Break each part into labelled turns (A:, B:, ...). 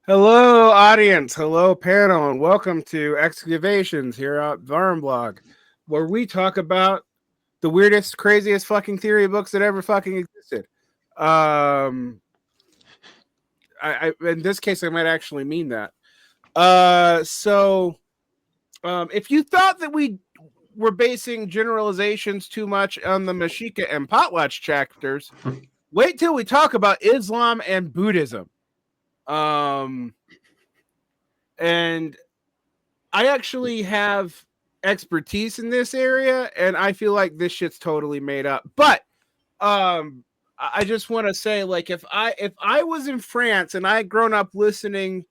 A: Hello, audience. Hello, panel, and welcome to Excavations here at Varn blog, where we talk about the weirdest, craziest fucking theory books that ever fucking existed. I in this case, I might actually mean that. If you thought that we were basing generalizations too much on the Mashika and Potlatch chapters, wait till we talk about Islam and Buddhism. And I actually have expertise in this area, and I feel like this shit's totally made up. But I just want to say, like, if I was in France and I had grown up listening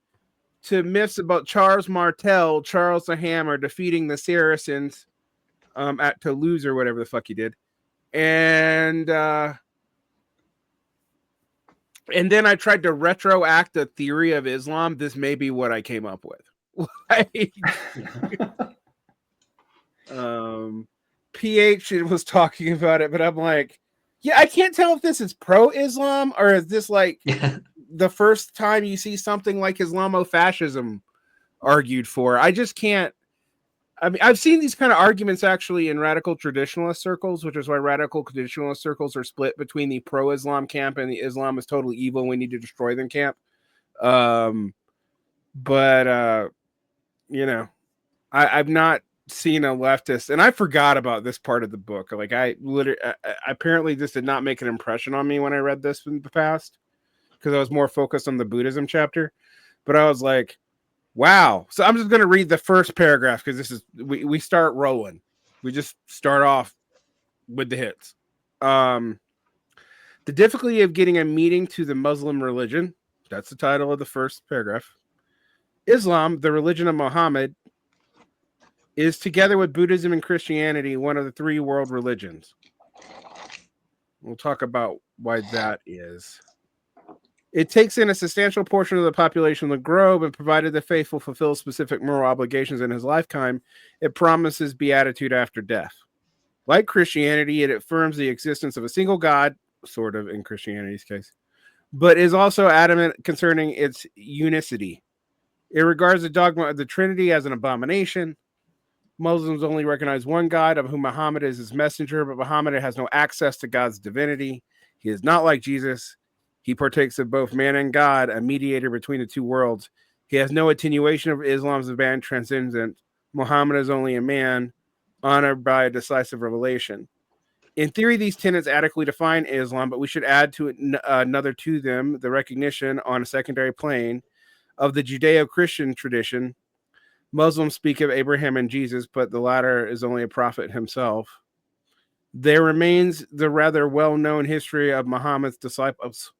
A: to myths about Charles Martel, Charles the Hammer defeating the Saracens at Toulouse or whatever the fuck he did, and then I tried to retroact a theory of Islam, this may be what I came up with. Like, PH was talking about it, but I'm like, yeah, I can't tell if this is pro-Islam or is this like the first time you see something like Islamofascism argued for. I just can't. I mean, I've seen these kind of arguments actually in radical traditionalist circles, which is why radical traditionalist circles are split between the pro-Islam camp and the Islam is totally evil and we need to destroy them camp. You know, I've not seen a leftist, and I forgot about this part of the book. Like, I apparently this did not make an impression on me when I read this in the past because I was more focused on the Buddhism chapter. But I was like, wow. So I'm just going to read the first paragraph because this is we start rolling. We just start off with the hits. The difficulty of getting a meeting to the Muslim religion. That's the title of the first paragraph. Islam, the religion of Muhammad, is together with Buddhism and Christianity one of the three world religions. We'll talk about why that is. It takes in a substantial portion of the population of the globe, and provided the faithful fulfill specific moral obligations in his lifetime, it promises beatitude after death. Like Christianity, it affirms the existence of a single God, sort of in Christianity's case, but is also adamant concerning its unicity. It regards the dogma of the Trinity as an abomination. Muslims only recognize one God, of whom Muhammad is his messenger, but Muhammad has no access to God's divinity. He is not like Jesus. He partakes of both man and God, a mediator between the two worlds. He has no attenuation of Islam's divine transcendence. Muhammad is only a man, honored by a decisive revelation. In theory, these tenets adequately define Islam, but we should add to another to them, the recognition on a secondary plane of the Judeo-Christian tradition. Muslims speak of Abraham and Jesus, but the latter is only a prophet himself. There remains the rather well-known history of Muhammad's disciples,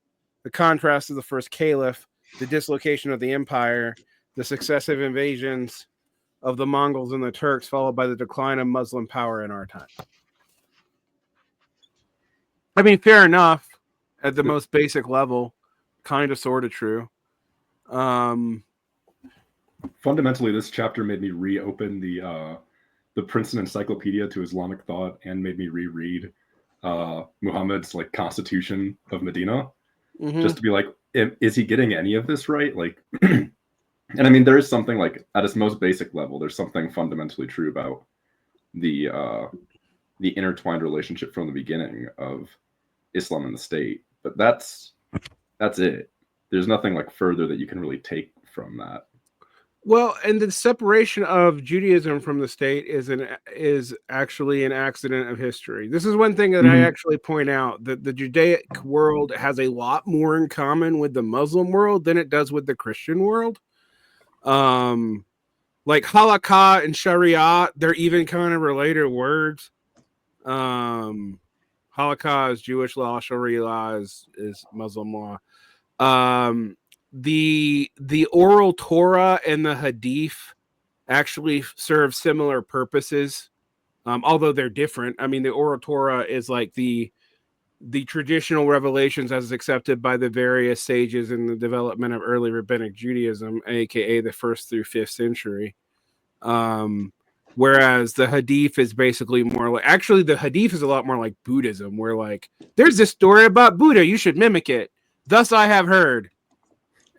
A: the contrast of the first caliph, the dislocation of the empire, the successive invasions of the Mongols and the Turks, followed by the decline of Muslim power in our time. I mean, fair enough at the most basic level, kind of sort of true.
B: Fundamentally, this chapter made me reopen the Princeton Encyclopedia to Islamic thought and made me reread Muhammad's like Constitution of Medina, just to be like, is he getting any of this right? Like, and I mean, there is something like at its most basic level, there's something fundamentally true about the intertwined relationship from the beginning of Islam and the state, but that's it. There's nothing like further that you can really take from that.
A: Well, and the separation of Judaism from the state is actually an accident of history. This is one thing that I actually point out, that the Judaic world has a lot more in common with the Muslim world than it does with the Christian world. Like halakha and sharia, they're even kind of related words. Halakha is Jewish law, sharia law is Muslim law. The oral Torah and the Hadith actually serve similar purposes, although they're different. I mean, the oral Torah is like the traditional revelations as accepted by the various sages in the development of early rabbinic Judaism, aka the 1st through 5th century. Whereas the Hadith is basically more like, actually the Hadith is a lot more like Buddhism, where like, there's this story about Buddha, you should mimic it. Thus I have heard.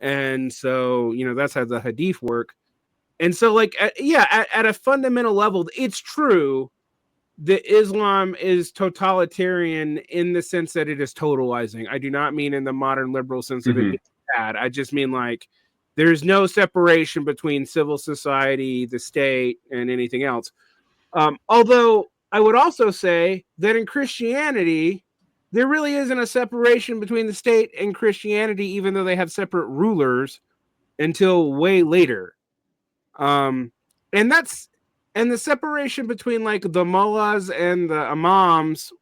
A: And so, that's how the hadith work. And so, like, at a fundamental level, it's true that Islam is totalitarian in the sense that it is totalizing. I do not mean in the modern liberal sense of it. It's bad. I just mean like there's no separation between civil society, the state, and anything else. Although I would also say that in Christianity, there really isn't a separation between the state and Christianity, even though they have separate rulers until way later. And the separation between like the mullahs and the imams,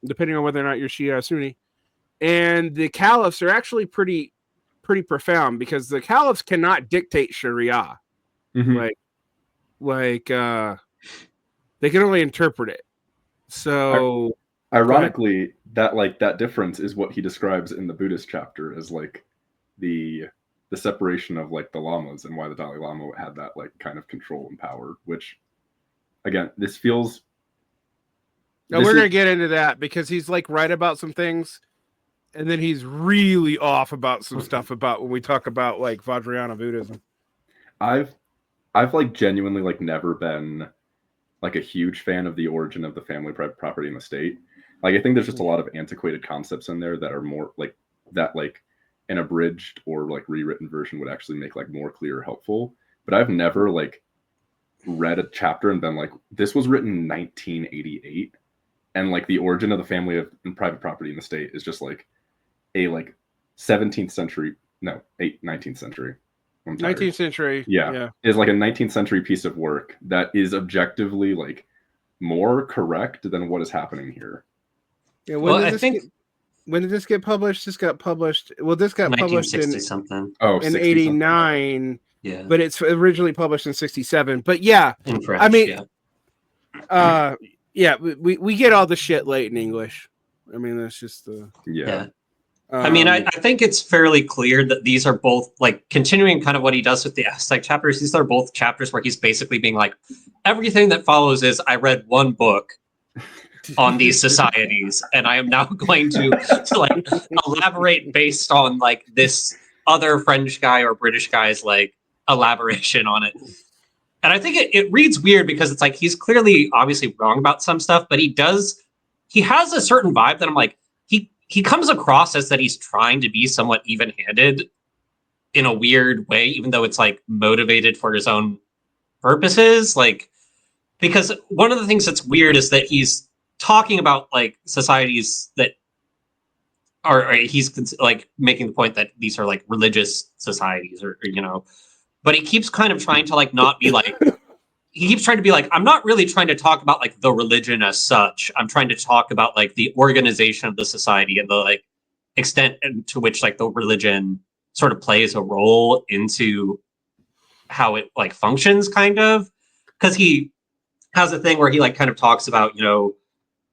A: depending on whether or not you're Shia or Sunni, and the caliphs are actually pretty profound, because the caliphs cannot dictate Sharia. Like they can only interpret it. So
B: ironically, that difference is what he describes in the Buddhist chapter as like the separation of like the lamas, and why the Dalai Lama had that like kind of control and power, which again, this feels.
A: No, we're going to get into that, because he's like right about some things, and then he's really off about some stuff about when we talk about like Vajrayana Buddhism.
B: I've like genuinely like never been like a huge fan of the origin of the family property in the state. Like, I think there's just a lot of antiquated concepts in there that are more like that, like an abridged or like rewritten version would actually make like more clear or helpful. But I've never like read a chapter and been like, this was written in 1988, and like the origin of the family and private property in the state is just like a like 19th century. I'm sorry.
A: 19th century.
B: Yeah. Is like a 19th century piece of work that is objectively like more correct than what is happening here.
A: Yeah. When did this get published? This got published. Well, this got published in
C: something.
A: In 89.
C: Yeah.
A: But it's originally published in 67. But yeah,
C: in French,
A: I mean, we get all the shit late in English. I mean, that's just the
C: I mean, I think it's fairly clear that these are both like continuing kind of what he does with the Aztec chapters. These are both chapters where he's basically being like, everything that follows is I read one book on these societies, and I am now going to like elaborate based on like this other French guy or British guy's like elaboration on it. And I think it reads weird, because it's like he's clearly obviously wrong about some stuff, but he has a certain vibe that I'm like, he comes across as that he's trying to be somewhat even-handed in a weird way, even though it's like motivated for his own purposes. Like, because one of the things that's weird is that he's talking about like societies that are he's like making the point that these are like religious societies, or but he keeps kind of trying to like not be like, he keeps trying to be like, I'm not really trying to talk about like the religion as such. I'm trying to talk about like the organization of the society and the like extent to which like the religion sort of plays a role into how it like functions, kind of. Because he has a thing where he like kind of talks about,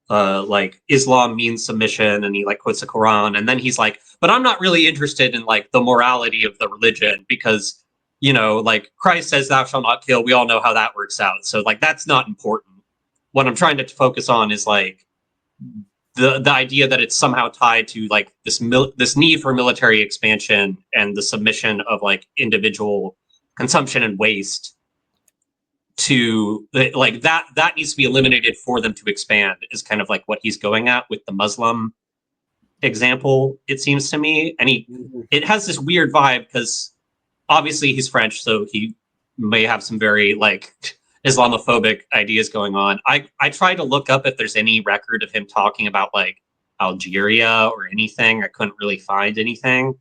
C: like Islam means submission, and he like quotes the Quran, and then he's like, but I'm not really interested in like the morality of the religion, because like Christ says thou shalt not kill. We all know how that works out. So like, that's not important. What I'm trying to focus on is like the idea that it's somehow tied to like this need for military expansion and the submission of like individual consumption and waste to like that needs to be eliminated for them to expand, is kind of like what he's going at with the Muslim example, it seems to me. And it has this weird vibe, because obviously he's French, so he may have some very like Islamophobic ideas going on. I tried to look up if there's any record of him talking about like Algeria or anything. I couldn't really find anything.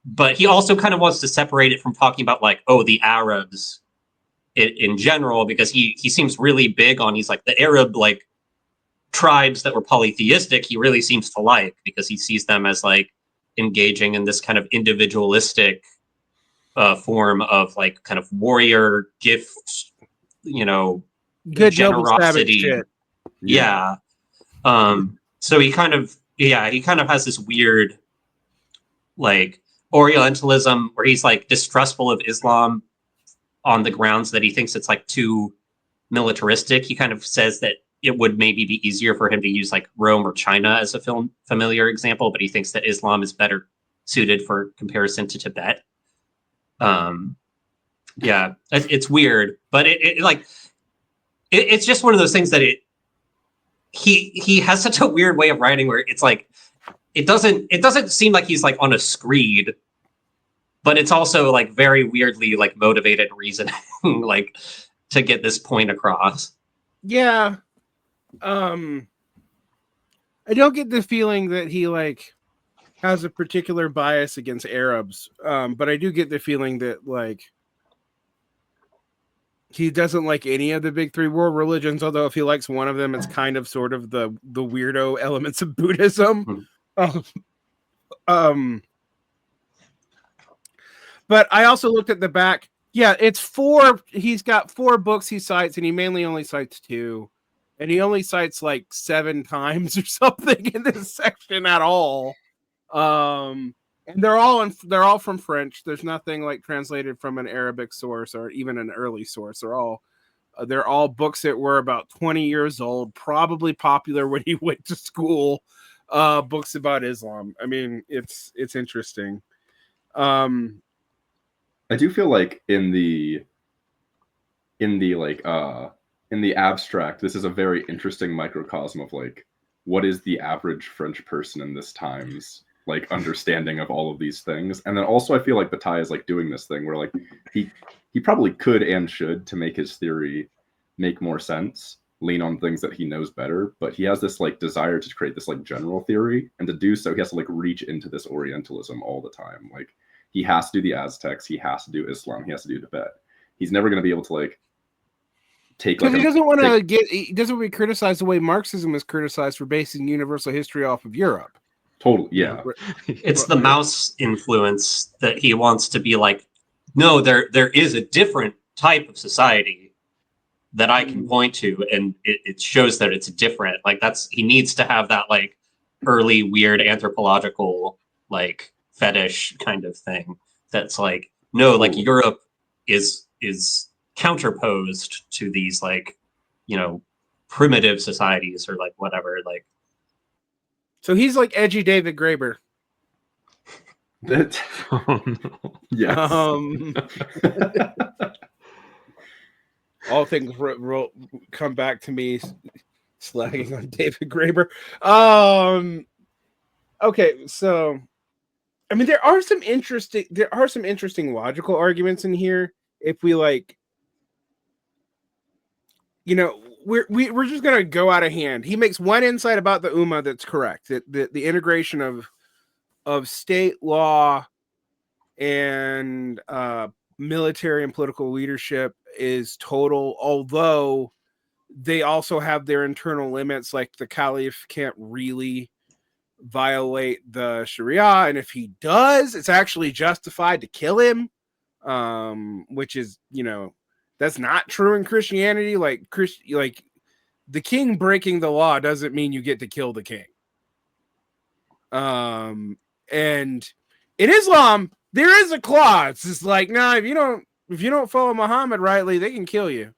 C: But he also kind of wants to separate it from talking about like, the Arabs in general, because he seems really big on, he's like, the Arab like tribes that were polytheistic, he really seems to like, because he sees them as like engaging in this kind of individualistic form of like kind of warrior gift,
A: good
C: generosity.
A: Shit.
C: Yeah. So he kind of has this weird like Orientalism where he's like distrustful of Islam on the grounds that he thinks it's like too militaristic. He kind of says that it would maybe be easier for him to use like Rome or China as a familiar example, but he thinks that Islam is better suited for comparison to Tibet. Yeah, it's weird, but it's just one of those things that he has such a weird way of writing where it's like it doesn't seem like he's like on a screed, but it's also like very weirdly like motivated reasoning like to get this point across.
A: Yeah. I don't get the feeling that he like has a particular bias against Arabs, but I do get the feeling that like he doesn't like any of the big three world religions, although if he likes one of them, it's kind of sort of the weirdo elements of Buddhism. But I also looked at the back. Yeah, it's 4. He's got 4 books he cites, and he mainly only cites 2. And he only cites like 7 times or something in this section at all. And they're all from French. There's nothing like translated from an Arabic source or even an early source. They're all books that were about 20 years old, probably popular when he went to school. Books about Islam. I mean, it's interesting.
B: I do feel like in the abstract, this is a very interesting microcosm of like what is the average French person in this time's like understanding of all of these things. And then also I feel like Bataille is like doing this thing where like he probably could and should, to make his theory make more sense, lean on things that he knows better, but he has this like desire to create this like general theory, and to do so he has to like reach into this Orientalism all the time. Like he has to do the Aztecs, he has to do Islam, he has to do Tibet. He's never going to be able to like take like
A: he doesn't want to he doesn't want to be criticized the way Marxism is criticized for basing universal history off of Europe.
B: Totally, yeah.
C: It's the mouse influence that he wants to be like, no, there is a different type of society that I can point to, and it shows that it's different. Like he needs to have that like early weird anthropological like fetish kind of thing. That's like, no, like Europe is counterposed to these like, primitive societies or like whatever, like.
A: So he's like edgy David Graeber.
B: That, yes.
A: All things come back to me slagging on David Graeber. Okay, so I mean there are some interesting logical arguments in here. If we like, we're just gonna go out of hand. He makes one insight about the Ummah that's correct. That the integration of state law and military and political leadership is total, although they also have their internal limits. Like the Caliph can't really violate the Sharia, and if he does, it's actually justified to kill him, which is that's not true in Christianity. Like the king breaking the law doesn't mean you get to kill the king. And in Islam, there is a clause. It's like, nah, if you don't follow Muhammad rightly, they can kill you.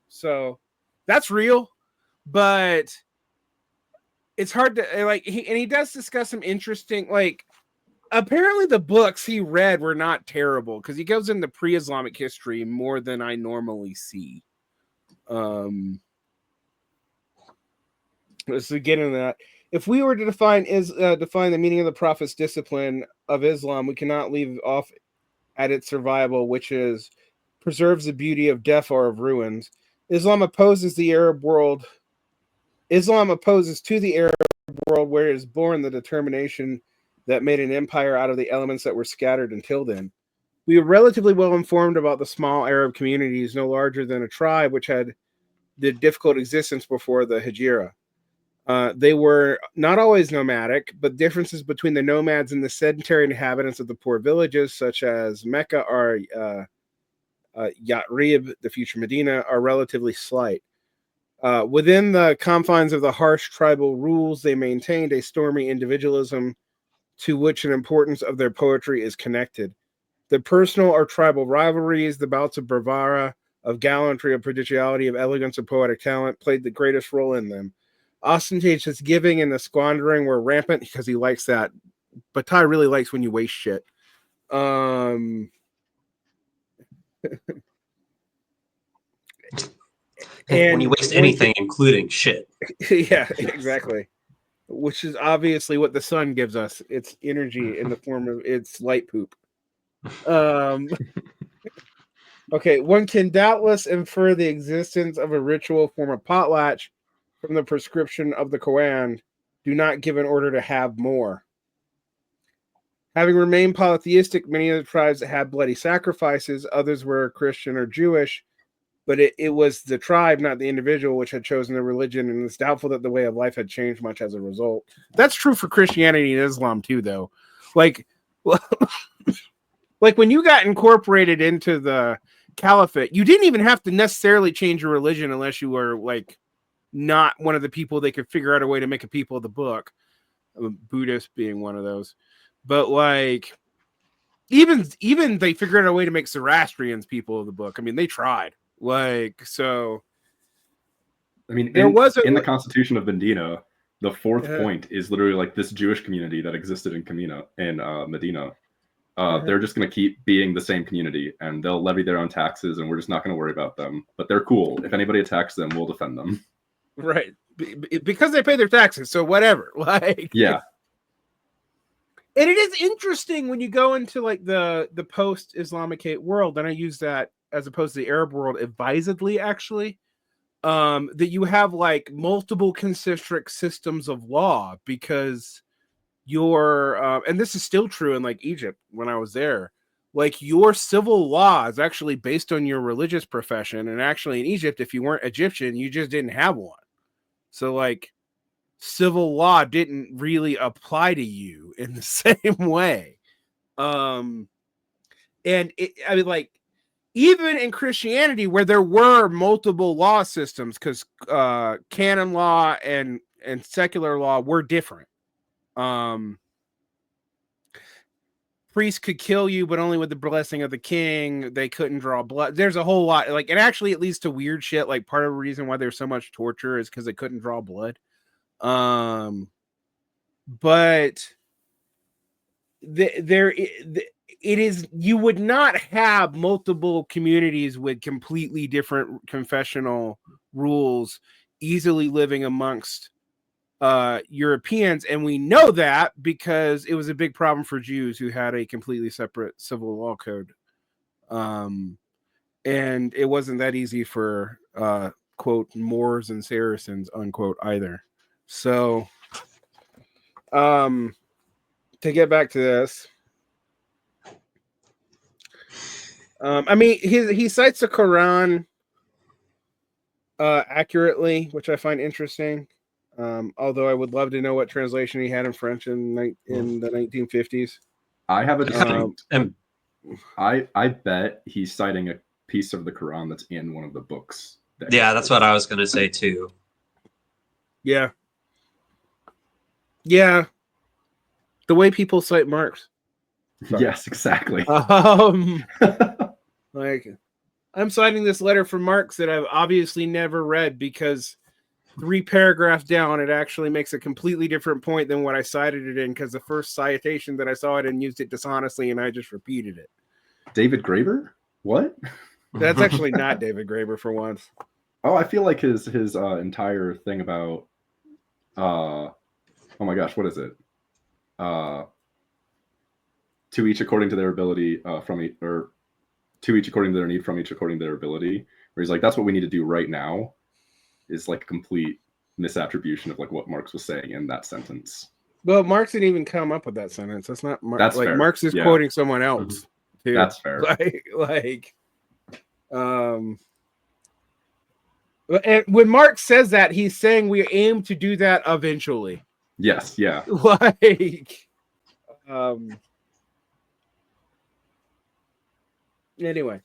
A: So that's real, but it's hard to like. He does discuss some interesting, like, apparently the books he read were not terrible because he goes into pre-Islamic history more than I normally see. Let's get into that. If we were to define the meaning of the Prophet's discipline of Islam, we cannot leave off at its survival, which is preserves the beauty of death or of ruins. Islam opposes to the Arab world where it is born the determination that made an empire out of the elements that were scattered until then. We are relatively well informed about the small Arab communities, no larger than a tribe, which had the difficult existence before the Hijra. They were not always nomadic, but differences between the nomads and the sedentary inhabitants of the poor villages, such as Mecca or Yathrib, the future Medina, are relatively slight. Within the confines of the harsh tribal rules, they maintained a stormy individualism to which an importance of their poetry is connected. The personal or tribal rivalries, the bouts of bravura, of gallantry, of prodigality, of elegance, of poetic talent played the greatest role in them. Ostentatious giving and the squandering were rampant because he likes that. Bataille really likes when you waste shit. And
C: when you waste anything, including shit.
A: Yeah, exactly. Which is obviously what the sun gives us. It's energy in the form of its light poop. Okay, one can doubtless infer the existence of a ritual form of potlatch from the prescription of the Quran. Do not give an order to have more. Having remained polytheistic, many of the tribes had bloody sacrifices. Others were Christian or Jewish, but it was the tribe, not the individual, which had chosen the religion, and it's doubtful that the way of life had changed much as a result. That's true for Christianity and Islam too, though. Like when you got incorporated into the Caliphate, you didn't even have to necessarily change your religion unless you were like not one of the people they could figure out a way to make a people of the book. Buddhist being one of those. But like even they figured out a way to make Zoroastrians people of the book. I mean, they tried. Like, so
B: I mean,
A: there was
B: in the Constitution of Medina, the fourth point is literally like this Jewish community that existed in Medina. They're just going to keep being the same community, and they'll levy their own taxes, and we're just not going to worry about them. But they're cool. If anybody attacks them, we'll defend them.
A: Right, because they pay their taxes. So whatever. Like,
B: yeah.
A: And it is interesting when you go into like the post-Islamic world, and I use that as opposed to the Arab world advisedly, actually, that you have like multiple concentric systems of law, because and this is still true in like Egypt when I was there, like your civil law is actually based on your religious profession. And actually in Egypt, if you weren't Egyptian, you just didn't have one. So like civil law didn't really apply to you in the same way. And I mean, like, even in Christianity, where there were multiple law systems, because canon law and secular law were different. Priests could kill you, but only with the blessing of the king. They couldn't draw blood. There's a whole lot, like, and actually it leads to weird shit. Like, part of the reason why there's so much torture is because they couldn't draw blood. But it is, you would not have multiple communities with completely different confessional rules easily living amongst Europeans, and we know that because it was a big problem for Jews who had a completely separate civil law code, and it wasn't that easy for quote Moors and Saracens unquote either. So to get back to this, I mean, he cites the Quran accurately, which I find interesting. Although I would love to know what translation he had in French in the 1950s.
B: I have a distinct. I bet he's citing a piece of the Quran that's in one of the books.
C: That's what I was going to say too. Yeah.
A: The way people cite Marx.
B: Sorry. Yes, exactly.
A: Like, I'm citing this letter from Marx that I've obviously never read, because 3 paragraphs down, it actually makes a completely different point than what I cited it in, because the first citation that I saw it and used it dishonestly, and I just repeated it.
B: David Graeber? What?
A: That's actually not David Graeber for once.
B: Oh, I feel like his entire thing about oh my gosh, what is it? To each according to their ability, or to each according to their need, from each according to their ability. Where he's like, that's what we need to do right now, is like a complete misattribution of like what Marx was saying in that sentence.
A: Well, Marx didn't even come up with that sentence. That's not Marx.
B: That's
A: like
B: fair.
A: Marx is quoting someone else. Too.
B: That's fair.
A: And when Marx says that, he's saying we aim to do that eventually.
B: Yes, yeah.
A: Anyway.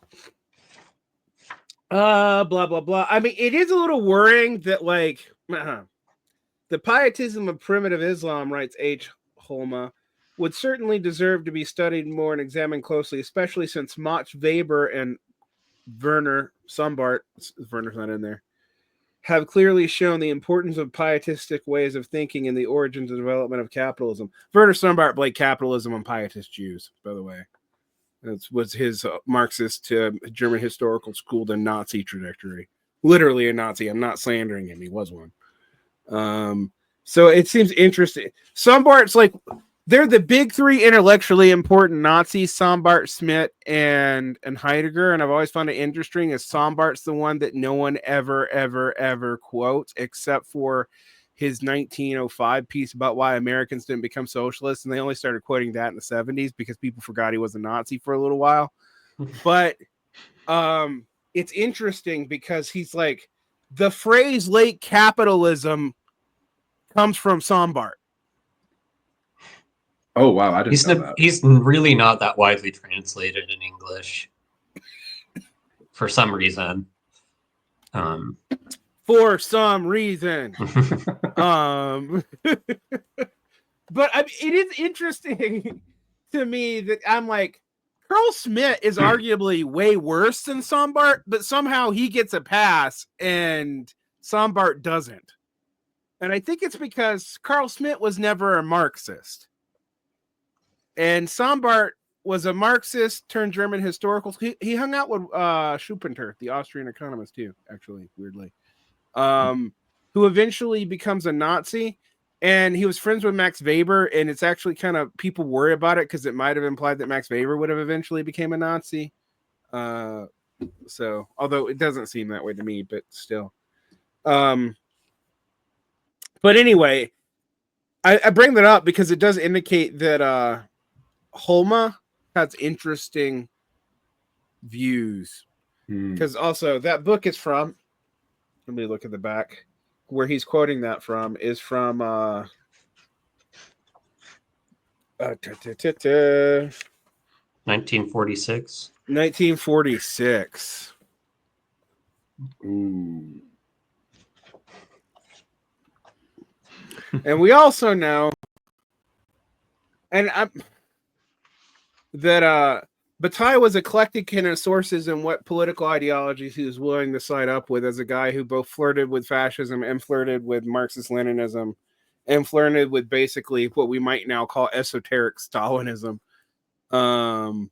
A: Blah, blah, blah. I mean, it is a little worrying that, like, the pietism of primitive Islam, writes H. Holma, would certainly deserve to be studied more and examined closely, especially since Max Weber and Werner Sombart, Werner's not in there, have clearly shown the importance of pietistic ways of thinking in the origins and development of capitalism. Werner Sombart blamed capitalism on pietist Jews, by the way. That was his Marxist German historical school, the Nazi trajectory. Literally a Nazi. I'm not slandering him. He was one. So it seems interesting. Sombart's like, they're the big three intellectually important Nazis, Sombart, Schmidt, and Heidegger. And I've always found it interesting as Sombart's the one that no one ever quotes, except for his 1905 piece about why Americans didn't become socialists. And they only started quoting that in the 70s because people forgot he was a Nazi for a little while. But it's interesting because he's like, the phrase late capitalism comes from Sombart.
B: Oh, wow. I didn't know that.
C: He's really not that widely translated in English for some reason.
A: For some reason. But it is interesting to me that I'm like, Carl Schmitt is arguably way worse than Sombart, but somehow he gets a pass and Sombart doesn't. And I think it's because Carl Schmitt was never a Marxist. And Sombart was a Marxist turned German historical. He hung out with Schumpeter, the Austrian economist, too, actually, weirdly, who eventually becomes a Nazi. And he was friends with Max Weber. And it's actually kind of, people worry about it because it might have implied that Max Weber would have eventually became a Nazi. So, although it doesn't seem that way to me, but still. But anyway, I bring that up because it does indicate that Holma has interesting views. Because also that book is from, let me look at the back, where he's quoting that from is from
C: 1946.
A: 1946.
B: Ooh.
A: And we also know, that Bataille was eclectic in his sources and what political ideologies he was willing to side up with, as a guy who both flirted with fascism and flirted with Marxist-Leninism and flirted with basically what we might now call esoteric Stalinism, and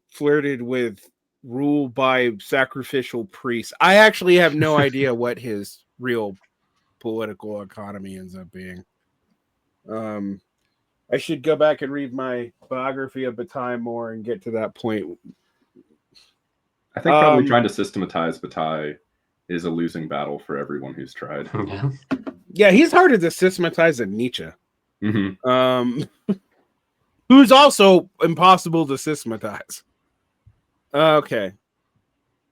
A: flirted with rule by sacrificial priests. I actually have no idea what his real political economy ends up being. I should go back and read my biography of Bataille more and get to that point.
B: I think probably trying to systematize Bataille is a losing battle for everyone who's tried.
A: Yeah, he's harder to systematize than Nietzsche.
B: Mm-hmm.
A: Who's also impossible to systematize. Okay.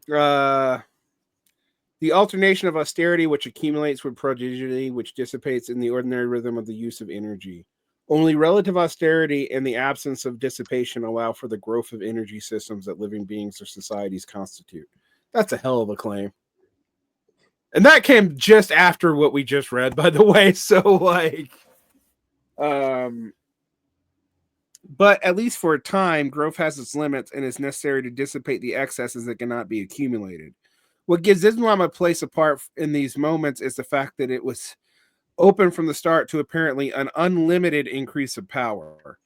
A: The alternation of austerity, which accumulates with prodigy, which dissipates in the ordinary rhythm of the use of energy. Only relative austerity and the absence of dissipation allow for the growth of energy systems that living beings or societies constitute. That's a hell of a claim. And that came just after what we just read, by the way. So, like, but at least for a time, growth has its limits and it's necessary to dissipate the excesses that cannot be accumulated. What gives Islam a place apart in these moments is the fact that it was open from the start to apparently an unlimited increase of power.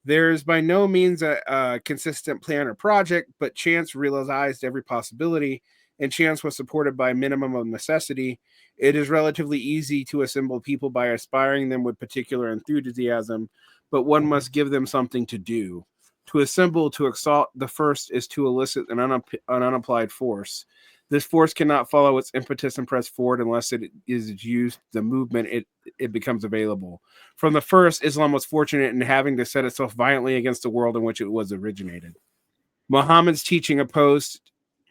A: There is by no means a consistent plan or project, but chance realized every possibility, and chance was supported by a minimum of necessity. It is relatively easy to assemble people by aspiring them with particular enthusiasm, but one must give them something to do. To assemble, to exalt the first is to elicit an unapplied force. This force cannot follow its impetus and press forward unless it is used the movement it becomes available. From the first, Islam was fortunate in having to set itself violently against the world in which it was originated. Muhammad's teaching opposed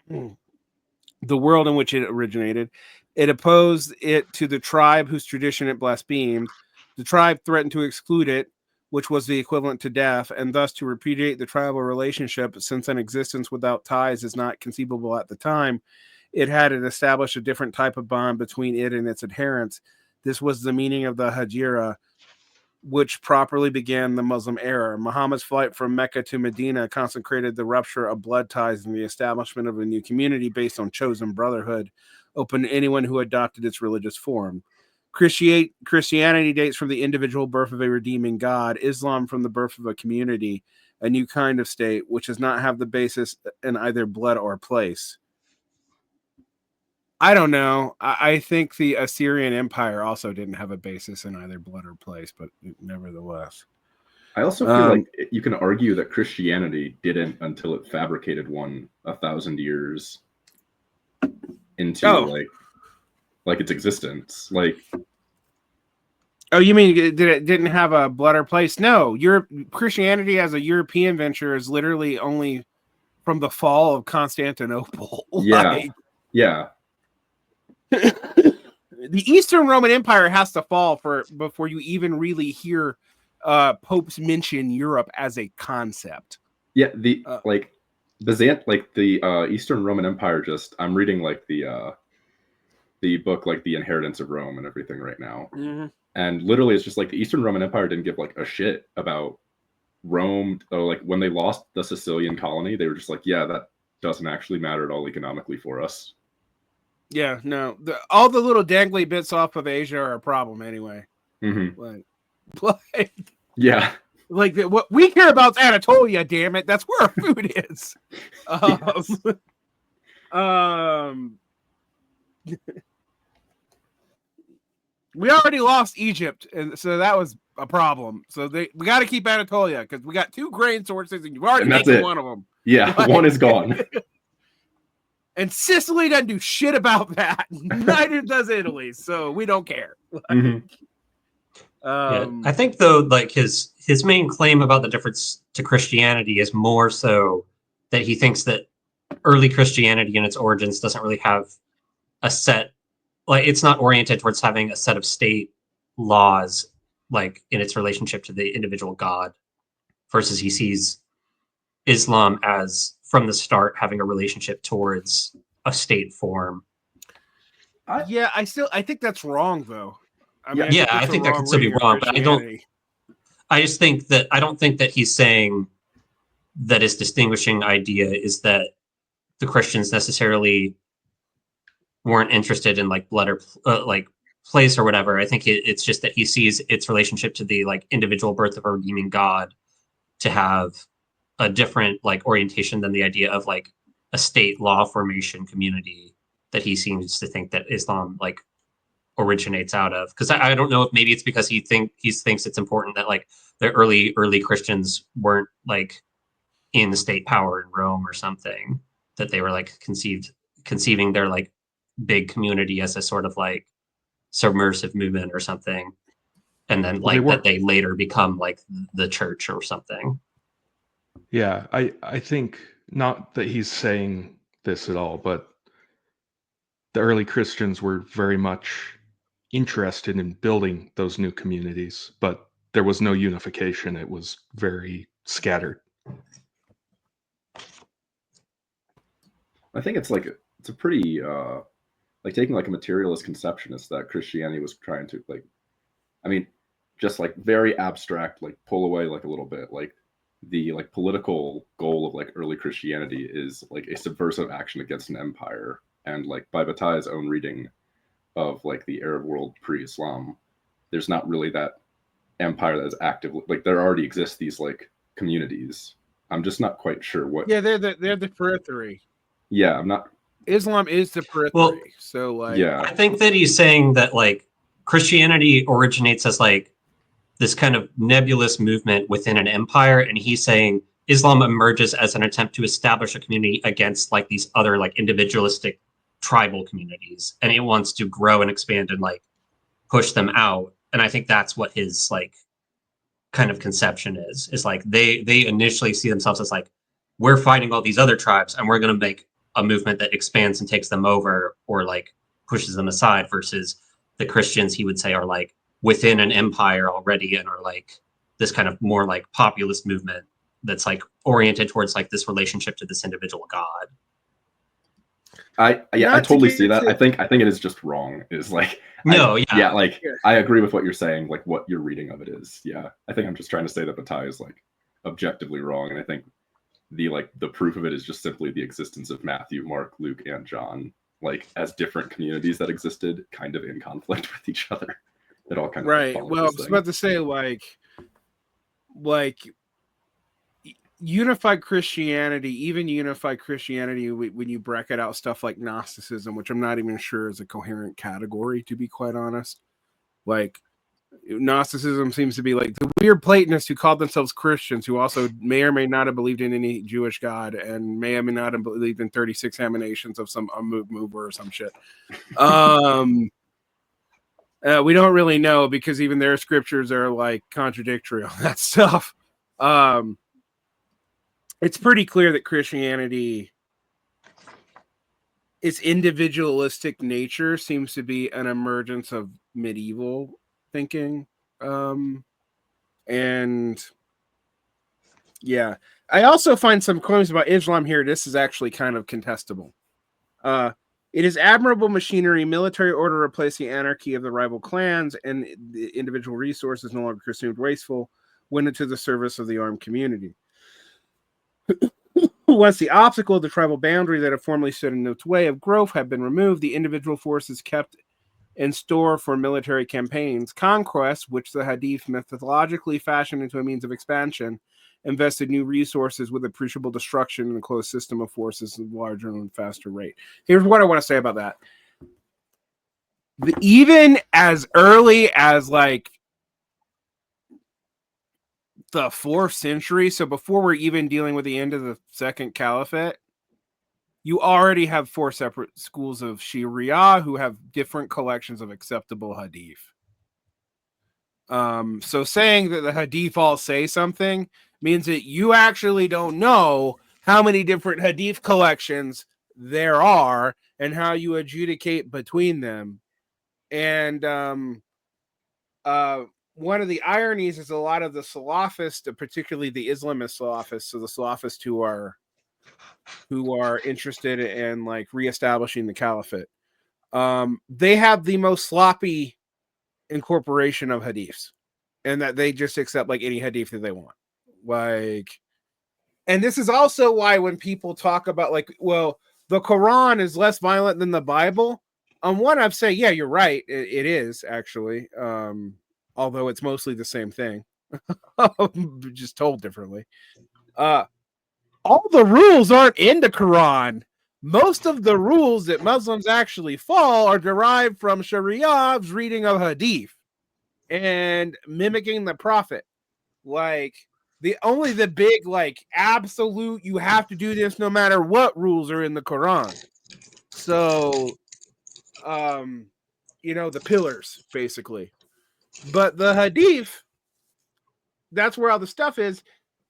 A: the world in which it originated. It opposed it to the tribe whose tradition it blasphemed. The tribe threatened to exclude it, which was the equivalent to death, and thus to repudiate the tribal relationship, since an existence without ties is not conceivable at the time. It had established a different type of bond between it and its adherents. This was the meaning of the Hijra, which properly began the Muslim era. Muhammad's flight from Mecca to Medina consecrated the rupture of blood ties and the establishment of a new community based on chosen brotherhood, open to anyone who adopted its religious form. Christianity dates from the individual birth of a redeeming God, Islam from the birth of a community, a new kind of state, which does not have the basis in either blood or place. I don't know. I think the Assyrian Empire also didn't have a basis in either blood or place, but nevertheless.
B: I also feel like you can argue that Christianity didn't until it fabricated one 1,000 years into like its existence. Like,
A: oh, you mean it didn't have a blood or place? No, Christianity as a European venture is literally only from the fall of Constantinople.
B: Yeah, yeah.
A: The Eastern Roman Empire has to fall before you even really hear popes mention Europe as a concept.
B: Yeah, the Eastern Roman Empire. I'm reading like the book, like The Inheritance of Rome and everything right now, and literally it's just like the Eastern Roman Empire didn't give like a shit about Rome. Like when they lost the Sicilian colony, they were just like, yeah, that doesn't actually matter at all economically for us.
A: Yeah, no, all the little dangly bits off of Asia are a problem anyway. Like,
B: yeah,
A: like what we care about is Anatolia. Damn it, that's where our food is. We already lost Egypt, and so that was a problem. So we got to keep Anatolia because we got 2 grain sources, and you've already taken one of them.
B: Yeah, like, one is gone.
A: And Sicily doesn't do shit about that. Neither does Italy, so we don't care.
C: I think though, like his main claim about the difference to Christianity is more so that he thinks that early Christianity in its origins doesn't really have a set, like it's not oriented towards having a set of state laws, like in its relationship to the individual God, versus he sees Islam as from the start having a relationship towards a state form.
A: I think that's wrong though.
C: I think that could still be wrong, but I don't think that he's saying that his distinguishing idea is that the Christians necessarily weren't interested in like blood or like place or whatever. I think it's just that he sees its relationship to the like individual birth of a redeeming God to have a different like orientation than the idea of like a state law formation community that he seems to think that Islam like originates out of. Because I don't know if maybe it's because he thinks it's important that like the early Christians weren't like in the state power in Rome or something, that they were like conceiving their like big community as a sort of like submersive movement or something, and then like that they later become like the church or something.
D: Yeah, I think not that he's saying this at all, but the early Christians were very much interested in building those new communities, but there was no unification. It was very scattered.
B: I think it's a pretty like taking like a materialist conception is that Christianity was trying to like, I mean, just like very abstract, like pull away like a little bit, like the like political goal of like early Christianity is like a subversive action against an empire. And like by Bataille's own reading of like the Arab world pre-Islam, there's not really that empire that is active. Like there already exist these like communities. I'm just not quite sure what.
A: Yeah, they're the periphery.
B: Yeah, I'm not.
A: Islam is the periphery. Well, so like,
B: yeah,
C: I think that he's saying that like Christianity originates as like this kind of nebulous movement within an empire, and he's saying Islam emerges as an attempt to establish a community against like these other like individualistic tribal communities, and it wants to grow and expand and like push them out. And I think that's what his like kind of conception is like they initially see themselves as like, we're fighting all these other tribes and we're going to make a movement that expands and takes them over or like pushes them aside, versus the Christians he would say are like within an empire already and are like this kind of more like populist movement that's like oriented towards like this relationship to this individual God.
B: I totally see that. I think it is just wrong. Is like I agree with what you're saying. Like what your reading of it is. Yeah, I think I'm just trying to say that Bataille is like objectively wrong, and I think the proof of it is just simply the existence of Matthew, Mark, Luke, and John, like as different communities that existed, kind of in conflict with each other. It all kind of
A: right. Well, I was about to say like unified Christianity, even unified Christianity, when you bracket out stuff like Gnosticism, which I'm not even sure is a coherent category, to be quite honest. Like, Gnosticism seems to be like the weird Platonists who called themselves Christians, who also may or may not have believed in any Jewish God, and may or may not have believed in 36 emanations of some mover or some shit. We don't really know, because even their scriptures are like contradictory on that stuff. It's pretty clear that Christianity, its individualistic nature seems to be an emergence of medieval thinking. And yeah, I also find some claims about Islam here. This is actually kind of contestable. It is admirable machinery, military order replacing the anarchy of the rival clans, and the individual resources no longer consumed wasteful, went into the service of the armed community. Once the obstacle of the tribal boundary that had formerly stood in its way of growth had been removed, the individual forces kept in store for military campaigns. Conquest, which the Hadith methodologically fashioned into a means of expansion, invested new resources with appreciable destruction in a closed system of forces at a larger and faster rate. Here's what I want to say about that. Even as early as like the 4th century, so before we're even dealing with the end of the Second Caliphate, you already have 4 separate schools of Sharia who have different collections of acceptable hadith. So saying that the hadith all say something means that you actually don't know how many different hadith collections there are and how you adjudicate between them. And one of the ironies is a lot of the Salafists, particularly the Islamist Salafists, so the Salafists who are interested in like reestablishing the Caliphate, they have the most sloppy incorporation of hadiths, and that they just accept like any hadith that they want. Like, and this is also why when people talk about like, well, the Quran is less violent than the Bible, on one I've say, yeah, you're right, it is actually, although it's mostly the same thing, just told differently. All the rules aren't in the Quran. Most of the rules that Muslims actually follow are derived from Sharia's reading of hadith and mimicking the Prophet. Like, the big, like, absolute, you have to do this no matter what rules are in the Quran. So, the pillars, basically. But the hadith, that's where all the stuff is.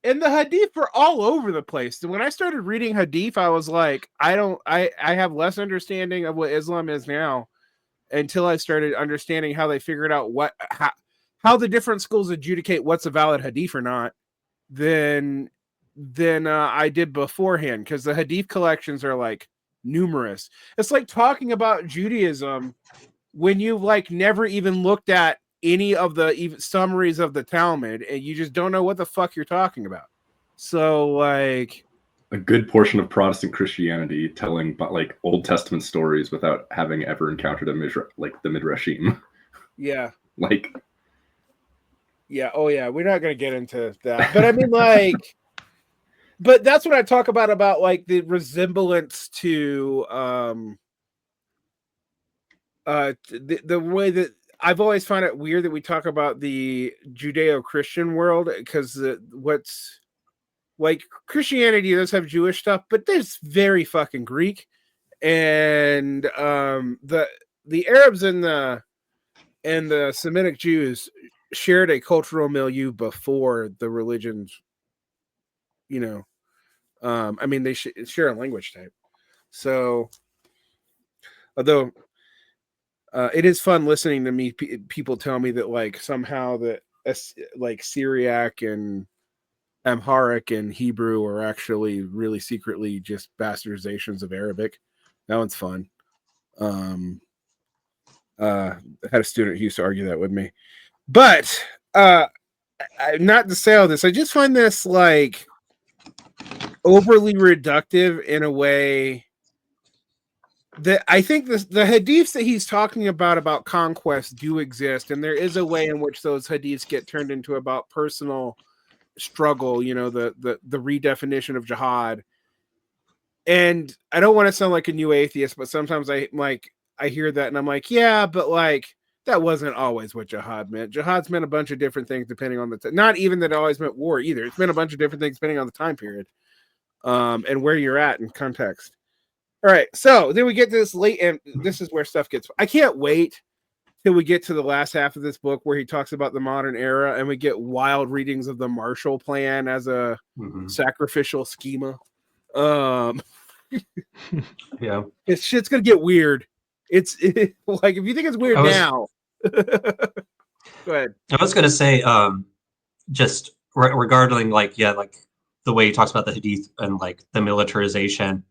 A: And the hadith are all over the place. When I started reading hadith, I was like, I have less understanding of what Islam is now until I started understanding how they figured out how the different schools adjudicate what's a valid hadith or not than I did beforehand, because the hadith collections are like numerous. It's like talking about Judaism when you've like never even looked at any of the summaries of the Talmud, and you just don't know what the fuck you're talking about. So, like,
B: a good portion of Protestant Christianity telling like Old Testament stories without having ever encountered the Midrashim.
A: Yeah.
B: Like,
A: yeah. Oh, yeah. We're not going to get into that, but I mean, like, but that's what I talk about like the resemblance to the way that I've always found it weird that we talk about the Judeo-Christian world, because what's like Christianity does have Jewish stuff, but there's very fucking Greek, and the Arabs and the Semitic Jews shared a cultural milieu before the religions. I mean, they share a language type. So, although. It is fun listening to me. People tell me that like somehow that like Syriac and Amharic and Hebrew are actually really secretly just bastardizations of Arabic. That one's fun. I had a student who used to argue that with me, but not to say all this. I just find this like overly reductive in a way. I think the hadiths that he's talking about conquest do exist, and there is a way in which those hadiths get turned into about personal struggle, you know, the redefinition of jihad. And I don't want to sound like a new atheist, but sometimes I hear that and I'm like, yeah, but like that wasn't always what jihad meant. Jihad's meant a bunch of different things depending on the not even that it always meant war either. It's meant a bunch of different things depending on the time period, and where you're at in context. All right, so then we get to this late, and this is where stuff gets. I can't wait till we get to the last half of this book where he talks about the modern era, and we get wild readings of the Marshall Plan as a sacrificial schema.
C: Yeah,
A: it's shit's gonna get weird. It's like if you think it's weird now. Go ahead.
C: I was gonna say, just regarding like the way he talks about the Hadith and like the militarization.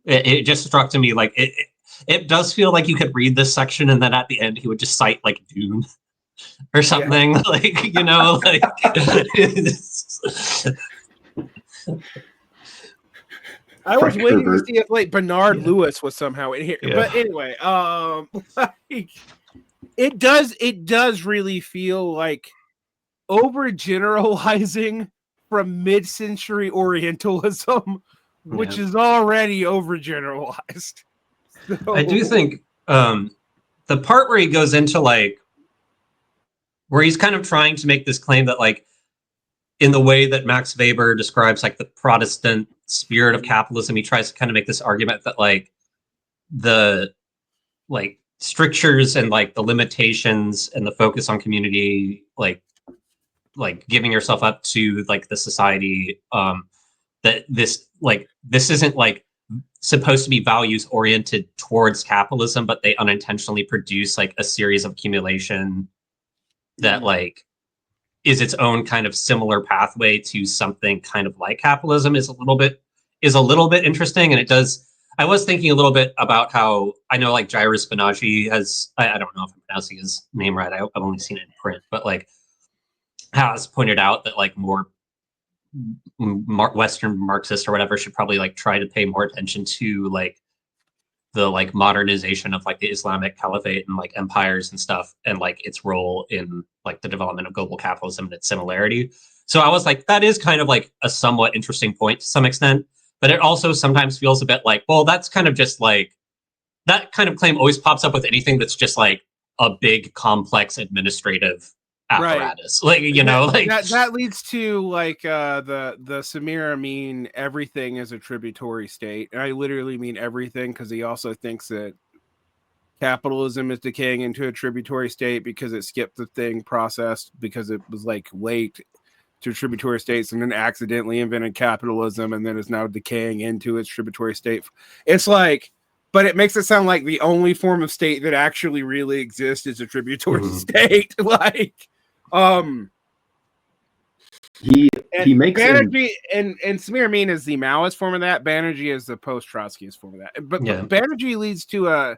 C: It just struck to me like it does feel like you could read this section and then at the end he would just cite like Dune or something, like, you know, like
A: I was waiting to see if like Bernard Lewis was somehow in here, but anyway, like, it does really feel like overgeneralizing from mid-century Orientalism, which is already overgeneralized. So,
C: I do think the part where he goes into like where he's kind of trying to make this claim that like in the way that Max Weber describes like the Protestant spirit of capitalism, he tries to kind of make this argument that like the like strictures and like the limitations and the focus on community, like giving yourself up to like the society, that this isn't like supposed to be values oriented towards capitalism, but they unintentionally produce like a series of accumulation that like is its own kind of similar pathway to something kind of like capitalism is a little bit interesting. And it does, I was thinking a little bit about how I know like Jairus Banaji has, I don't know if I'm pronouncing his name right, I've only seen it in print, but like has pointed out that like more Western Marxists or whatever should probably like try to pay more attention to like the like modernization of like the Islamic Caliphate and like empires and stuff, and like its role in like the development of global capitalism and its similarity. So I was like, that is kind of like a somewhat interesting point to some extent, but it also sometimes feels a bit like, well, that's kind of just like that kind of claim always pops up with anything that's just like a big complex administrative apparatus, right. Like, you know, like
A: that leads to like the Samir Amin everything is a tributary state, and I literally mean everything, because he also thinks that capitalism is decaying into a tributary state because it skipped the thing process because it was like late to tributary states and then accidentally invented capitalism and then is now decaying into its tributary state. It's like, but it makes it sound like the only form of state that actually really exists is a tributary state. Like,
B: he makes
A: Banerjee and Samir Amin is the Maoist form of that. Banerjee is the post-Trotskyist form of that. But Banerjee leads to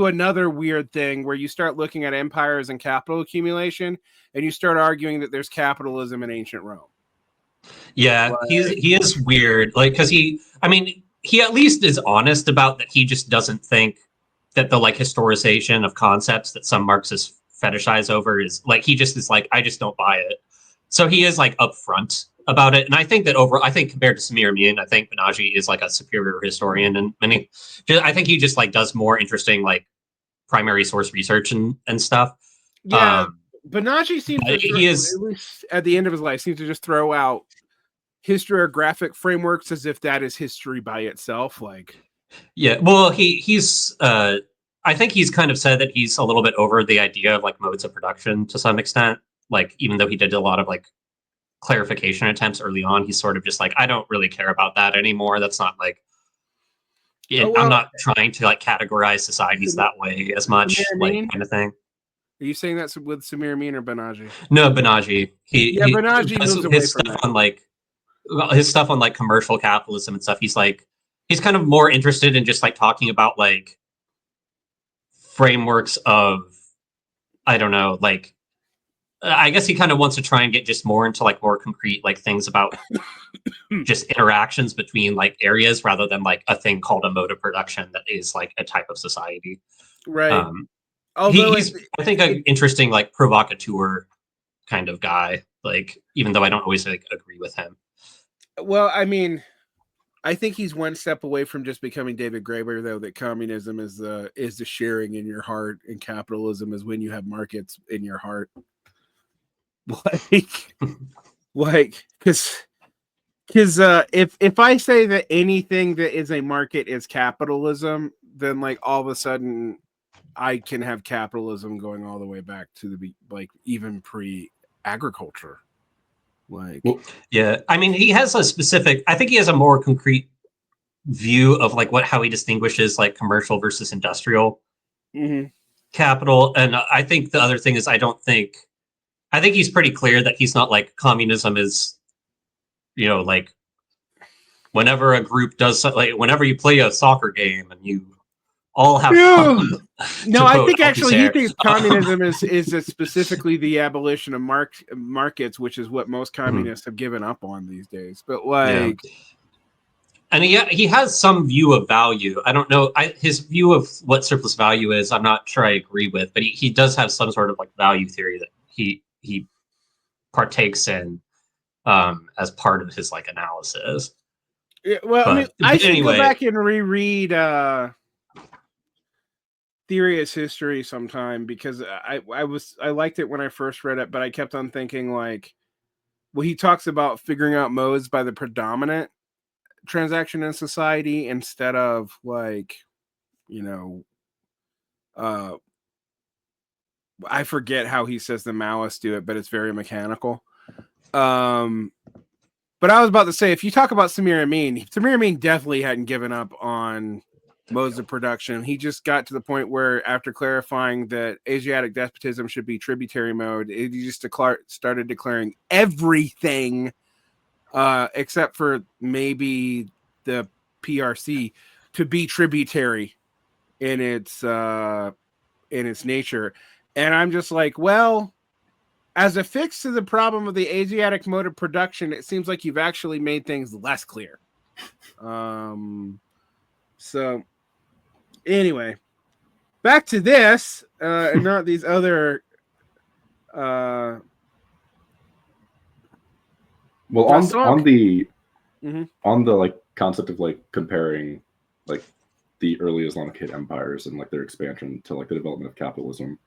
A: another weird thing where you start looking at empires and capital accumulation, and you start arguing that there's capitalism in ancient Rome.
C: Yeah, he is weird. Like, because he at least is honest about that. He just doesn't think that the like historization of concepts that some Marxists fetishize over is like, he just is like, I just don't buy it. So he is like upfront about it. And I think that compared to Samir Amin, I think Banaji is like a superior historian, and I think he just like does more interesting like primary source research and stuff.
A: Yeah, Banaji seems to at least at the end of his life, seems to just throw out historiographic frameworks as if that is history by itself. Like,
C: yeah, well, he's I think he's kind of said that he's a little bit over the idea of like modes of production to some extent. Like, even though he did a lot of like clarification attempts early on, he's sort of just like, I don't really care about that anymore. That's not like, I'm not trying to like categorize societies that way as much, like kind of thing.
A: Are you saying that's with Samir Amin or Banaji?
C: No, Banaji.
A: Banaji moves away
C: his
A: from
C: stuff
A: that.
C: on like his stuff on like commercial capitalism and stuff. He's kind of more interested in just like talking about like frameworks of, I don't know, like I guess he kind of wants to try and get just more into like more concrete like things about just interactions between like areas rather than like a thing called a mode of production that is like a type of society.
A: Right.
C: Although he's I think an interesting like provocateur kind of guy. like, even though I don't always like agree with him.
A: Well, I mean, I think he's one step away from just becoming David Graeber, though. That communism is the sharing in your heart, and capitalism is when you have markets in your heart. Because if I say that anything that is a market is capitalism, then like all of a sudden I can have capitalism going all the way back to the like even pre-agriculture. Like,
C: yeah, I mean, he has a specific. I think he has a more concrete view of like how he distinguishes like commercial versus industrial capital. And I think the other thing is I think he's pretty clear that he's not like communism is, like whenever a group does like whenever you play a soccer game and you all have fun.
A: No, I think actually he thinks communism is specifically the abolition of markets, which is what most communists have given up on these days. But like,
C: and he has some view of value. I don't know his view of what surplus value is. I'm not sure I agree with, but he does have some sort of like value theory that he partakes in as part of his like analysis.
A: Yeah, well, I mean, I should go back and reread Theory History sometime, because I liked it when I first read it, but I kept on thinking like, well, he talks about figuring out modes by the predominant transaction in society instead of like, I forget how he says the Maoists do it, but it's very mechanical. But I was about to say, if you talk about Samir Amin definitely hadn't given up on modes of production. He just got to the point where, after clarifying that Asiatic despotism should be tributary mode, he just started declaring everything, except for maybe the PRC, to be tributary in its nature. And I'm just like, well, as a fix to the problem of the Asiatic mode of production, it seems like you've actually made things less clear. So anyway, back to this, and not these other.
B: Well, on the like concept of like comparing like the early Islamic empires and like their expansion to like the development of capitalism,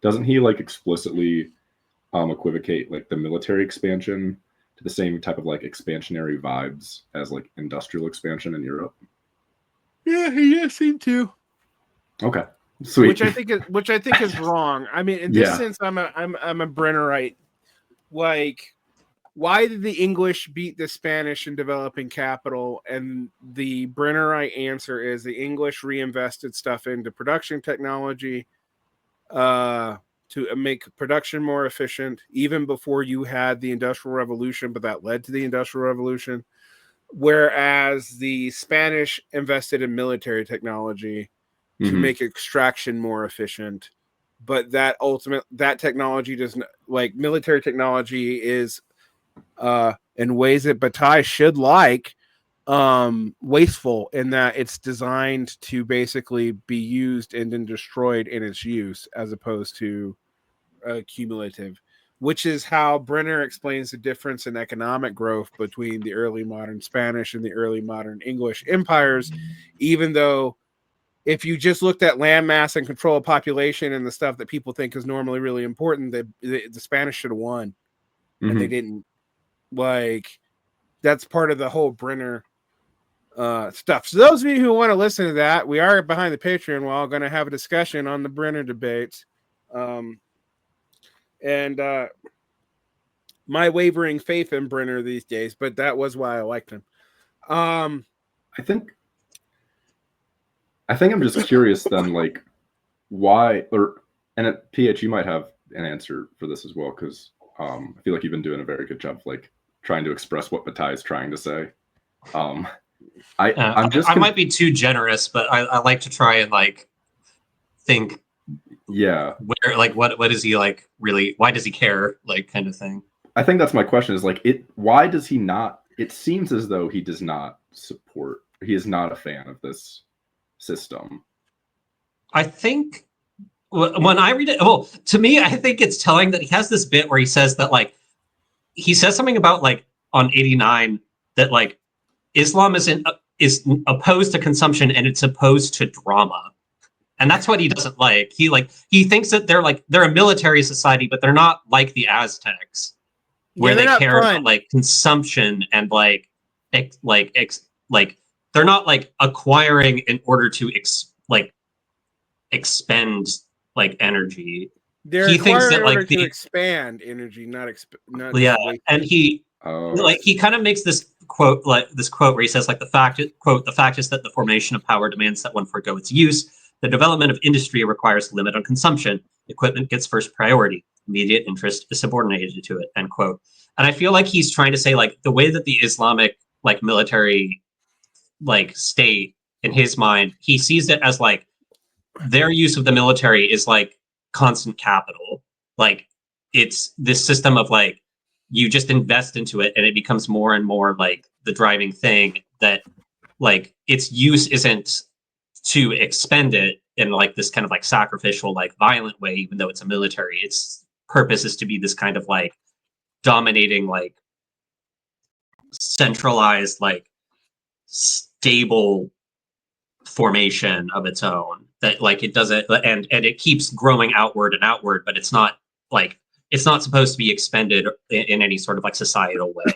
B: doesn't he like explicitly equivocate like the military expansion to the same type of like expansionary vibes as like industrial expansion in Europe?
A: Yeah, he does seem to.
B: Okay, sweet.
A: Which I think is wrong. I mean, in this sense, I'm a Brennerite. Like, why did the English beat the Spanish in developing capital? And the Brennerite answer is the English reinvested stuff into production technology, to make production more efficient, even before you had the Industrial Revolution, but that led to the Industrial Revolution. Whereas the Spanish invested in military technology to make extraction more efficient. But that technology doesn't, like, military technology is, in ways that Bataille should like, wasteful, in that it's designed to basically be used and then destroyed in its use, as opposed to cumulative, which is how Brenner explains the difference in economic growth between the early modern Spanish and the early modern English empires. Even though, if you just looked at land mass and control of population and the stuff that people think is normally really important, the Spanish should have won, and they didn't. Like, that's part of the whole Brenner stuff. So those of you who want to listen to that, we are behind the Patreon wall going to have a discussion on the Brenner debates. And my wavering faith in Brenner these days, but that was why I liked him.
B: I think I'm just curious then, like, why, and at PH, you might have an answer for this as well, because I feel like you've been doing a very good job of like trying to express what Bataille is trying to say. I
C: might be too generous, but I like to try and like think.
B: Yeah.
C: Where, like, what is he like really? Why does he care? Like, kind of thing.
B: I think that's my question, is like, why does he not? It seems as though he does not support. He is not a fan of this system.
C: I think when I read it, well, to me, I think it's telling that he has this bit where he says that, like, he says something about like on 89 that like Islam is opposed to consumption and it's opposed to drama. And that's what he doesn't like. He thinks that they're a military society, but they're not like the Aztecs, where they care about like consumption and like they're not like acquiring in order to expend like energy.
A: He thinks that like to expand energy, not
C: yeah. And he kind of makes this quote where he says like the fact is that the formation of power demands that one forego its use. The development of industry requires a limit on consumption. Equipment gets first priority. Immediate interest is subordinated to it, end quote. And I feel like he's trying to say like the way that the Islamic like military like state in his mind, he sees it as like their use of the military is like constant capital. Like it's this system of like you just invest into it and it becomes more and more like the driving thing, that like its use isn't to expend it in like this kind of like sacrificial, like violent way, even though it's a military. Its purpose is to be this kind of like dominating, like centralized, like stable formation of its own that like it doesn't, and it keeps growing outward and outward, but it's not supposed to be expended in any sort of like societal way.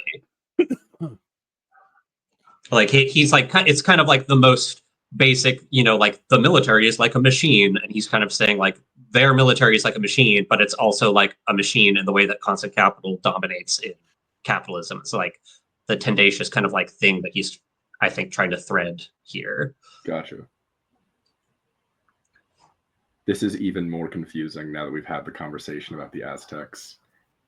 C: Like he's like, it's kind of like the most basic, like the military is like a machine, and he's kind of saying like their military is like a machine, but it's also like a machine in the way that constant capital dominates in capitalism. It's like the tendacious kind of like thing that he's, I think, trying to thread here.
B: Gotcha. This is even more confusing now that we've had the conversation about the Aztecs,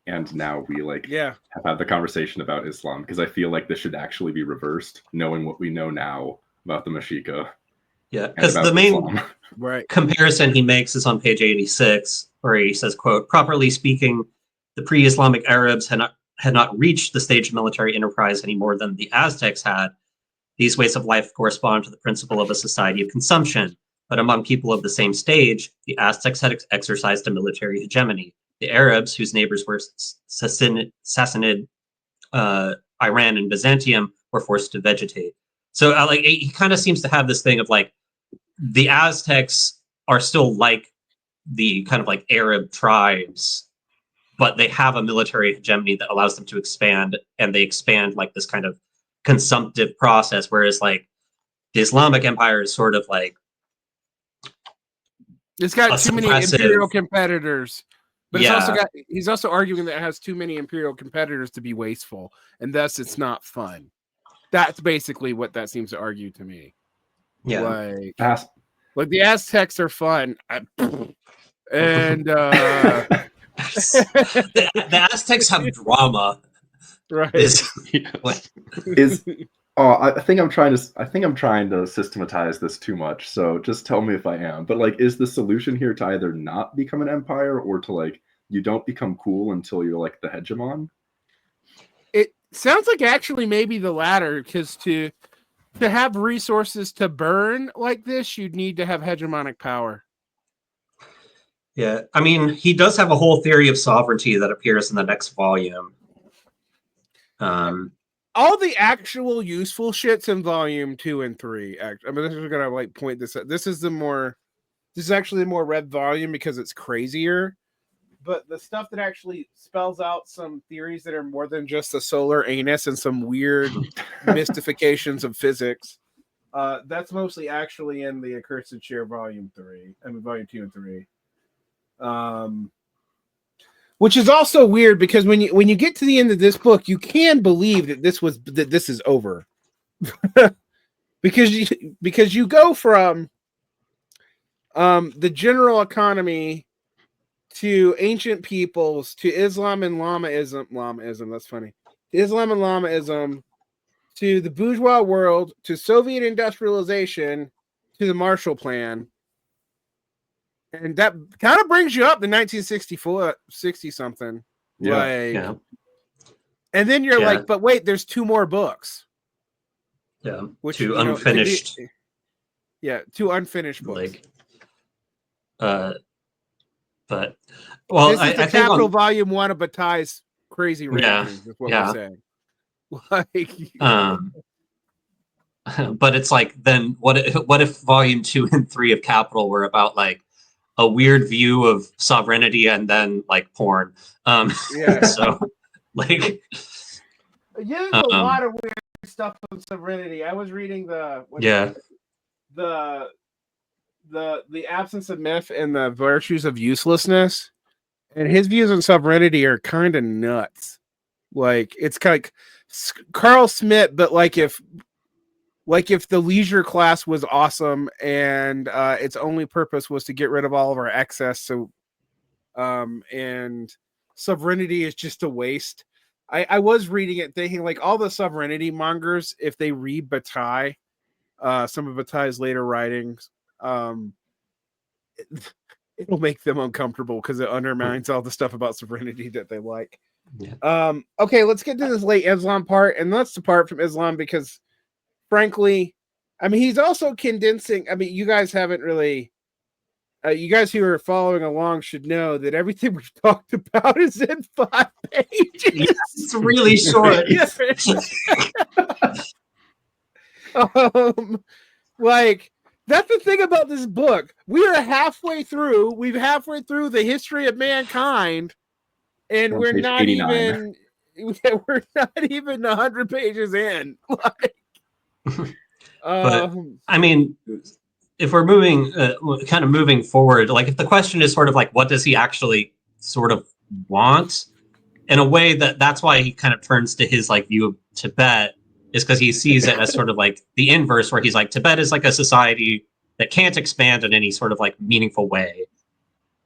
B: and now we have had the conversation about Islam, because I feel like this should actually be reversed, knowing what we know now about the Mexica.
C: Yeah, because the main comparison he makes is on page 86, where he says, quote, properly speaking, the pre-Islamic Arabs had not reached the stage of military enterprise any more than the Aztecs had. These ways of life correspond to the principle of a society of consumption. But among people of the same stage, the Aztecs had exercised a military hegemony. The Arabs, whose neighbors were Sassanid, Iran, and Byzantium, were forced to vegetate. So like he kind of seems to have this thing of like the Aztecs are still like the kind of like Arab tribes, but they have a military hegemony that allows them to expand, and they expand like this kind of consumptive process, whereas like the Islamic Empire is sort of like
A: it's got too many imperial competitors. But he's also arguing that it has too many imperial competitors to be wasteful, and thus it's not fun. That's basically what that seems to argue to me.
C: Yeah.
A: Like the Aztecs are fun. And
C: the Aztecs have drama.
A: Right.
B: I think I'm trying to systematize this too much. So just tell me if I am. But like, is the solution here to either not become an empire, or to like you don't become cool until you're like the hegemon?
A: It sounds like actually maybe the latter, because to have resources to burn like this, you'd need to have hegemonic power.
C: Yeah, I mean, he does have a whole theory of sovereignty that appears in the next volume.
A: All the actual useful shit's in volume 2 and 3. I mean, this is gonna like point this out. This is actually the more read volume because it's crazier. But the stuff that actually spells out some theories that are more than just the solar anus and some weird mystifications of physics, that's mostly actually in the Accursed Share volume 3. I mean, volume 2 and 3. Which is also weird, because when you get to the end of this book, you can believe that this is over. because you go from the general economy to ancient peoples, to Islam and Lamaism, that's funny. Islam and Lamaism, to the bourgeois world, to Soviet industrialization, to the Marshall Plan. And that kind of brings you up to 1964, 60-something.
B: Yeah.
A: And then you're like, but wait, there's 2 more books.
C: Yeah. Two unfinished.
A: Two unfinished books.
C: But, well,
A: this is the Capital Volume 1 of Bataille's crazy rankings. Is what we're saying.
C: But it's like, then what if volume 2 and 3 of Capital were about like a weird view of sovereignty and then like porn? So like,
A: there's a lot of weird stuff on sovereignty. I was reading the absence of myth and the virtues of uselessness, and his views on sovereignty are kind of nuts. Like, it's kind of like Carl Smith, but like if the leisure class was awesome and its only purpose was to get rid of all of our excess, so and sovereignty is just a waste. I was reading it thinking like all the sovereignty mongers, if they read Bataille, some of Bataille's later writings, it'll make them uncomfortable because it undermines all the stuff about sovereignty that they like. Okay, let's get to this late Islam part, and let's depart from Islam because frankly, I mean, he's also condensing. I mean, you guys haven't really, you guys who are following along should know that everything we've talked about is in 5 pages.
C: Yeah, it's really short.
A: Like, that's the thing about this book. We are halfway through. We're halfway through the history of mankind, and we're not 89. We're not even 100 pages in.
C: But I mean, if we're moving, kind of moving forward, like if the question is sort of like, what does he actually sort of want? In a way that's why he kind of turns to his like view of Tibet, is because he sees it as sort of like the inverse, where he's like, Tibet is like a society that can't expand in any sort of like meaningful way,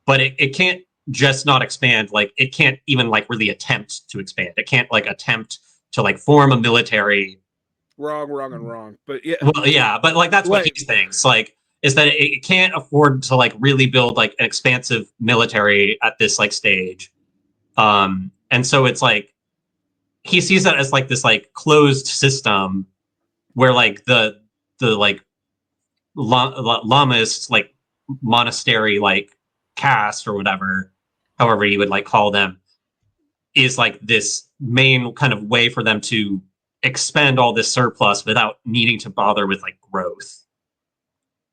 C: but it can't just not expand. Like it can't even like really attempt to expand. It can't like attempt to like form a military.
A: Wrong. But yeah.
C: Well, yeah, but like that's what he thinks. Like, is that it can't afford to like really build like an expansive military at this like stage. And so it's like he sees that as like this like closed system where like the like lamaist like monastery like caste or whatever, however you would like call them, is like this main kind of way for them to expend all this surplus without needing to bother with like growth.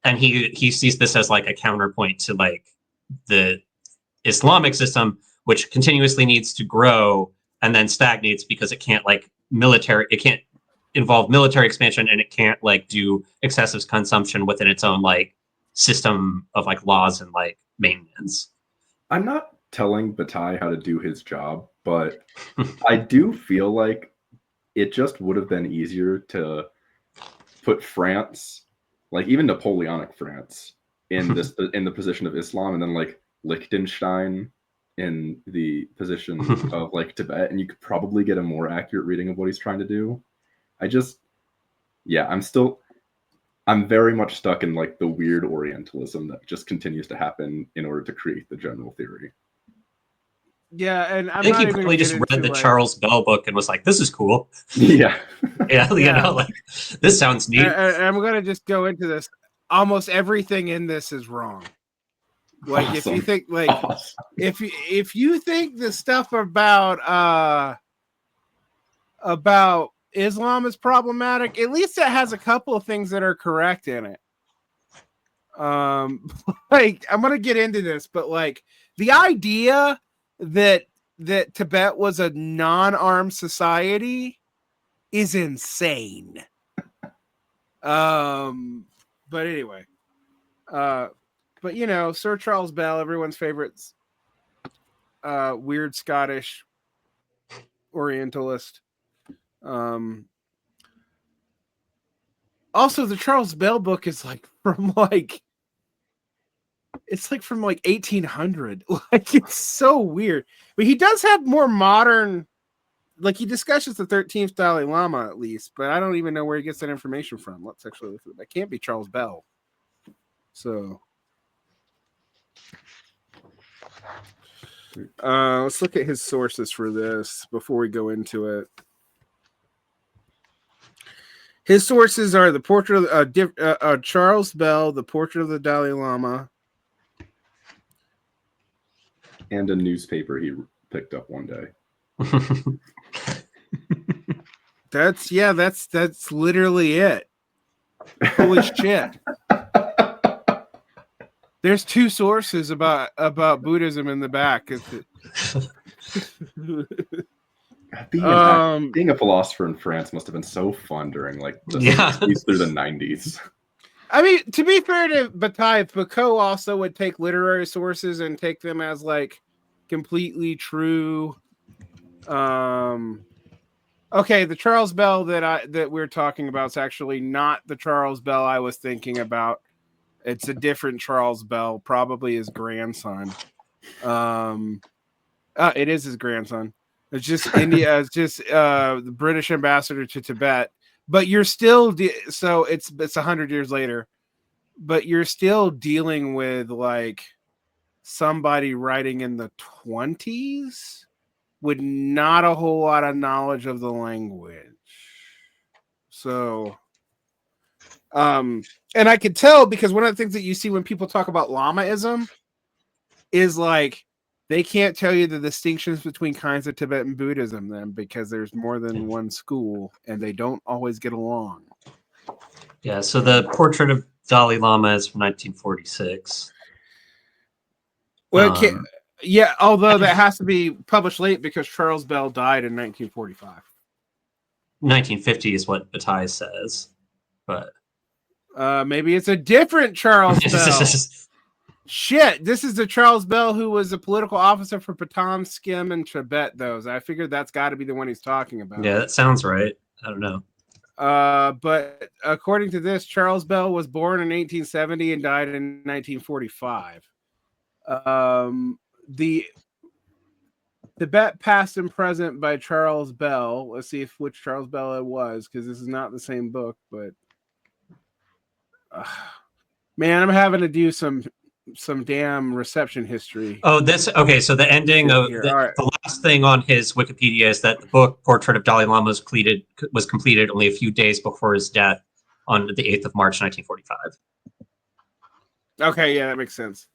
C: And he sees this as like a counterpoint to like the Islamic system, which continuously needs to grow and then stagnates because it can't like it can't involve military expansion, and it can't like do excessive consumption within its own like system of like laws and like maintenance.
B: I'm not telling Bataille how to do his job, but I do feel like it just would have been easier to put France, like even Napoleonic France, in the position of Islam, and then like Liechtenstein in the position of like Tibet, and you could probably get a more accurate reading of what he's trying to do. I'm very much stuck in like the weird Orientalism that just continues to happen in order to create the general theory.
A: Yeah, and
C: I think he probably just read the Charles Bell book and was like, "This is cool."
B: Yeah,
C: you know, like this sounds neat.
A: I'm gonna just go into this. Almost everything in this is wrong. Like, awesome. If you think like if you think the stuff about Islam is problematic, at least it has a couple of things that are correct in it. Like, I'm gonna get into this, but like the idea that Tibet was a non-armed society is insane. But anyway, but you know, Sir Charles Bell, everyone's favorite weird Scottish Orientalist. Also, the Charles Bell book is like from like, it's like from like 1800. Like, it's so weird. But he does have more modern, like he discusses the 13th Dalai Lama at least, but I don't even know where he gets that information from. Let's actually look at it. That can't be Charles Bell. So let's look at his sources for this before we go into it. His sources are the portrait of Charles Bell, the portrait of the Dalai Lama,
B: and a newspaper he picked up one day.
A: That's literally it. Holy shit. There's 2 sources about Buddhism in the back.
B: Being a philosopher in France must have been so fun during like the 60s through the 90s.
A: I mean, to be fair to Bataille, Foucault also would take literary sources and take them as like completely true. Okay, the Charles Bell that we're talking about is actually not the Charles Bell I was thinking about. It's a different Charles Bell, probably his grandson. It is his grandson. It's just India. It's just the British ambassador to Tibet. But you're still so it's 100 years later, but you're still dealing with like somebody writing in the 20s with not a whole lot of knowledge of the language. So, and I could tell because one of the things that you see when people talk about lamaism is like they can't tell you the distinctions between kinds of Tibetan Buddhism then because there's more than one school and they don't always get along.
C: Yeah, so the portrait of Dalai Lama is from 1946.
A: Well, yeah, although that has to be published late because Charles Bell died in 1945.
C: 1950 is what Bataille says, but
A: maybe it's a different Charles Bell. Shit, this is the Charles Bell who was a political officer for Batam, Skim, and Tibet, though. So I figured that's got to be the one he's talking about.
C: Yeah, that sounds right. I don't know.
A: But according to this, Charles Bell was born in 1870 and died in 1945. The Tibet Past and Present by Charles Bell. Let's see which Charles Bell it was, because this is not the same book, but man, I'm having to do some damn reception history.
C: Oh, okay. So the ending of the last thing on his Wikipedia is that the book Portrait of Dalai Lama was completed only a few days before his death on the 8th of March, 1945.
A: Okay, yeah, that makes sense.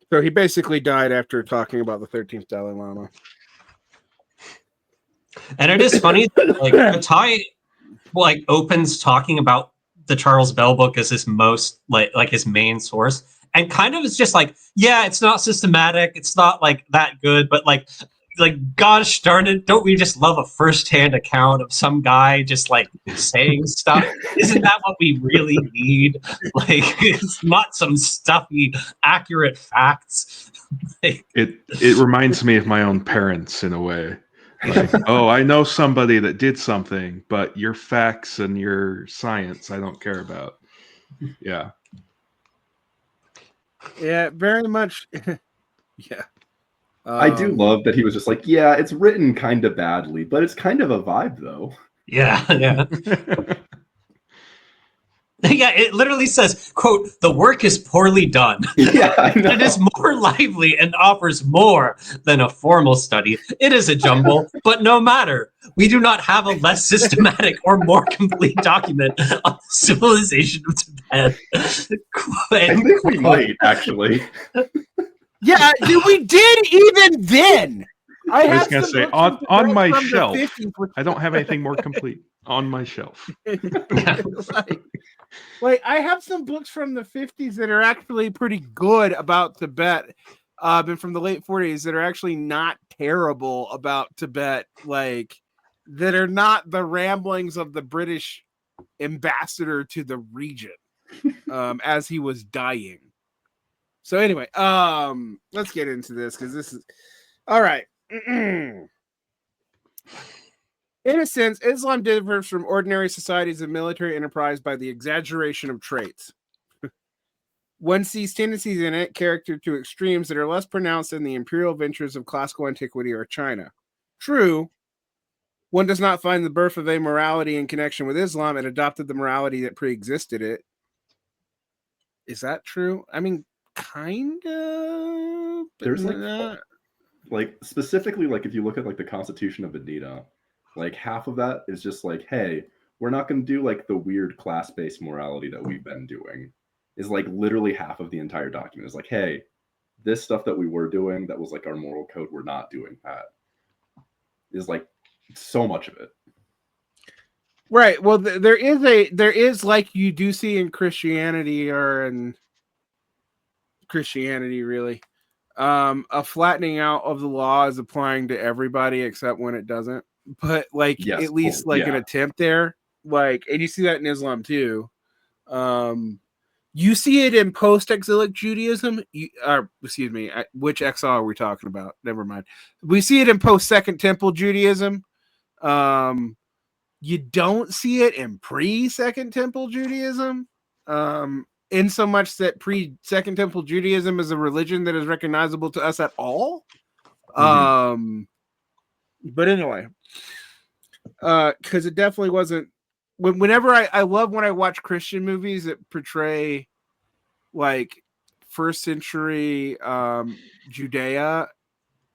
A: So he basically died after talking about the 13th Dalai Lama.
C: And it is funny that like Bataille like opens talking about the Charles Bell book as his most like his main source, and kind of is just like, yeah, it's not systematic, it's not like that good, but like gosh darn it, don't we just love a first-hand account of some guy just like saying stuff? Isn't that what we really need? Like, it's not some stuffy accurate facts. Like,
D: it reminds me of my own parents in a way. Like, oh, I know somebody that did something, but your facts and your science I don't care about. Yeah.
A: Yeah, very much. Yeah.
B: I do love that he was just like, yeah, it's written kind of badly, but it's kind of a vibe, though.
C: Yeah. Yeah, it literally says, quote, the work is poorly done.
B: Yeah, I know.
C: It is more lively and offers more than a formal study. It is a jumble, but no matter. We do not have a less systematic or more complete document on the civilization of Tibet.
B: I think we might, actually.
A: Yeah, we did even then.
D: I was going to say, on my shelf, I don't have anything more complete. On my shelf.
A: like I have some books from the 50s that are actually pretty good about Tibet, and from the late 40s that are actually not terrible about Tibet, like that are not the ramblings of the British ambassador to the region as he was dying. So anyway, let's get into this because this is all right. In a sense, Islam differs from ordinary societies of military enterprise by the exaggeration of traits. One sees tendencies in it character to extremes that are less pronounced than the imperial ventures of classical antiquity or China. True, one does not find the birth of a morality in connection with Islam and adopted the morality that pre-existed it. Is that true? I mean, kind of.
B: There's like specifically, like if you look at like the Constitution of Medina, like half of that is just like, hey, we're not going to do like the weird class-based morality that we've been doing. Is like literally half of the entire document. Is like, hey, this stuff that we were doing that was like our moral code, we're not doing that. Is like so much of it.
A: Right. Well, there is like you do see in Christianity or in Christianity really, a flattening out of the law is applying to everybody except when it doesn't. But like
B: Yes.
A: at least an attempt there. Like, and you see that in Islam too. You see it in post-exilic Judaism. Excuse me, which exile are we talking about? Never mind. We see it in post-Second Temple Judaism. You don't see it in pre-Second Temple Judaism. In so much that pre-Second Temple Judaism is a religion that is recognizable to us at all. But anyway, because it definitely wasn't. Whenever I love when I watch Christian movies that portray like first century Judea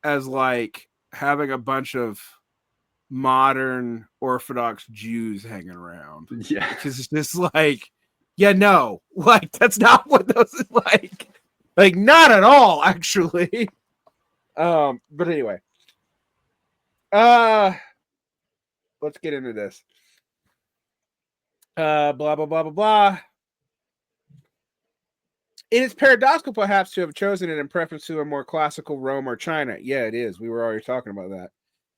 A: as like having a bunch of modern Orthodox Jews hanging around.
B: Yeah.
A: Because it's just like, yeah, no, like that's not what those is like. Like, not at all, actually. But anyway. Let's get into this. Blah blah blah blah blah. It is paradoxical, perhaps, to have chosen it in preference to a more classical Rome or China. Yeah, it is. We were already talking about that.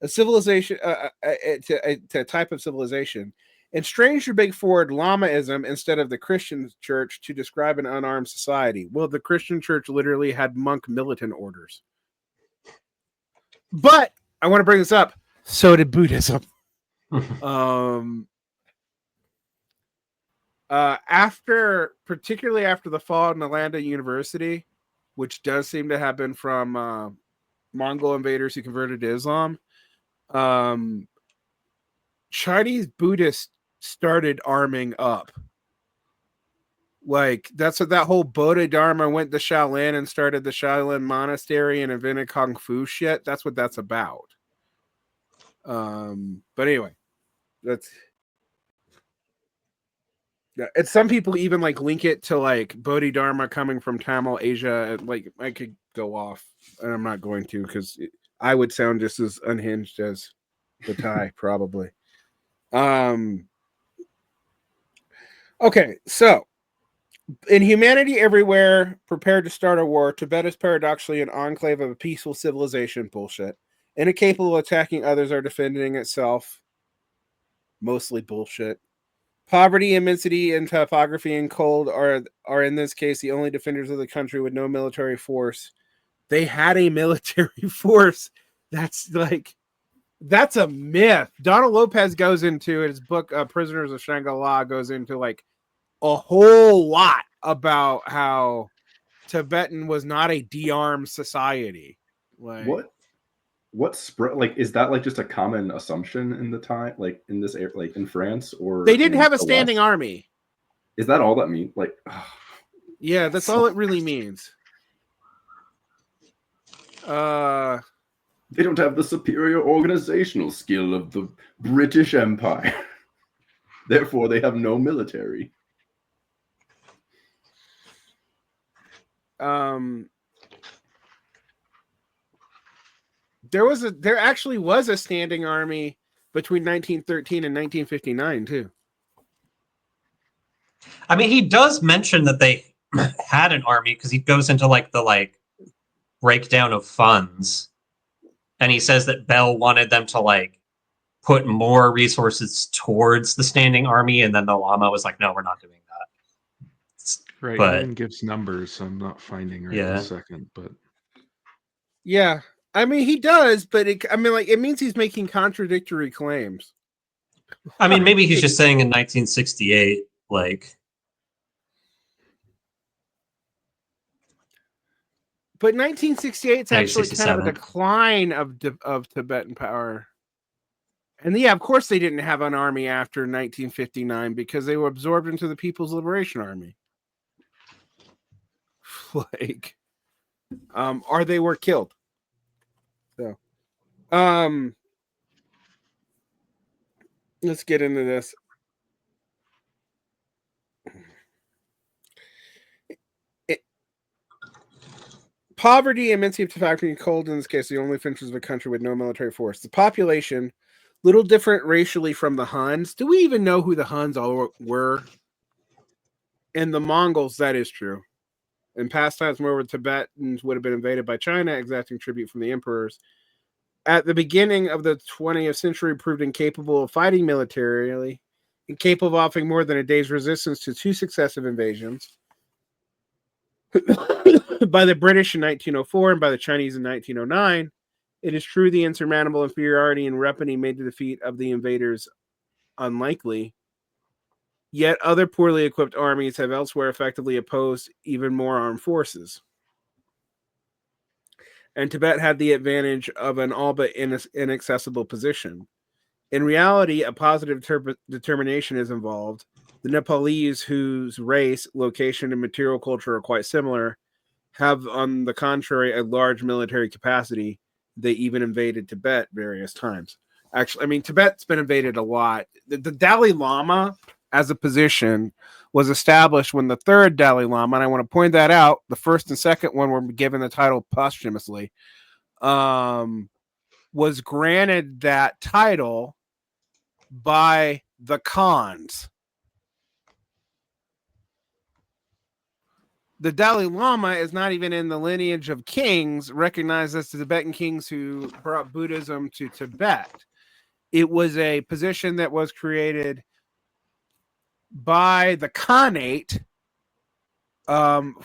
A: A civilization, to a type of civilization, and strange to bring forward lamaism instead of the Christian church to describe an unarmed society. Well, the Christian church literally had monk militant orders. But I want to bring this up. So did Buddhism. Particularly after the fall of Nalanda University, which does seem to have been from Mongol invaders who converted to Islam, Chinese Buddhists started arming up. Like, that's what that whole Bodhidharma went to Shaolin and started the Shaolin monastery and invented Kung Fu shit. That's what that's about. But anyway, that's... Yeah, and some people even like link it to like Bodhidharma coming from Tamil Asia. Like, I could go off, and I'm not going to because I would sound just as unhinged as Bataille, probably. Okay, so in humanity everywhere prepared to start a war, Tibet is paradoxically an enclave of a peaceful civilization. Bullshit. Incapable of attacking others or defending itself. Mostly bullshit. Poverty, immensity, and topography and cold are in this case the only defenders of the country with no military force. They had a military force. That's a myth. Donald Lopez goes into his book, Prisoners of Shangri-La, goes into like a whole lot about how Tibetan was not a de-armed society. Like,
B: what spread, like, is that like just a common assumption in the time, like in this, like in France, or
A: they didn't have a standing army?
B: Is that all that means? Like,
A: yeah, that's all it really means.
B: They don't have the superior organizational skill of the British Empire. Therefore, they have no military.
A: There actually was a standing army between 1913 and 1959 too.
C: I mean, he does mention that they had an army because he goes into like the breakdown of funds, and he says that Bell wanted them to like put more resources towards the standing army, and then the Lama was like, "No, we're not doing that."
D: Right,
C: but
D: he even gives numbers. So I'm not finding right in a second, but
A: yeah, I mean he does, but it means he's making contradictory claims.
C: I mean, maybe he's just saying in 1968, like.
A: But 1968 is actually kind of a decline of Tibetan power. And yeah, of course they didn't have an army after 1959 because they were absorbed into the People's Liberation Army. Like, or they were killed. So, let's get into this. poverty, immensity of factory and cold, in this case, the only features of a country with no military force. The population, little different racially from the Huns. Do we even know who the Huns all were? And the Mongols, that is true. In past times, where the Tibetans would have been invaded by China, exacting tribute from the emperors. At the beginning of the 20th century, proved incapable of fighting militarily, incapable of offering more than a day's resistance to 2 successive invasions by the British in 1904 and by the Chinese in 1909. It is true the insurmountable inferiority in rapidity made the defeat of the invaders unlikely. Yet other poorly equipped armies have elsewhere effectively opposed even more armed forces. And Tibet had the advantage of an all but inaccessible position. In reality, a positive determination is involved. The Nepalese, whose race, location, and material culture are quite similar, have, on the contrary, a large military capacity. They even invaded Tibet various times. Actually, I mean, Tibet's been invaded a lot. The Dalai Lama, as a position, was established when the third Dalai Lama, and I want to point that out, the first and second one were given the title posthumously, was granted that title by the Khans. The Dalai Lama is not even in the lineage of kings recognized as the Tibetan kings who brought Buddhism to Tibet. It was a position that was created by the Khanate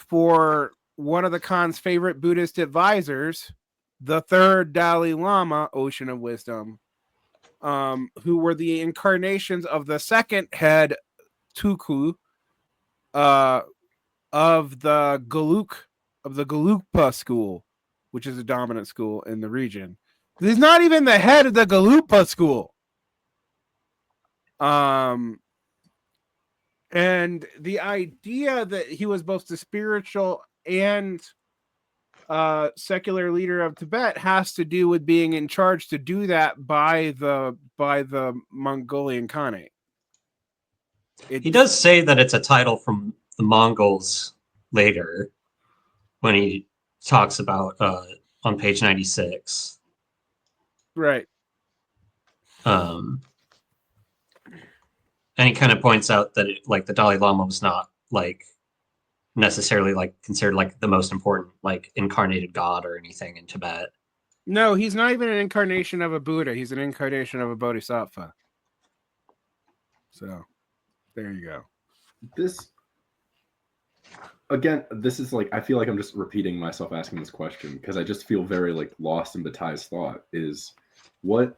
A: for one of the Khan's favorite Buddhist advisors, the third Dalai Lama, Ocean of Wisdom, who were the incarnations of the second head Tuku of the Gelugpa school, which is a dominant school in the region. He's not even the head of the Gelugpa school. And the idea that he was both the spiritual and secular leader of Tibet has to do with being in charge to do that by the Mongolian Khanate.
C: He does say that it's a title from the Mongols later when he talks about on page 96.
A: Right.
C: And he kind of points out that the Dalai Lama was not necessarily considered the most important incarnated god or anything in Tibet.
A: No, he's not even an incarnation of a Buddha. He's an incarnation of a Bodhisattva. So there you go.
B: This is I feel like I'm just repeating myself asking this question because I just feel very lost in Bataille's thought. What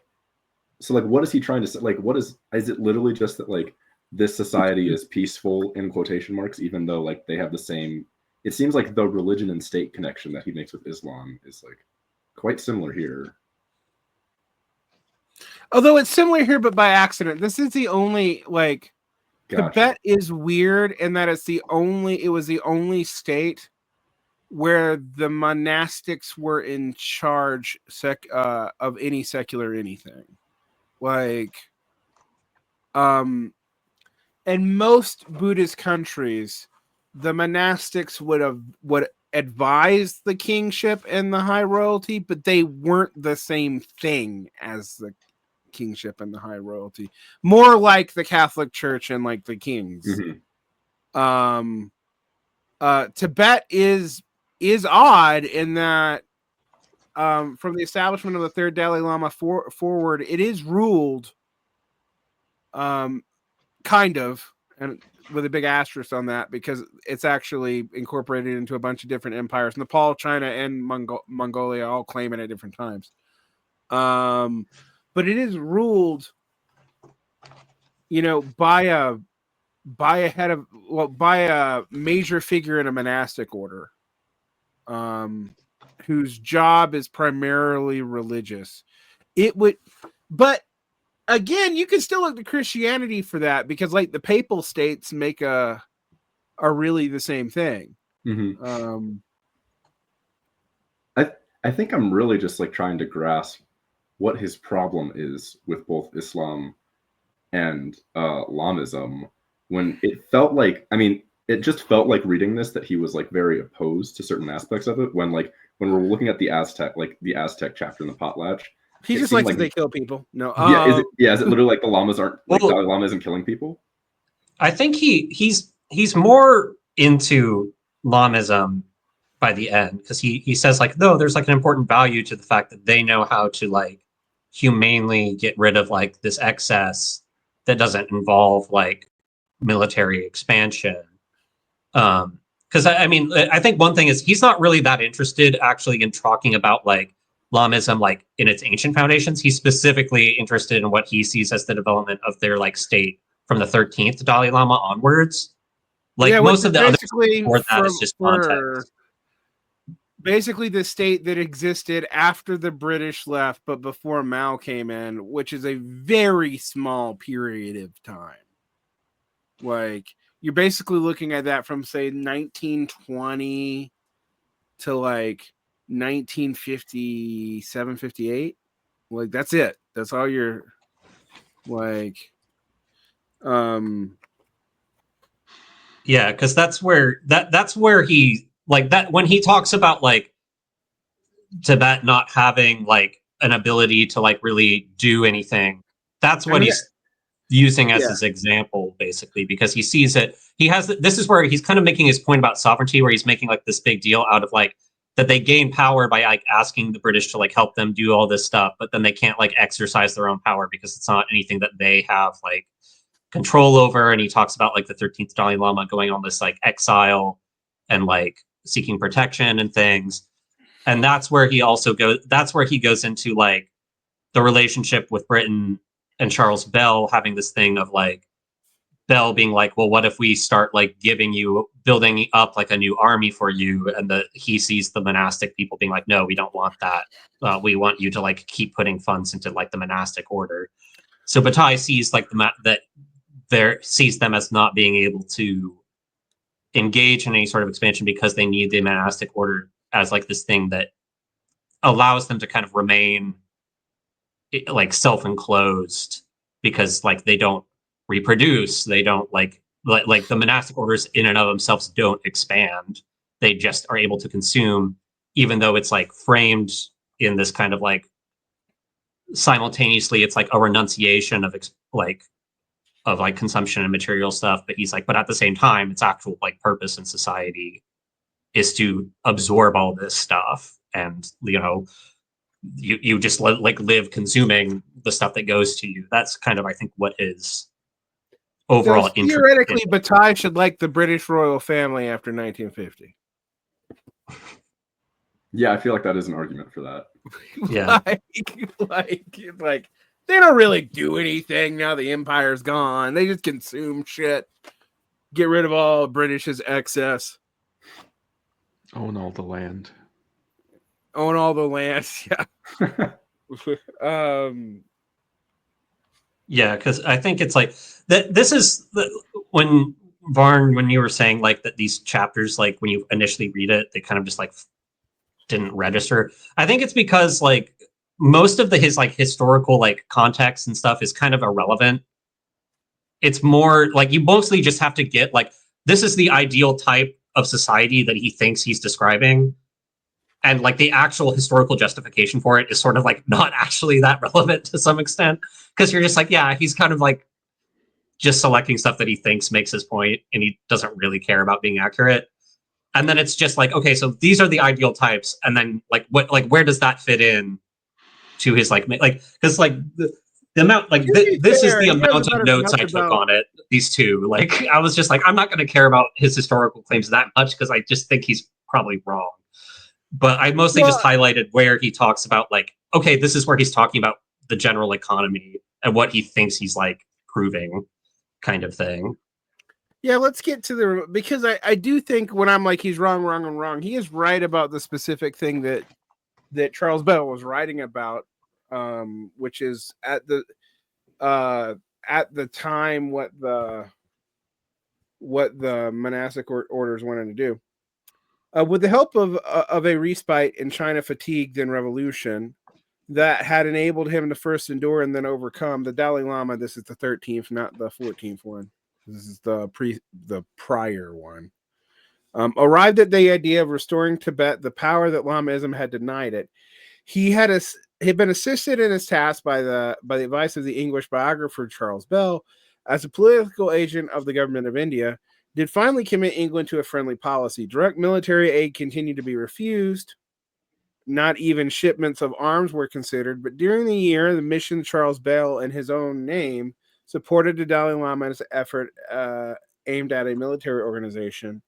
B: is he trying to say? Is it literally just that this society is peaceful in quotation marks, even though they have the same, it seems like the religion and state connection that he makes with Islam is quite similar here.
A: Although it's similar here, but by accident. This is the only
B: Gotcha.
A: Tibet is weird in that it was the only state where the monastics were in charge of any secular anything. In most Buddhist countries, the monastics would advise the kingship and the high royalty, but they weren't the same thing as the kingship and the high royalty. More like the Catholic Church and the kings.
B: Mm-hmm.
A: Tibet is odd in that from the establishment of the third Dalai Lama forward, it is ruled kind of, and with a big asterisk on that, because it's actually incorporated into a bunch of different empires. Nepal, China, and Mongolia all claim it at different times. But it is ruled, by a major figure in a monastic order, whose job is primarily religious. But again, you can still look to Christianity for that, because the papal states are really the same thing.
B: Mm-hmm. I think I'm really just trying to grasp what his problem is with both Islam and lamaism, when it felt it just felt like reading this that he was very opposed to certain aspects of it, when when we're looking at the Aztec chapter in the Potlatch,
A: he just likes they kill people. No,
B: is it literally like the llamas aren't like Dalai Lama isn't killing people?
C: I think he's more into lamaism by the end, because he says like, no, there's like an important value to the fact that they know how to like humanely get rid of like this excess that doesn't involve like military expansion. Because I mean, I think one thing is he's not really that interested actually in talking about like lamaism like in its ancient foundations. He's specifically interested in what he sees as the development of their like state from the 13th Dalai Lama onwards. Like most of the other before that is just context.
A: Basically the state that existed after the British left, but before Mao came in, which is a very small period of time. Like, you're basically looking at that from, say, 1920 to, like, 1957, 58. Like, that's it. That's all you're, like...
C: Yeah, because that's where he... Like, that when he talks about, like, Tibet not having, like, an ability to, like, really do anything, that's what he's using as his example, basically, because he sees it. He has this is where he's kind of making his point about sovereignty, where he's making like this big deal out of like that they gain power by like asking the British to like help them do all this stuff, but then they can't like exercise their own power because it's not anything that they have like control over. And he talks about like the 13th Dalai Lama going on this like exile and like seeking protection and things. And that's where he goes into like the relationship with Britain and Charles Bell having this thing of like Bell being like, well, what if we start like building up like a new army for you? And he sees the monastic people being like, no, we don't want that. We want you to like keep putting funds into like the monastic order. So Bataille sees like sees them as not being able to engage in any sort of expansion because they need the monastic order as like this thing that allows them to kind of remain like self-enclosed, because like they don't reproduce, they don't like the monastic orders in and of themselves don't expand, they just are able to consume, even though it's like framed in this kind of like simultaneously it's like a renunciation of consumption and material stuff, but he's like, but at the same time its actual like purpose in society is to absorb all this stuff, and you know you just live consuming the stuff that goes to you. That's kind of, I think, what his overall
A: theoretically Bataille should like the British royal family after 1950.
B: Yeah, I feel like that is an argument for that.
C: Yeah.
A: like they don't really do anything now the empire's gone. They just consume shit. Get rid of all British's excess.
D: Own all the land.
A: Own all the land, yeah.
C: Yeah, because I think it's like that. This is when Varn, when you were saying like that these chapters, like when you initially read it, they kind of just like didn't register. I think it's because like most of his like historical like context and stuff is kind of irrelevant. It's more like you mostly just have to get like, this is the ideal type of society that he thinks he's describing. And like the actual historical justification for it is sort of like not actually that relevant to some extent, because you're just like, yeah, he's kind of like just selecting stuff that he thinks makes his point, and he doesn't really care about being accurate. And then it's just like, okay, so these are the ideal types, and then like what, like where does that fit in to his like because like the amount like this is the amount of notes I took on it. These two, like I was just like, I'm not going to care about his historical claims that much because I just think he's probably wrong. But I mostly just highlighted where he talks about like, okay, this is where he's talking about the general economy and what he thinks he's like proving, kind of thing.
A: Yeah, let's get to because I do think when I'm like he's wrong, he is right about the specific thing that Charles Bell was writing about, which is at the time what the monastic orders wanted to do. With the help of a respite in China fatigue and revolution that had enabled him to first endure and then overcome, the Dalai Lama, this is the 13th, not the 14th one. This is the prior one. Arrived at the idea of restoring Tibet the power that lamaism had denied it. He had been assisted in his task by the advice of the English biographer Charles Bell as a political agent of the government of India, did finally commit England to a friendly policy. Direct military aid continued to be refused. Not even shipments of arms were considered, but during the year, the mission Charles Bell, in his own name, supported the Dalai Lama's effort aimed at a military organization.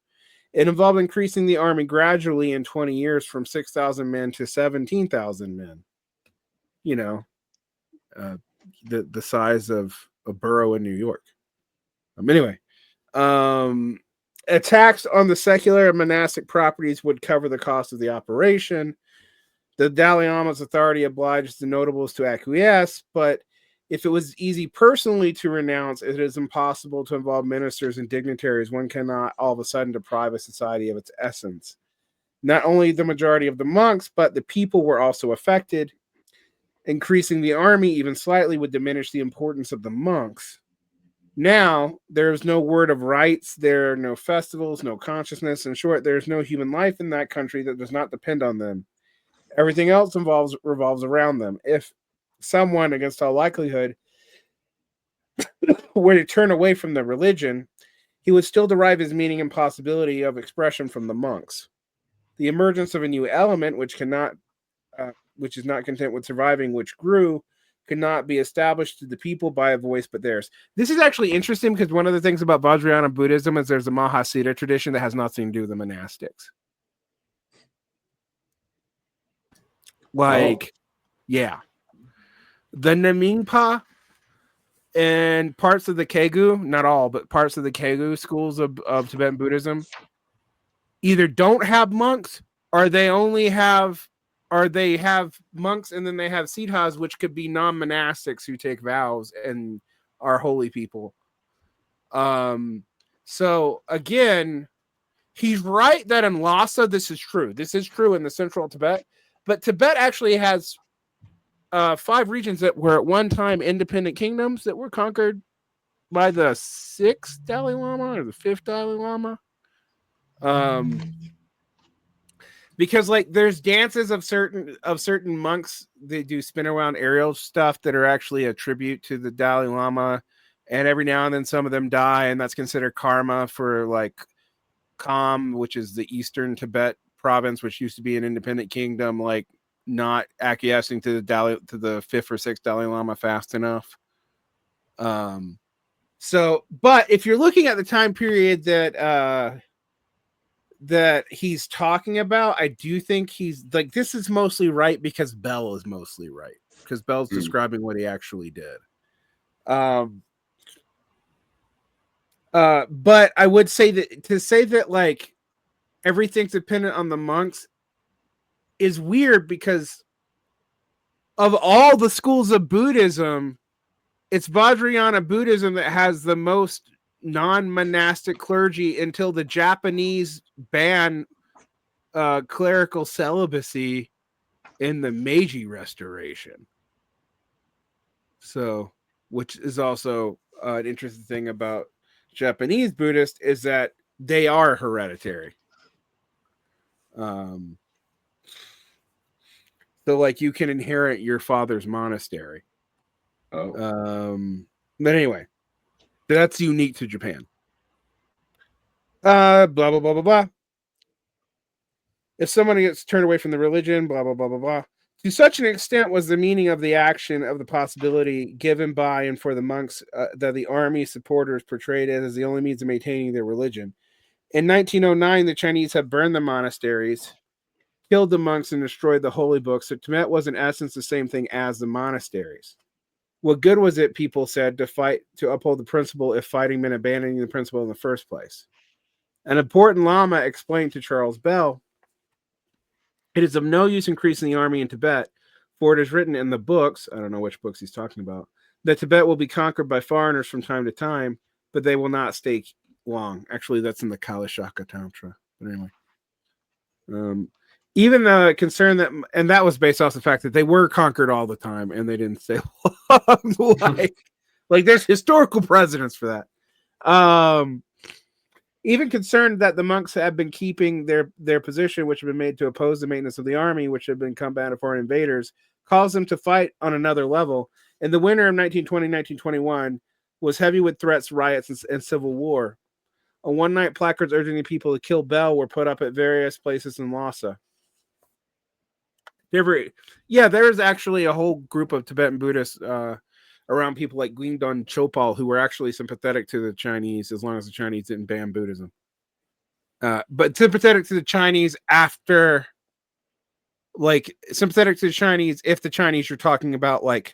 A: It involved increasing the army gradually in 20 years from 6,000 men to 17,000 men. You know, the size of a borough in New York. Anyway, attacks on the secular and monastic properties would cover the cost of the operation. The Dalai Lama's authority obliged the notables to acquiesce, but if it was easy personally to renounce, it is impossible to involve ministers and dignitaries. One cannot all of a sudden deprive a society of its essence. Not only the majority of the monks, but the people were also affected. Increasing the army even slightly would diminish the importance of the monks. Now, there is no word of rights, there are no festivals, no consciousness. In short, there is no human life in that country that does not depend on them. Everything else revolves around them. If someone, against all likelihood, were to turn away from the religion, he would still derive his meaning and possibility of expression from the monks. The emergence of a new element, which is not content with surviving, which grew, could not be established to the people by a voice but theirs. This is actually interesting because one of the things about Vajrayana Buddhism is there's a Mahasiddha tradition that has nothing to do with the monastics. Yeah. The Namingpa and parts of the Kegu, not all, but parts of the Kegu schools of Tibetan Buddhism either don't have monks or they have monks and then they have siddhas, which could be non-monastics who take vows and are holy people. So again, he's right that in Lhasa this is true. This is true in the central Tibet, but Tibet actually has 5 regions that were at one time independent kingdoms that were conquered by the 6th Dalai Lama or the 5th Dalai Lama. Because like there's dances of certain monks, they do spin around aerial stuff that are actually a tribute to the Dalai Lama, and every now and then some of them die, and that's considered karma for like Kham, which is the eastern Tibet province, which used to be an independent kingdom, like not acquiescing to the 5th or 6th Dalai Lama fast enough. So, but if you're looking at the time period that he's talking about, I do think he's like, this is mostly right because Bell is mostly right because Bell's describing what he actually did. But I would say that to say that like everything's dependent on the monks is weird because of all the schools of Buddhism, it's Vajrayana Buddhism that has the most non-monastic clergy until the Japanese ban clerical celibacy in the Meiji Restoration. So, which is also an interesting thing about Japanese Buddhists is that they are hereditary. So like you can inherit your father's monastery. But anyway, that's unique to Japan. Blah, blah, blah, blah, blah. If someone gets turned away from the religion, blah, blah, blah, blah, blah. To such an extent was the meaning of the action of the possibility given by and for the monks that the army supporters portrayed it as the only means of maintaining their religion. In 1909, the Chinese had burned the monasteries, killed the monks, and destroyed the holy books. So Tibet was in essence the same thing as the monasteries. What good was it, people said, to fight to uphold the principle if fighting meant abandoning the principle in the first place? An important Lama explained to Charles Bell, it is of no use increasing the army in Tibet, for it is written in the books, I don't know which books he's talking about, that Tibet will be conquered by foreigners from time to time, but they will not stay long. Actually, that's in the Kalishaka Tantra. But anyway. Even the concern that, and that was based off the fact that they were conquered all the time and they didn't stay long. like there's historical precedence for that. Even concerned that the monks had been keeping their position, which had been made to oppose the maintenance of the army, which had been combated foreign invaders, caused them to fight on another level. In the winter of 1920-1921 was heavy with threats, riots, and civil war. On one night, placards urging the people to kill Bell were put up at various places in Lhasa. There is actually a whole group of Tibetan Buddhists around people like Gwingdon Chopal who were actually sympathetic to the Chinese as long as the Chinese didn't ban Buddhism. But sympathetic to the Chinese after, like, sympathetic to the Chinese if the Chinese you're talking about, like,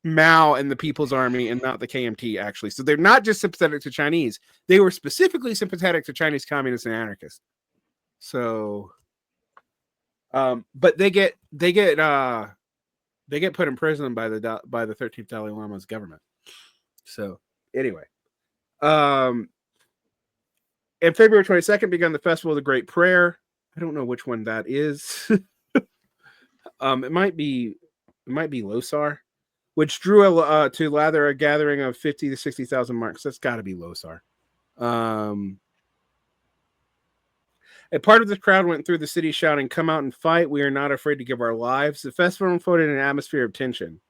A: Mao and the People's Army and not the KMT, actually. So they're not just sympathetic to Chinese. They were specifically sympathetic to Chinese communists and anarchists. So, but they get put in prison by the 13th Dalai Lama's government. So anyway, and February 22nd began the Festival of the Great Prayer. I don't know which one that is. It might be Losar, which drew to lather a gathering of 50 to 60,000 marks. That's got to be Losar. A part of the crowd went through the city shouting, "Come out and fight. We are not afraid to give our lives." The festival unfolded in an atmosphere of tension.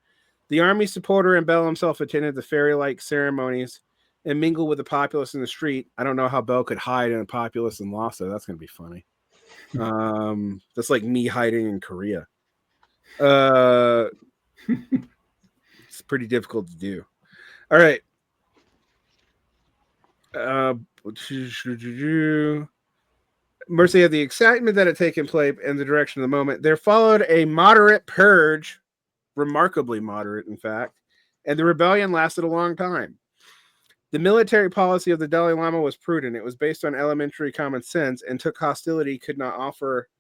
A: The army supporter and Bell himself attended the fairy-like ceremonies and mingled with the populace in the street. I don't know how Bell could hide in a populace in Lhasa. That's going to be funny. That's like me hiding in Korea. It's pretty difficult to do. All right. Mercy had the excitement that had taken place in the direction of the moment. There followed a moderate purge, remarkably moderate, in fact, and the rebellion lasted a long time. The military policy of the Dalai Lama was prudent. It was based on elementary common sense and took hostility, could not offer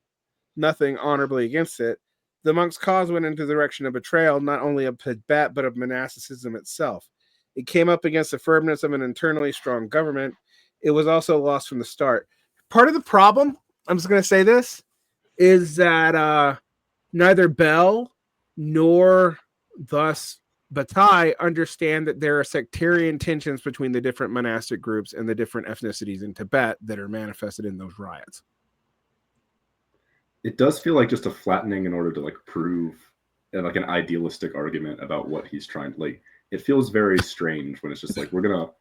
A: nothing honorably against it. The monks' cause went into the direction of betrayal, not only of Tibet, but of monasticism itself. It came up against the firmness of an internally strong government. It was also lost from the start. Part of the problem, I'm just going to say this, is that neither Bell nor thus Bataille understand that there are sectarian tensions between the different monastic groups and the different ethnicities in Tibet that are manifested in those riots.
B: It does feel like just a flattening in order to like prove like an idealistic argument about what he's trying to like. It feels very strange when it's just like we're gonna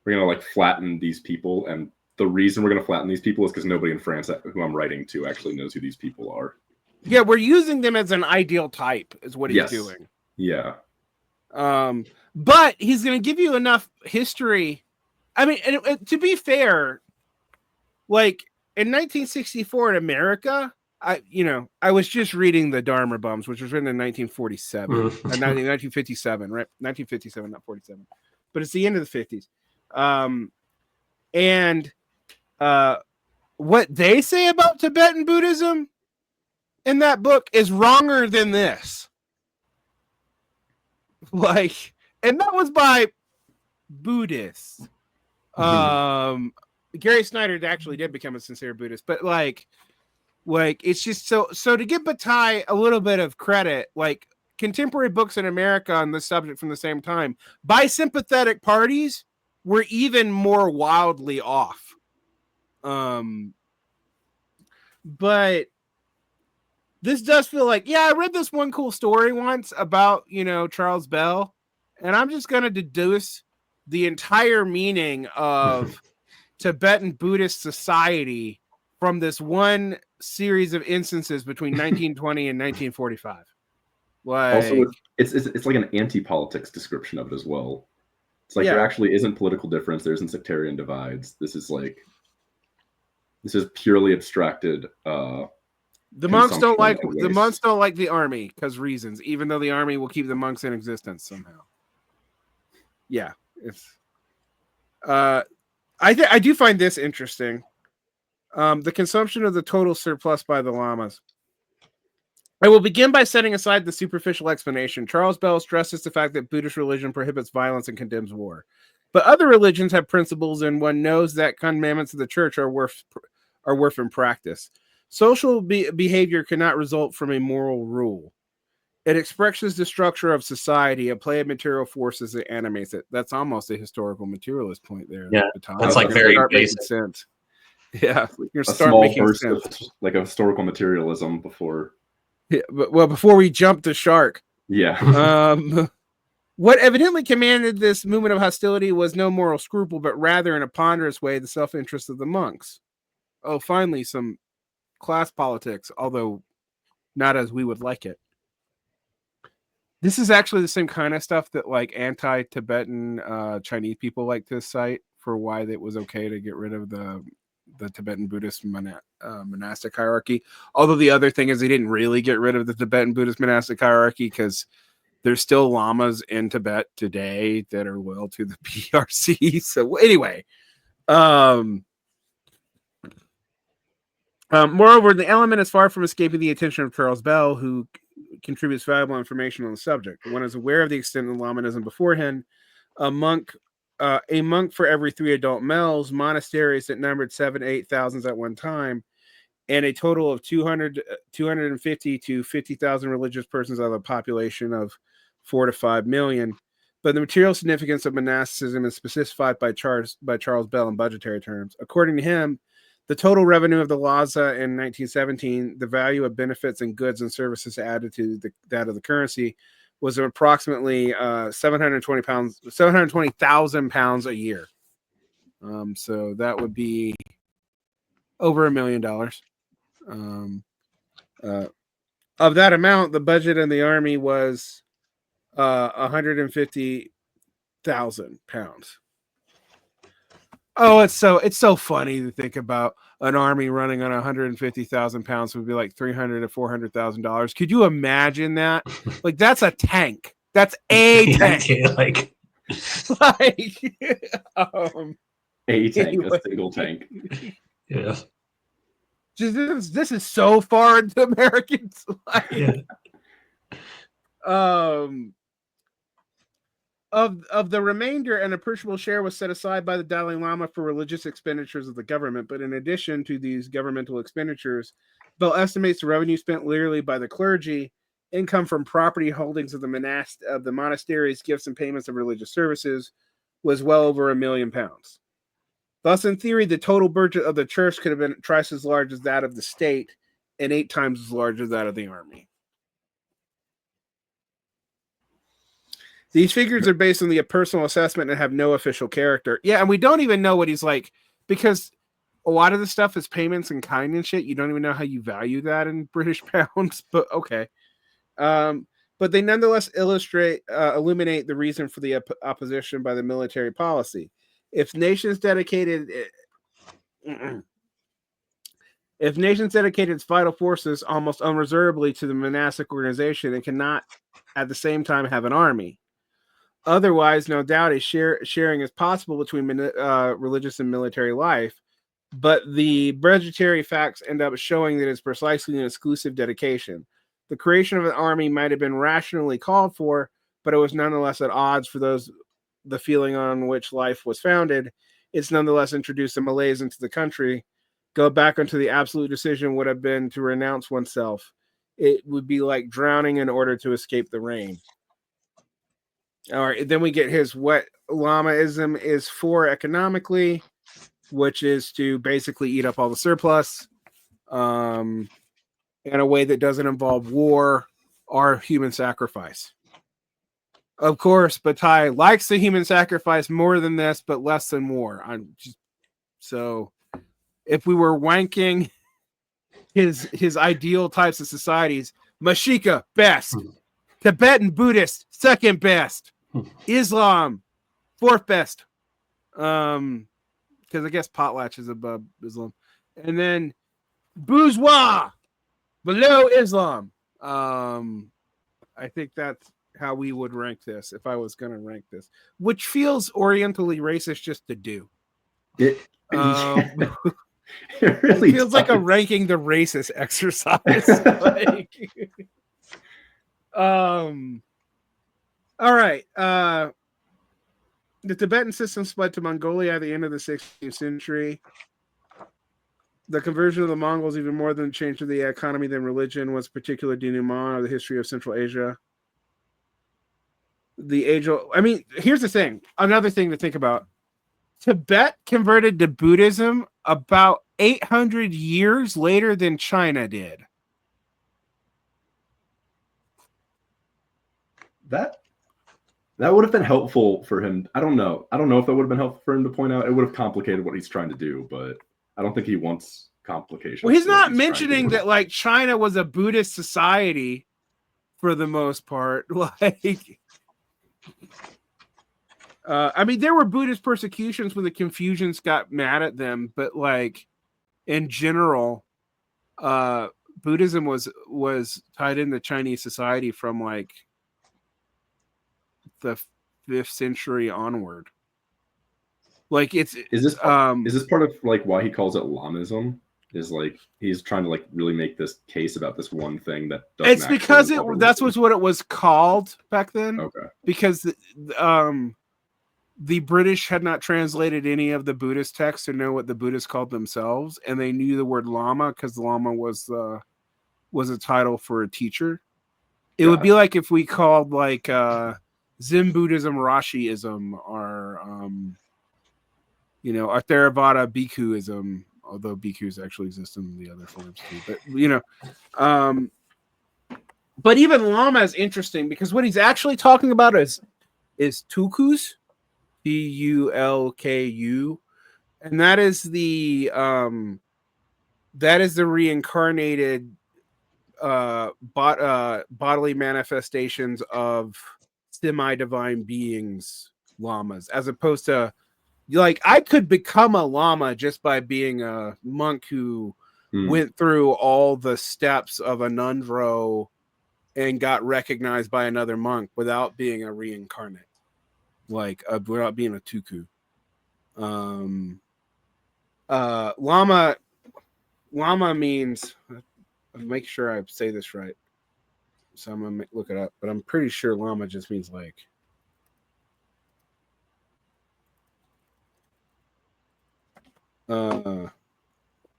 B: like flatten these people, and the reason we're gonna flatten these people is because nobody in France who I'm writing to actually knows who these people are. Yeah,
A: we're using them as an ideal type, is what he's doing.
B: Yeah.
A: But he's going to give you enough history. I mean, and to be fair, like in 1964 in America, I was just reading the Dharma Bums, which was written in 1947, 1957, right? 1957, not 47, but it's the end of the 50s. And what they say about Tibetan Buddhism in that book is wronger than this. Like, and that was by Buddhists. Gary Snyder actually did become a sincere Buddhist, but like it's just so to give Bataille a little bit of credit, like contemporary books in America on this subject from the same time by sympathetic parties were even more wildly off. But this does feel like, I read this one cool story once about, Charles Bell, and I'm just going to deduce the entire meaning of Tibetan Buddhist society from this one series of instances between 1920 and 1945. Like,
B: also, it's like an anti-politics description of it as well. It's like there actually isn't political difference. There isn't sectarian divides. This is purely abstracted.
A: The monks don't like the army because reasons, even though the army will keep the monks in existence somehow. Yeah, it's. I do find this interesting. The consumption of the total surplus by the lamas. I will begin by setting aside the superficial explanation. Charles Bell stresses the fact that Buddhist religion prohibits violence and condemns war, but other religions have principles, and one knows that commandments of the church are worth in practice. Social behavior cannot result from a moral rule. It expresses the structure of society, a play of material forces that animates it. That's almost a historical materialist point there.
C: Yeah,
A: Bataille.
C: that's like very basic.
A: Sense. Yeah, you're
B: A
A: start
B: small
A: making
B: burst
A: sense.
B: of like a historical materialism before.
A: Yeah, but well, before we jump to shark.
B: Yeah.
A: What evidently commanded this movement of hostility was no moral scruple, but rather in a ponderous way the self-interest of the monks. Oh, finally some class politics, although not as we would like it. This is actually the same kind of stuff that like anti-Tibetan Chinese people like to cite for why it was okay to get rid of the Tibetan Buddhist monastic hierarchy. Although the other thing is they didn't really get rid of the Tibetan Buddhist monastic hierarchy because there's still lamas in Tibet today that are loyal to the PRC. So anyway, moreover, the element is far from escaping the attention of Charles Bell, who contributes valuable information on the subject. One is aware of the extent of Lamaism beforehand. A monk for every 3 adult males, monasteries that numbered 7,000 to 8,000 at one time, and a total of 250 to 50,000 religious persons out of a population of 4 to 5 million. But the material significance of monasticism is specified by Charles Bell in budgetary terms. According to him, the total revenue of the Lhasa in 1917, the value of benefits and goods and services added to that of the currency, was approximately 720,000 pounds a year. So that would be over $1 million. Of that amount, the budget in the army was 150,000 pounds. Oh, it's so funny to think about an army running on 150,000 pounds would be like $300,000 to $400,000. Could you imagine that? Like that's a tank. That's a tank.
C: Like
B: a tank, anyway. A single tank.
C: Yeah.
A: This is so far into Americans. Like,
C: yeah.
A: Of the remainder, an appreciable share was set aside by the Dalai Lama for religious expenditures of the government. But in addition to these governmental expenditures, Bell estimates the revenue spent literally by the clergy, income from property holdings of the monasteries, gifts and payments of religious services, was well over £1 million. Thus, in theory, the total budget of the church could have been twice as large as that of the state and 8 times as large as that of the army. These figures are based on the personal assessment and have no official character. Yeah, and we don't even know what he's like because a lot of the stuff is payments in kind and shit. You don't even know how you value that in British pounds, but okay. But they nonetheless illuminate the reason for the opposition by the military policy. If nations dedicated its vital forces almost unreservedly to the monastic organization, it cannot at the same time have an army. Otherwise, no doubt a sharing is possible between religious and military life, but the budgetary facts end up showing that it's precisely an exclusive dedication. The creation of an army might have been rationally called for, but it was nonetheless at odds for the feeling on which life was founded. It's nonetheless introduced a malaise into the country. Go back onto the absolute decision would have been to renounce oneself. It would be like drowning in order to escape the rain. All right, then we get his what lamaism is for economically, which is to basically eat up all the surplus in a way that doesn't involve war or human sacrifice. Of course, Bataille likes the human sacrifice more than this, but less than war. So if we were wanking his ideal types of societies, Mashika, best. Tibetan Buddhist, second best. Islam, fourth best. Because I guess potlatch is above Islam. And then bourgeois, below Islam. I think that's how we would rank this if I was going to rank this, which feels orientally racist just to do.
B: It
A: really feels like a ranking the racist exercise. All right. The Tibetan system spread to Mongolia at the end of the 16th century. The conversion of the Mongols, even more than change of the economy than religion, was a particular denouement of the history of Central Asia. The I mean, here's the thing. Another thing to think about. Tibet converted to Buddhism about 800 years later than China did.
B: That would have been helpful for him. I don't know if that would have been helpful for him to point out. It would have complicated what he's trying to do, but I don't think he wants complications.
A: Well, he's not mentioning that like China was a Buddhist society for the most part. Like, I mean, there were Buddhist persecutions when the Confucians got mad at them, but like in general, Buddhism was tied into Chinese society from like the 5th century onward. Like is this
B: part of like why he calls it lamaism? Is like he's trying to like really make this case about this one thing that doesn't.
A: It's because that's what it was called back then.
B: Okay.
A: Because the British had not translated any of the Buddhist texts to know what the Buddhists called themselves, and they knew the word lama because the lama was a title for a teacher. It would be like if we called like Zen Buddhism Rashiism, or or Theravada Bhikkhuism, although bhikkhus actually exist in the other forms too. But but even lama is interesting because what he's actually talking about is tulkus, Tulku, and that is the reincarnated bodily manifestations of semi-divine beings, lamas, as opposed to like I could become a lama just by being a monk who went through all the steps of a nundro and got recognized by another monk without being a reincarnate, like without being a tulku. Lama means, make sure I say this right, so I'm gonna look it up, but I'm pretty sure lama just means like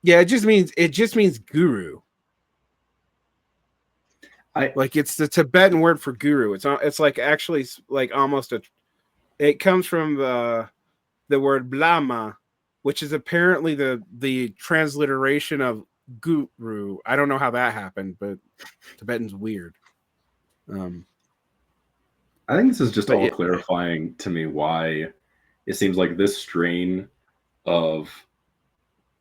A: it just means guru. It's the Tibetan word for guru. It's like actually like almost it comes from the word blama, which is apparently the transliteration of guru. I don't know how that happened, but Tibetan's weird.
B: I think this is just all clarifying to me why it seems like this strain of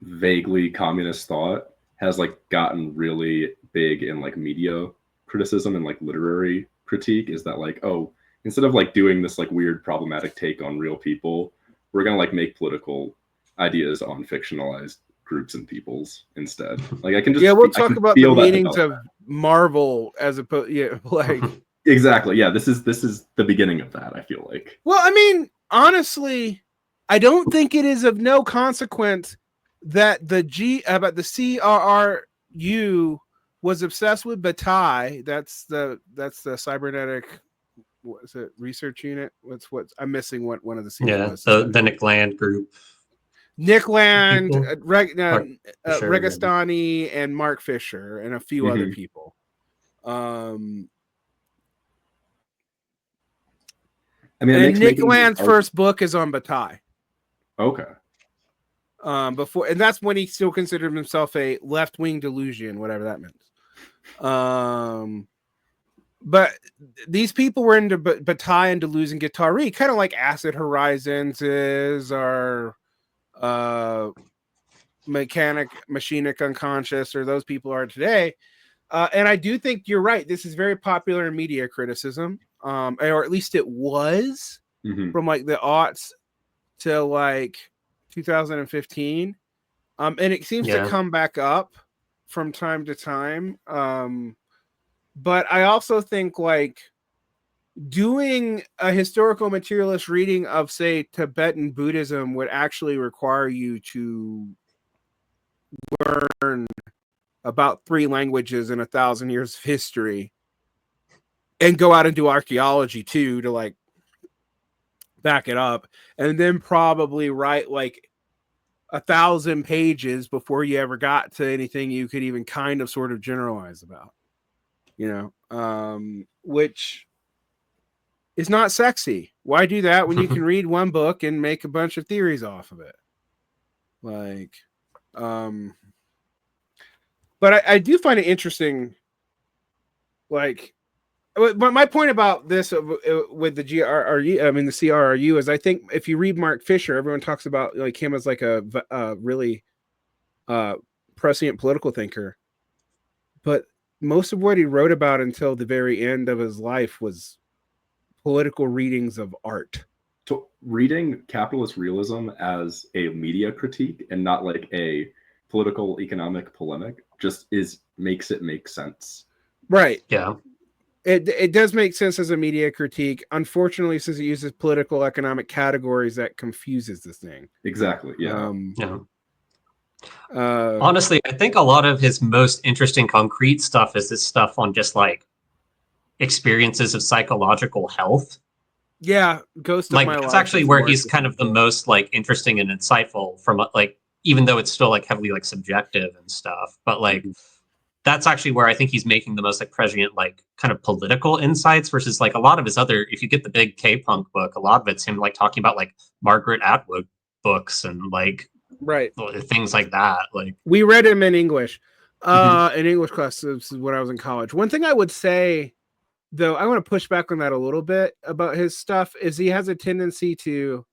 B: vaguely communist thought has like gotten really big in like media criticism and like literary critique. Is that like, oh, instead of like doing this like weird problematic take on real people, we're gonna like make political ideas on fictionalized groups and peoples instead. Like I can just
A: we'll talk about the meanings of Marvel as opposed like
B: exactly. Yeah, this is the beginning of that, I feel like.
A: Well, I mean, honestly, I don't think it is of no consequence that the CRRU was obsessed with Bataille. That's the cybernetic, what is it, research unit? What's I'm missing what one of the was.
C: The Nick Land group.
A: Nick Land, Registani, and Mark Fisher, and a few other people. I mean, and Nick Land's first book is on Bataille.
B: Okay.
A: Before, and that's when he still considered himself a left-wing delusion, whatever that meant. But these people were into Bataille and Deleuze and Guattari, kind of like Acid Horizons is, or Machinic Unconscious, or those people are today. And I do think you're right. This is very popular in media criticism, or at least it was from like the aughts to like 2015. And it seems to come back up from time to time. But I also think like doing a historical materialist reading of, say, Tibetan Buddhism would actually require you to learn about 3 languages and 1,000 years of history, and go out and do archaeology too to like back it up, and then probably write like 1,000 pages before you ever got to anything you could even kind of sort of generalize about, which is not sexy. Why do that when you can read one book and make a bunch of theories off of it? But I do find it interesting. But my point about this with the the CRRU is I think if you read Mark Fisher, everyone talks about him as a really prescient political thinker. But most of what he wrote about until the very end of his life was political readings of art.
B: So reading capitalist realism as a media critique and not like a political economic polemic just makes it make sense.
A: Right.
C: Yeah.
A: It does make sense as a media critique. Unfortunately, since it uses political economic categories, that confuses the thing.
B: Exactly. Yeah.
C: Honestly, I think a lot of his most interesting concrete stuff is this stuff on just experiences of psychological health.
A: Yeah, Ghost of My Life.
C: It's actually where he's kind of the most interesting and insightful from even though it's still heavily subjective and stuff, but that's actually where I think he's making the most prescient kind of political insights versus a lot of his other, if you get the big K-punk book, a lot of it's him talking about Margaret Atwood books and
A: right
C: things like that.
A: We read him in English. In English class when I was in college. One thing I would say, though, I want to push back on that a little bit about his stuff, is he has a tendency to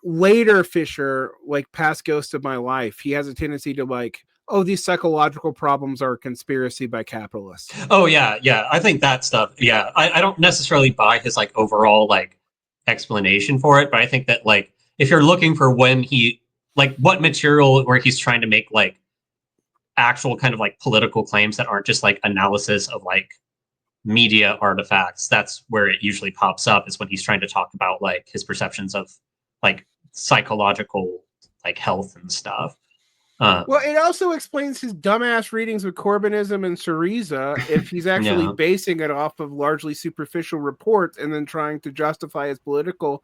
A: later Fisher, past Ghost of My Life, he has a tendency to these psychological problems are a conspiracy by capitalists.
C: Oh yeah. I think that stuff. Yeah, I don't necessarily buy his overall explanation for it, but I think that if you're looking for when he what material where he's trying to make actual kind of political claims that aren't just analysis of media artifacts, that's where it usually pops up, is when he's trying to talk about his perceptions of psychological health and stuff.
A: Well, it also explains his dumbass readings of Corbynism and Syriza if he's actually basing it off of largely superficial reports and then trying to justify his political.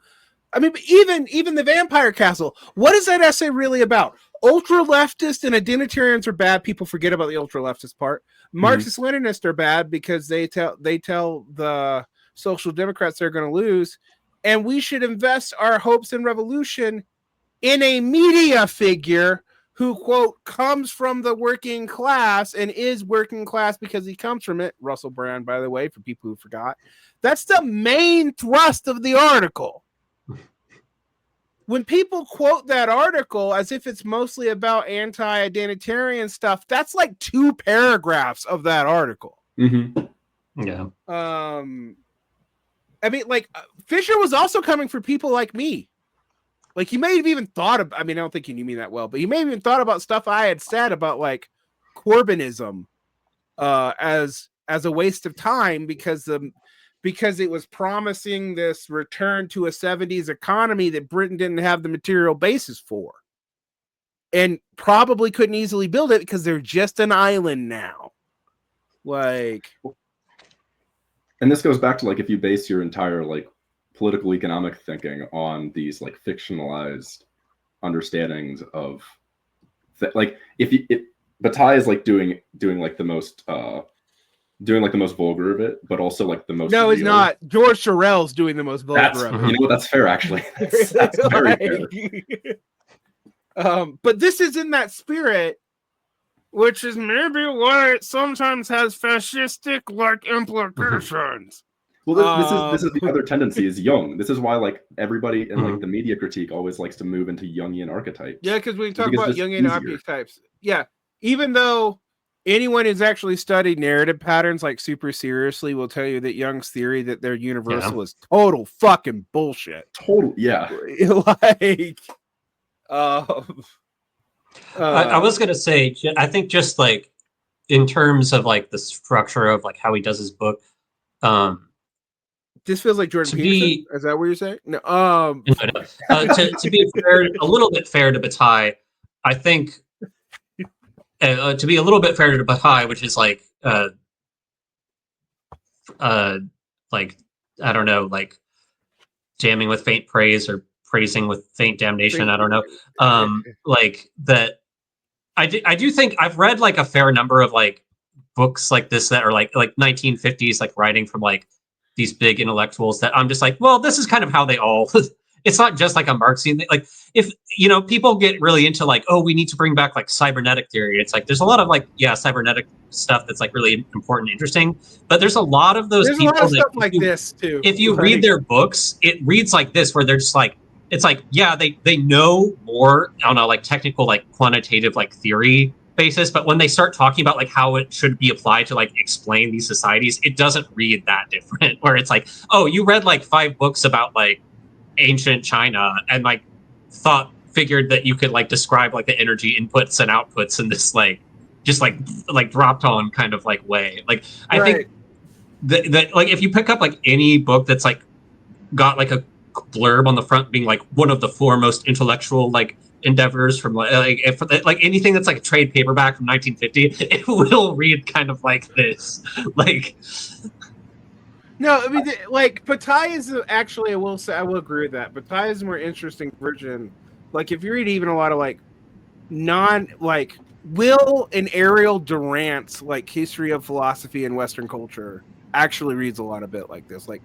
A: I mean, even the Vampire Castle. What is that essay really about? Ultra leftists and identitarians are bad. People forget about the ultra leftist part. Marxist Leninists are bad because they tell the Social Democrats they're going to lose, and we should invest our hopes in revolution in a media figure who, quote, comes from the working class and is working class because he comes from it. Russell Brand, by the way, for people who forgot. That's the main thrust of the article. When people quote that article as if it's mostly about anti-identitarian stuff, that's 2 paragraphs of that article.
C: Yeah.
A: I mean, Fisher was also coming for people like me. He may have even thought of, I mean, I don't think he knew me that well, but he may have even thought about stuff I had said about Corbynism as a waste of time because it was promising this return to a 70s economy that Britain didn't have the material basis for. And probably couldn't easily build it because they're just an island now.
B: And this goes back to if you base your entire political economic thinking on these fictionalized understandings of if Bataille is doing the most the most vulgar of it, but also the most.
A: No, he's not. George Sorrell's doing the most vulgar of it.
B: You know what? That's fair, actually. That's very fair.
A: But this is in that spirit, which is maybe why it sometimes has fascistic implications.
B: Well, this is the other tendency is Jung. This is why everybody in the media critique always likes to move into Jungian archetypes.
A: Yeah, because we talk about Jungian archetypes. Yeah, even though anyone who's actually studied narrative patterns super seriously will tell you that Jung's theory that they're universal is total fucking bullshit.
B: Total, yeah.
C: I was gonna say, I think just in terms of the structure of how he does his book,
A: this feels like Jordan Peterson. Is that what you're saying? No.
C: No. To be fair, a little bit fair to Bataille, I think to be a little bit fair to Bataille, which is I don't know, damning with faint praise or phrasing with faint damnation. I don't know. Like that. I do think I've read like a fair number of like books like this that are like 1950s like writing from like these big intellectuals that I'm just like, well, this is kind of how they all. It's not just like a Marxian thing. Like if people get really into like, oh, we need to bring back like cybernetic theory. It's like there's a lot of like cybernetic stuff that's like really important, interesting. But there's a lot of those.
A: There's
C: people
A: a lot of
C: that
A: stuff like this too.
C: If you read their books, it reads like this, where they're just like, it's like, yeah, they know more on a like technical, like quantitative, like theory basis, but when they start talking about like how it should be applied to like explain these societies, it doesn't read that different. Where it's like, oh, you read like 5 books about like ancient China and like figured that you could like describe like the energy inputs and outputs in this like just like dropped on kind of like way. Like I think that like if you pick up like any book that's like got like a blurb on the front being like one of the 4 most intellectual like endeavors from like anything that's like a trade paperback from 1950, it will read kind of like this. Like
A: no, I mean like Bataille is actually, I will agree with that. Bataille is a more interesting version. Like if you read even a lot of like Will and Ariel Durant's like History of Philosophy and Western Culture actually reads a lot of it like this. Like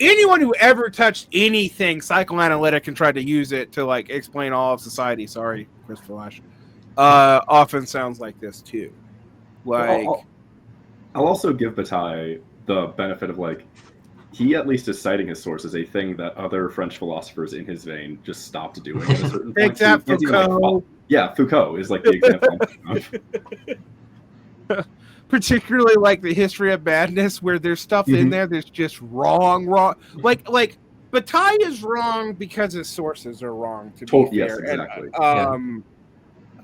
A: anyone who ever touched anything psychoanalytic and tried to use it to like explain all of society, sorry, Christopher Lash, often sounds like this too. Like,
B: I'll also give Bataille the benefit of like, he at least is citing his sources, a thing that other French philosophers in his vein just stopped doing at a certain point.
A: Except Foucault.
B: Foucault is like the example of.
A: Particularly like the History of Madness, where there's stuff in there that's just wrong. Like Bataille is wrong because his sources are wrong. To be fair,
B: exactly.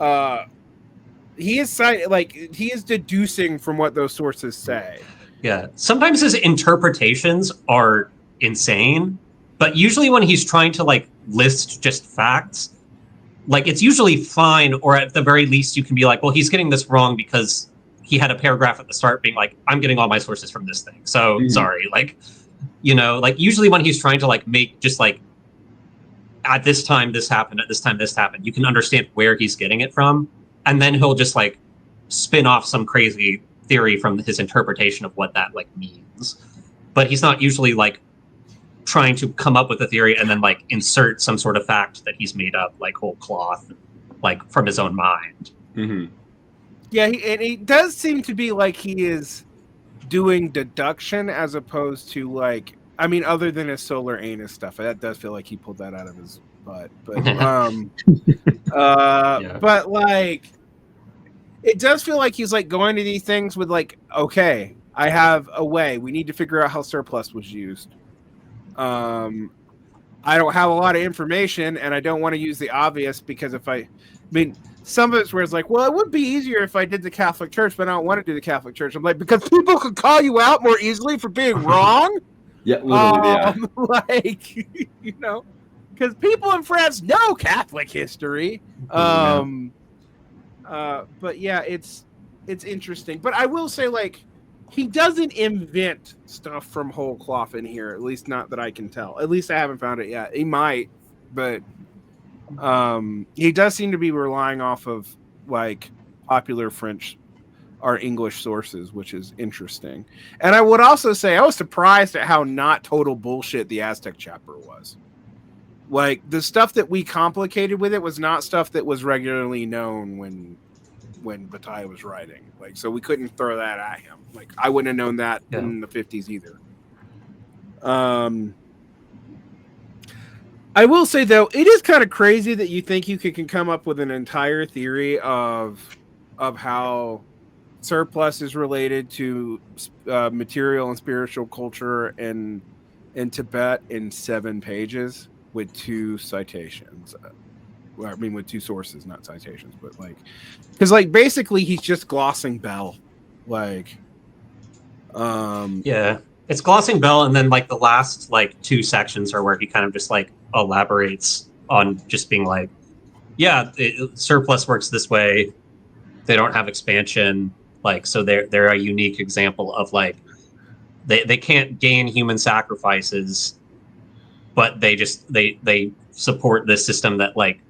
A: And, he is deducing from what those sources say.
C: Yeah, sometimes his interpretations are insane, but usually when he's trying to like list just facts, like it's usually fine, or at the very least you can be like, well, he's getting this wrong because he had a paragraph at the start being like, I'm getting all my sources from this thing. So sorry, like, like usually when he's trying to like make just like, at this time this happened, at this time this happened, you can understand where he's getting it from. And then he'll just like spin off some crazy theory from his interpretation of what that like means. But he's not usually like trying to come up with a theory and then like insert some sort of fact that he's made up like whole cloth, like from his own mind.
B: Mm-hmm.
A: Yeah, and he does seem to be like he is doing deduction as opposed to like, I mean, other than his solar anus stuff, that does feel like he pulled that out of his butt. But but like, it does feel like he's like going to these things with like, okay, I have a way. We need to figure out how surplus was used. I don't have a lot of information, and I don't want to use the obvious because some of it's where it's like, well, it would be easier if I did the Catholic Church, but I don't want to do the Catholic Church. I'm like, because people could call you out more easily for being wrong.
B: Yeah, literally,
A: like, because people in France know Catholic history. But yeah, it's interesting. But I will say, like, he doesn't invent stuff from whole cloth in here, at least not that I can tell. At least I haven't found it yet. He might, but he does seem to be relying off of like popular French or English sources, which is interesting. And I would also say I was surprised at how not total bullshit the Aztec chapter was. Like the stuff that we complicated with it was not stuff that was regularly known when Bataille was writing. Like, so we couldn't throw that at him. Like I wouldn't have known that in the 50s either. I will say, though, it is kind of crazy that you think you can come up with an entire theory of how surplus is related to material and spiritual culture in Tibet in 7 pages with 2 citations. Well, I mean, with 2 sources, not citations, but like, because like basically he's just glossing Bell, like,
C: yeah, it's glossing Bell, and then like the last like 2 sections are where he kind of just like elaborates on just being like, yeah, surplus works this way. They don't have expansion, like, so they're a unique example of like they can't gain human sacrifices, but they support this system that like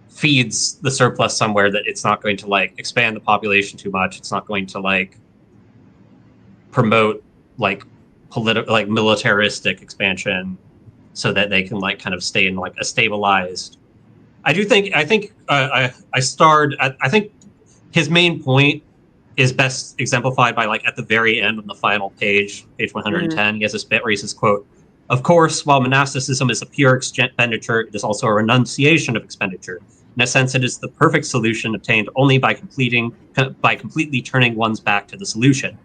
C: feeds the surplus somewhere that it's not going to like expand the population too much. It's not going to like promote like political, like militaristic expansion, so that they can like kind of stay in like a stabilized. I think his main point is best exemplified by like at the very end on the final page 110. He has this bit where he says, quote, "Of course, while monasticism is a pure expenditure, it is also a renunciation of expenditure. In a sense, it is the perfect solution obtained only by completely turning one's back to the solution.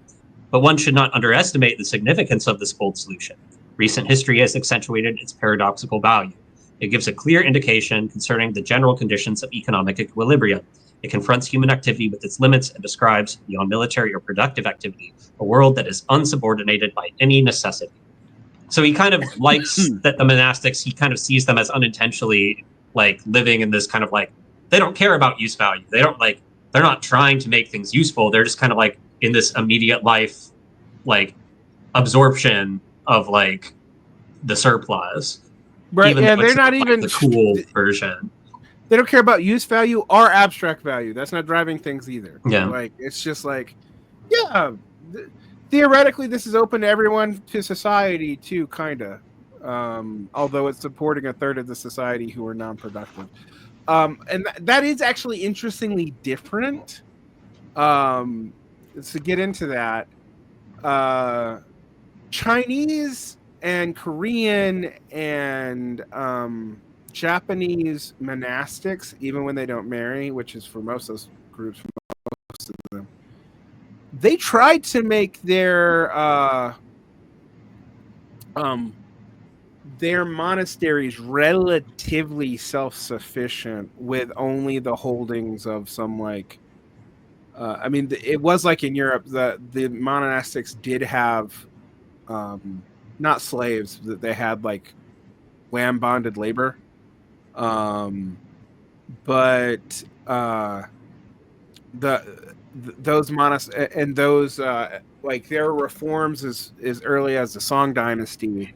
C: But one should not underestimate the significance of this bold solution. Recent history has accentuated its paradoxical value. It gives a clear indication concerning the general conditions of economic equilibrium. It confronts human activity with its limits and describes, beyond military or productive activity, a world that is unsubordinated by any necessity." So he kind of likes that the monastics, he kind of sees them as unintentionally like living in this kind of like, they don't care about use value. They're not trying to make things useful. They're just kind of like in this immediate life, like absorption of like the surplus.
A: Right,
C: even
A: yeah,
C: though
A: they're
C: it's
A: not
C: like
A: even
C: the cool version.
A: They don't care about use value or abstract value. That's not driving things either.
C: Yeah.
A: Like, it's just like, yeah, theoretically, this is open to everyone, to society too, kind of. Although it's supporting a third of the society who are non-productive. And that is actually interestingly different. To get into that, Chinese and Korean and Japanese monastics, even when they don't marry, which is for most of those groups, most of them, they tried to make their monasteries relatively self-sufficient with only the holdings of some like I mean, it was like in Europe, the monastics did have not slaves, that they had like land bonded labor, but those monasteries and those like there were reforms as early as the Song Dynasty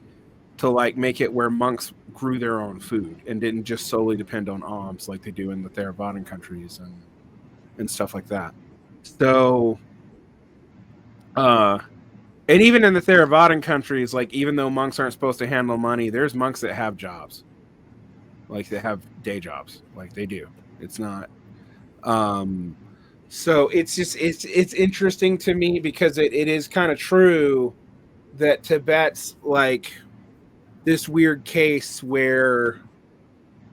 A: to like make it where monks grew their own food and didn't just solely depend on alms like they do in the Theravadan countries and stuff like that. So, and even in the Theravadan countries, like even though monks aren't supposed to handle money, there's monks that have jobs, like they have day jobs, like they do. It's not. So it's just it's interesting to me because it is kind of true that Tibet's like this weird case where,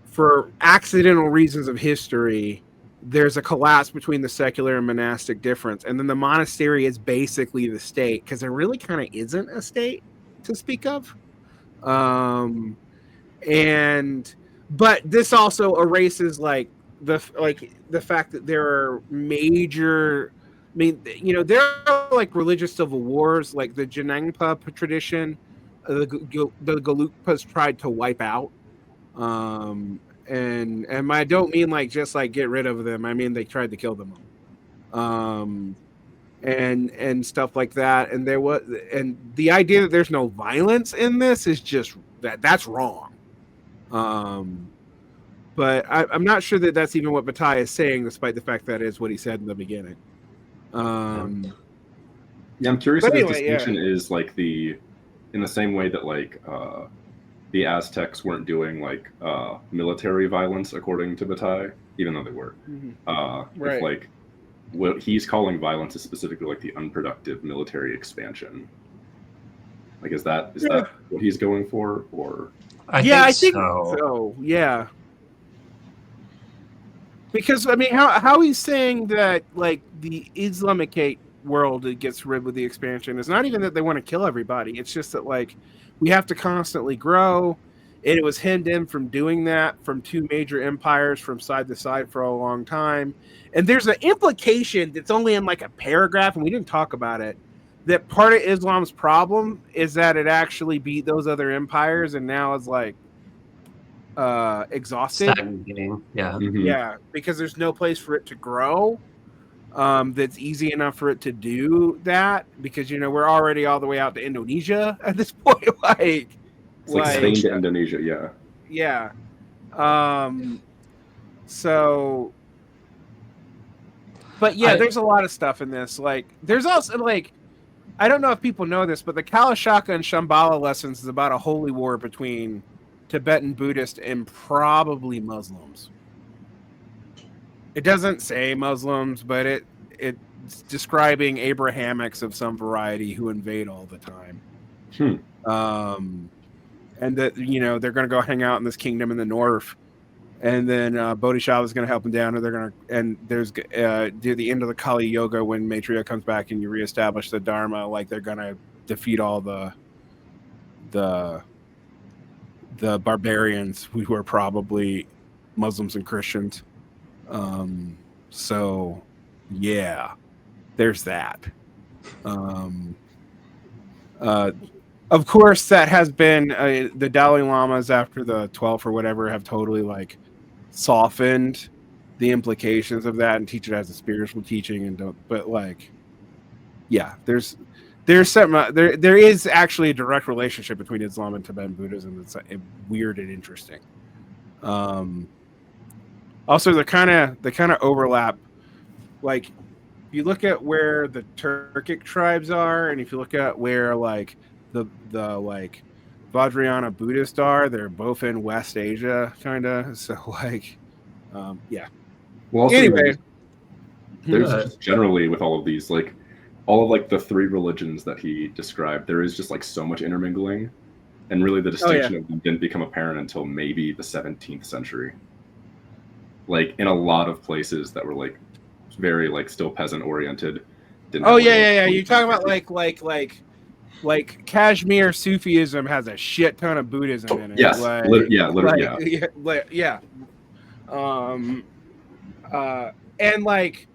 A: for accidental reasons of history, there's a collapse between the secular and monastic difference, and then the monastery is basically the state because there really kind of isn't a state to speak of. But this also erases like the fact that there are major. I mean, you know, there are like religious civil wars, like the Janangpa tradition. The Gelugpas tried to wipe out. And I don't mean like just like get rid of them. I mean they tried to kill them all. And stuff like that. And the idea that there's no violence in this is just that's wrong. But I'm not sure that that's even what Bataille is saying, despite the fact that is what he said in the beginning.
B: Yeah, I'm curious if
A: anyway,
B: this distinction is like in the same way that like the Aztecs weren't doing like military violence according to Bataille, even though they were.
A: Right.
B: If like what he's calling violence is specifically like the unproductive military expansion. Like is that what he's going for, or?
C: I think so.
A: Yeah. Because I mean, how he's saying that like the Islamic world gets rid with the expansion is not even that they want to kill everybody. It's just that like we have to constantly grow, and it was hemmed in from doing that from two major empires from side to side for a long time. And there's an implication that's only in like a paragraph, and we didn't talk about it, that part of Islam's problem is that it actually beat those other empires and now is like exhausted.
C: Stagnating. Yeah.
B: Mm-hmm.
A: Yeah, because there's no place for it to grow. That's easy enough for it to do that, because you know we're already all the way out to Indonesia at this point. Like,
B: It's like Spain to Indonesia, yeah.
A: Yeah. So, but yeah, there's a lot of stuff in this. Like, there's also like, I don't know if people know this, but the Kalashaka and Shambhala lessons is about a holy war between Tibetan Buddhists and probably Muslims. It doesn't say Muslims, but it's describing Abrahamics of some variety who invade all the time. And that, you know, they're going to go hang out in this kingdom in the north, and then Bodhisattva is going to help them down, and they're going to, and there's near the end of the Kali Yoga, when Maitreya comes back and you reestablish the Dharma, like they're going to defeat all the barbarians who are probably Muslims and Christians. So yeah, there's that. Of course, that has been the Dalai Lamas after the 12th or whatever have totally like softened the implications of that and teach it as a spiritual teaching, and don't. But like, yeah, there's some there is actually a direct relationship between Islam and Tibetan Buddhism. It's weird and interesting. Also, the kind of overlap, like if you look at where the Turkic tribes are, and if you look at where like the like Vajrayana Buddhists are, they're both in West Asia, kind of. So like, yeah.
B: Well, also,
A: anyway,
B: there's just generally with all of these, like all of like the three religions that he described, there is just like so much intermingling, and really the distinction of them didn't become apparent until maybe the 17th century. Like in a lot of places that were like very like still peasant oriented.
A: Yeah. You're talking about like Kashmir Sufism has a shit ton of Buddhism in it.
B: Yes,
A: literally.
B: Yeah.
A: And like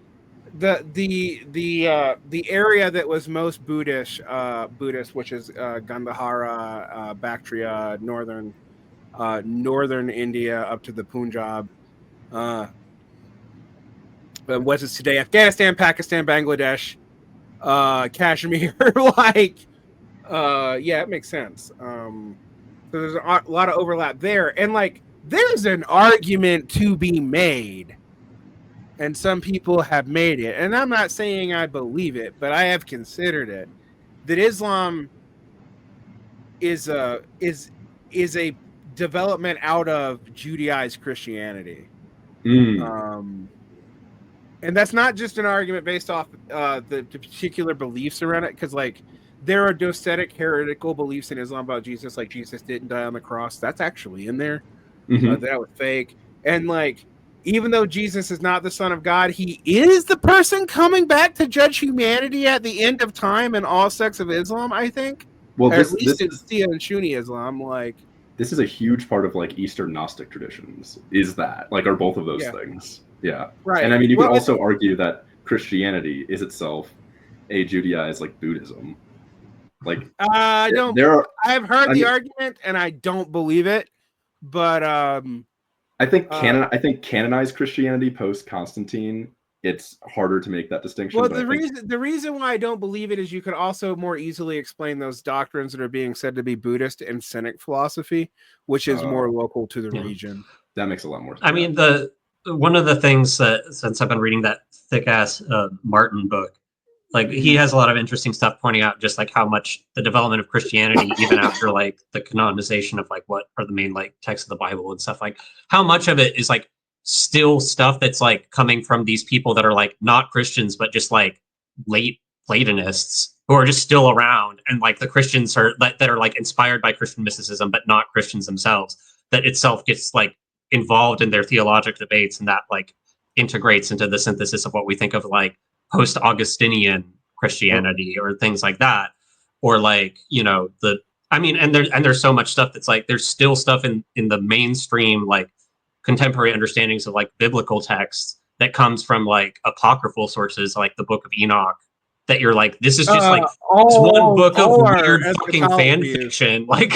A: the area that was most Buddhist, which is Gandhara, Bactria, northern India up to the Punjab, what is today Afghanistan, Pakistan, Bangladesh, Kashmir, like. Yeah, it makes sense. So there's a lot of overlap there, and like there's an argument to be made, and some people have made it, and I'm not saying I believe it, but I have considered it, that Islam is a development out of Judaized Christianity. And that's not just an argument based off the particular beliefs around it, because like there are docetic heretical beliefs in Islam about Jesus, like Jesus didn't die on the cross. That's actually in there. That was fake. And like, even though Jesus is not the Son of God, he is the person coming back to judge humanity at the end of time in all sects of Islam, I think. Well, at least in Shia and Sunni Islam, like.
B: This is a huge part of like Eastern Gnostic traditions, is that like are both of those things. Yeah.
A: Right.
B: And I mean, you could also argue that Christianity is itself a Judaized like Buddhism. Like
A: I've heard the argument and I don't believe it, but
B: I think canonized Christianity post Constantine, it's harder to make that distinction.
A: Well, the reason why I don't believe it is you could also more easily explain those doctrines that are being said to be Buddhist and Cynic philosophy, which is more local to the region.
B: That makes a lot more sense.
C: I mean, one of the things that, since I've been reading that thick ass Martin book, like he has a lot of interesting stuff pointing out just like how much the development of Christianity, even after like the canonization of like what are the main like texts of the Bible and stuff, like how much of it is like still stuff that's like coming from these people that are like not Christians, but just like late Platonists who are just still around, and like the Christians that are like inspired by Christian mysticism, but not Christians themselves, that itself gets like involved in their theological debates, and that like integrates into the synthesis of what we think of like post-Augustinian Christianity or things like that, or like, you know, there's so much stuff that's like there's still stuff in the mainstream like contemporary understandings of like biblical texts that comes from like apocryphal sources like the Book of Enoch, that you're like, this is just like one book of weird fucking fan fiction like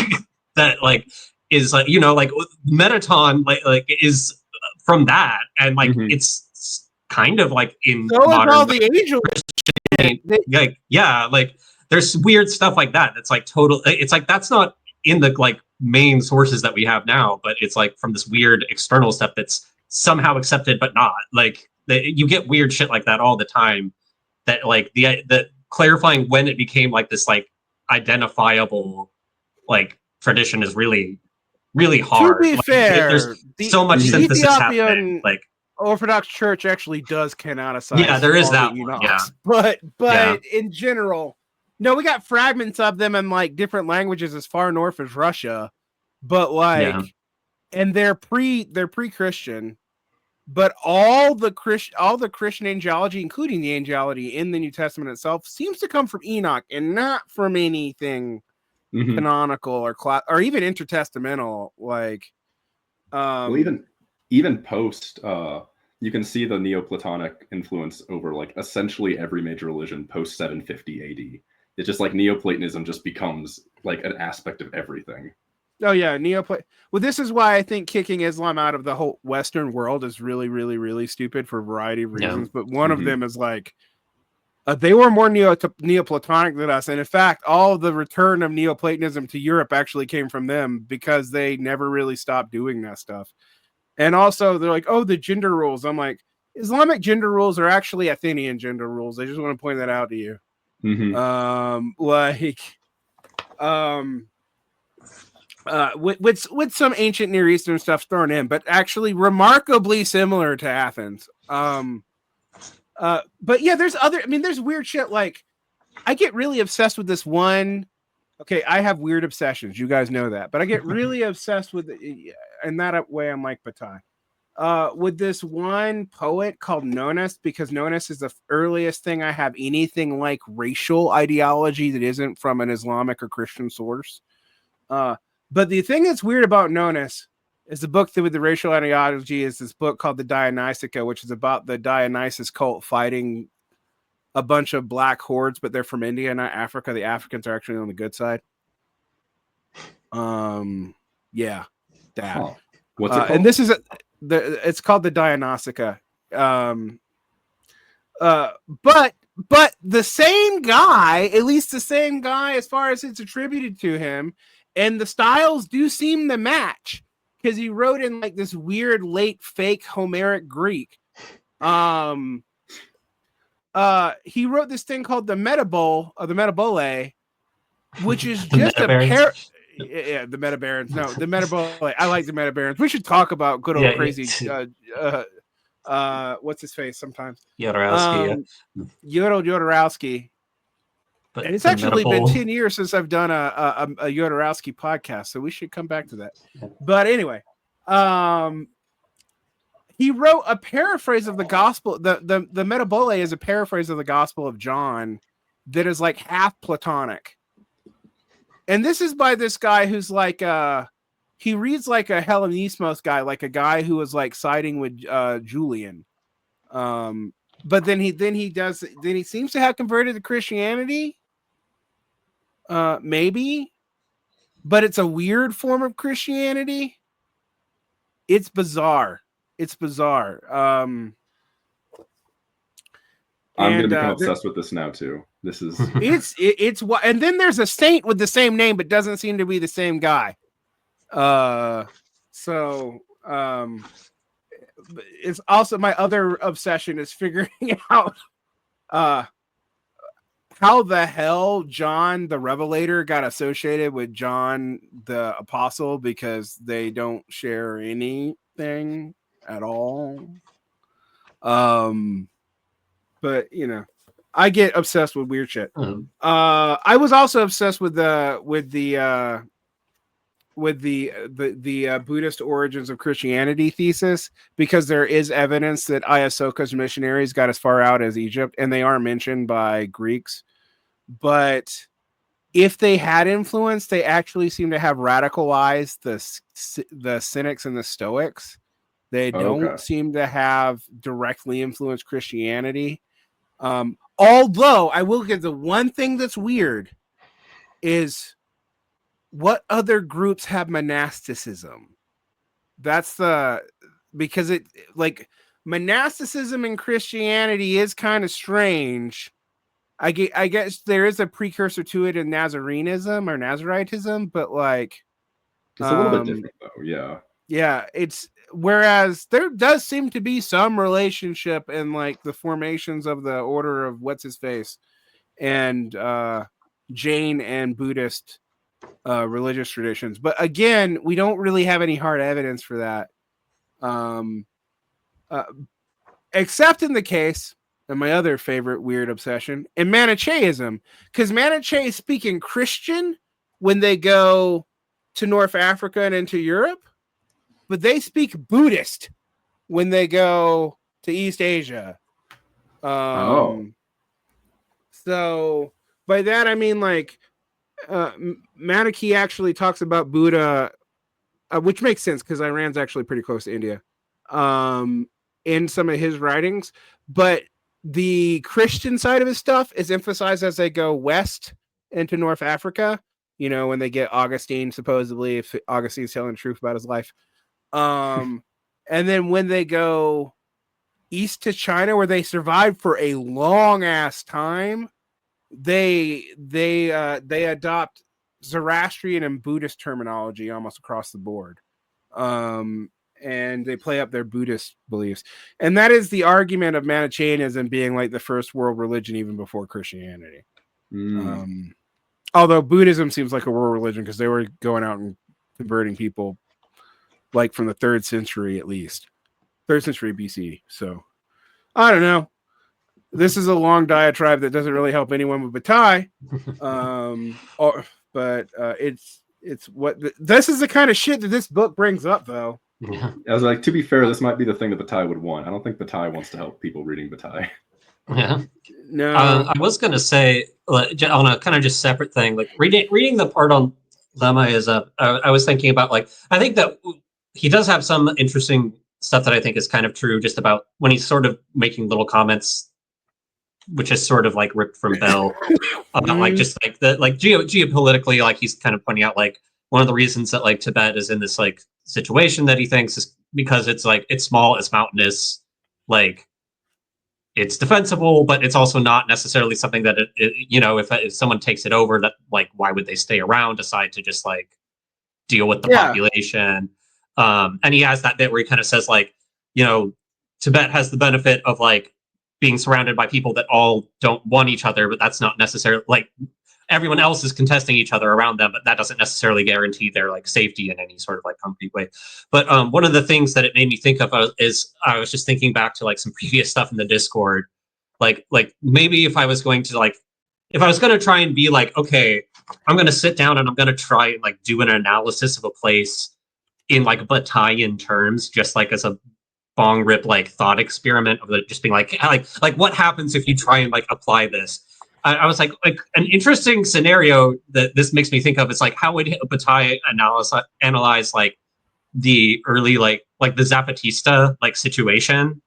C: that like is like, you know, like Metaton like is from that, and like it's kind of like in modern
A: all the angel
C: like, yeah, like there's weird stuff like that that's like total, it's like that's not in the like main sources that we have now, but it's like from this weird external stuff that's somehow accepted but not. Like you get weird shit like that all the time. That like the clarifying when it became like this like identifiable like tradition is really hard.
A: To be
C: like,
A: fair,
C: there's so much synthesis
A: Ethiopian
C: happening. Like
A: Orthodox Church actually does canonicize.
C: Yeah, there is
A: all
C: that
A: the
C: one,
A: Enochs.
C: yeah.
A: But in general, no, we got fragments of them in like different languages as far north as Russia, but like, and they're pre-Christian. But all the Christian angelology, including the angelology in the New Testament itself, seems to come from Enoch and not from anything canonical or even intertestamental. Like,
B: well, even post, you can see the Neoplatonic influence over like essentially every major religion post 750 AD. It's just like Neoplatonism just becomes like an aspect of everything.
A: Oh yeah, Well, this is why I think kicking Islam out of the whole Western world is really, really, really stupid for a variety of reasons. But one of them is like they were more Neoplatonic than us, and in fact, all the return of Neoplatonism to Europe actually came from them because they never really stopped doing that stuff. And also, they're like, "Oh, the gender rules." I'm like, Islamic gender rules are actually Athenian gender rules. I just want to point that out to you. With some ancient Near Eastern stuff thrown in, but actually remarkably similar to Athens. But yeah, there's weird shit. Like, I get really obsessed with this one. Okay, I have weird obsessions. You guys know that, but I get really obsessed with in that way. I'm like Bataille. With this one poet called Nonus, because Nonus is the earliest thing I have anything like racial ideology that isn't from an Islamic or Christian source. But the thing that's weird about Nonus is the book with the racial ideology is this book called the Dionysica, which is about the Dionysus cult fighting a bunch of black hordes, but they're from India, not Africa. The Africans are actually on the good side. Yeah, that.
B: Huh. What's it called?
A: And this is it's called the Dionysica. But the same guy, at least the same guy, as far as it's attributed to him, and the styles do seem to match because he wrote in like this weird late fake Homeric Greek. He wrote this thing called the Metabole, which is just the Metabarons. No, the Metabole. I like the Metabarons. We should talk about good old crazy. What's his face? Sometimes Jodorowsky. But and it's actually been 10 years since I've done a Jodorowsky podcast, so we should come back to that. But anyway, he wrote a paraphrase of the gospel. The Metabole is a paraphrase of the Gospel of John that is like half Platonic. And this is by this guy who's like he reads like a Hellenismos guy, like a guy who was like siding with Julian. But then he seems to have converted to Christianity. Maybe, but it's a weird form of Christianity. It's bizarre. I'm
B: gonna become obsessed with this now too. This is
A: it's what, and then there's a saint with the same name, but doesn't seem to be the same guy. It's also my other obsession is figuring out how the hell John the Revelator got associated with John the Apostle, because they don't share anything at all. But you know, I get obsessed with weird shit. I was also obsessed with the Buddhist origins of Christianity thesis, because there is evidence that Iasoka's missionaries got as far out as Egypt, and they are mentioned by Greeks. But if they had influence, they actually seem to have radicalized the Cynics and the Stoics. They don't seem to have directly influenced Christianity. Although I will give the one thing that's weird is what other groups have monasticism? Because it like monasticism in Christianity is kind of strange. I guess there is a precursor to it in Nazarenism or Nazaritism, but like
B: It's a little bit different though. Yeah.
A: Yeah, it's whereas there does seem to be some relationship in like the formations of the order of what's his face and Jain and Buddhist religious traditions. But again, we don't really have any hard evidence for that. Except in the case of my other favorite weird obsession in Manichaeism, because Manichaeans speak in Christian when they go to North Africa and into Europe, but they speak Buddhist when they go to East Asia. So by that I mean like Manichae actually talks about Buddha, which makes sense because Iran's actually pretty close to India, in some of his writings. But the Christian side of his stuff is emphasized as they go west into North Africa. You know, when they get Augustine, supposedly, if Augustine's telling the truth about his life. And then when they go east to China, where they survived for a long ass time, they adopt Zoroastrian and Buddhist terminology almost across the board. And they play up their Buddhist beliefs. And that is the argument of Manichaeism being like the first world religion even before Christianity. Although Buddhism seems like a world religion because they were going out and converting people like from the 3rd century at least. 3rd century BC. So I don't know. This is a long diatribe that doesn't really help anyone with Bataille. It's what this is the kind of shit that this book brings up, though.
B: Yeah. I was like, to be fair, this might be the thing that Bataille would want. I don't think Bataille wants to help people reading Bataille.
C: Yeah.
A: No.
C: I was gonna say on a kind of just separate thing, like reading the part on lamaism. I was thinking about like I think that he does have some interesting stuff that I think is kind of true, just about when he's sort of making little comments, which is sort of like ripped from Bell, about like just like the like geopolitically, like he's kind of pointing out like one of the reasons that like Tibet is in this like situation that he thinks is because it's like it's small, it's mountainous, like it's defensible, but it's also not necessarily something that it you know, if someone takes it over, that like why would they stay around, decide to just like deal with the population. And he has that bit where he kind of says like, you know, Tibet has the benefit of like being surrounded by people that all don't want each other, but that's not necessarily like everyone else is contesting each other around them, but that doesn't necessarily guarantee their like safety in any sort of like concrete way. But one of the things that it made me think of is I was just thinking back to like some previous stuff in the Discord, like maybe if I was going to try and be like, okay, I'm going to sit down and I'm going to try and like do an analysis of a place in like Bataillean terms, just like as a bong rip like thought experiment of just being like what happens if you try and like apply this. I was like an interesting scenario that this makes me think of is like how would Bataille analyze like the early like the Zapatista like situation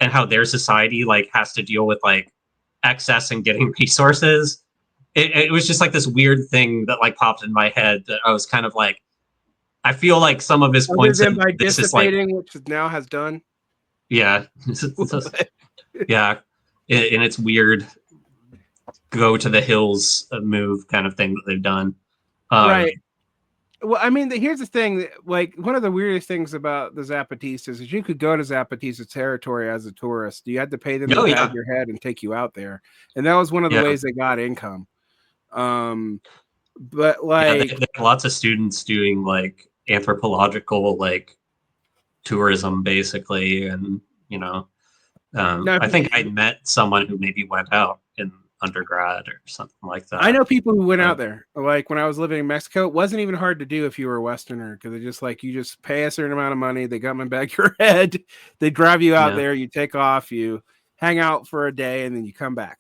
C: and how their society like has to deal with like excess and getting resources. It was just like this weird thing that like popped in my head that I was kind of like, I feel like some of his points in
A: by
C: this is like,
A: which it now has done.
C: Yeah. Yeah. And it's weird go to the hills move kind of thing that they've done.
A: Right. Well, I mean, here's the thing. Like, one of the weirdest things about the Zapatistas is you could go to Zapatista territory as a tourist. You had to pay them to bag your head and take you out there. And that was one of the ways they got income. But like...
C: they have lots of students doing like anthropological like tourism basically, and you know I think I met someone who maybe went out in undergrad or something like that.
A: I know people who went out there. Like when I was living in Mexico, it wasn't even hard to do if you were a Westerner, because they just like, you just pay a certain amount of money, they come and bag your head, they drive you out there, you take off, you hang out for a day, and then you come back.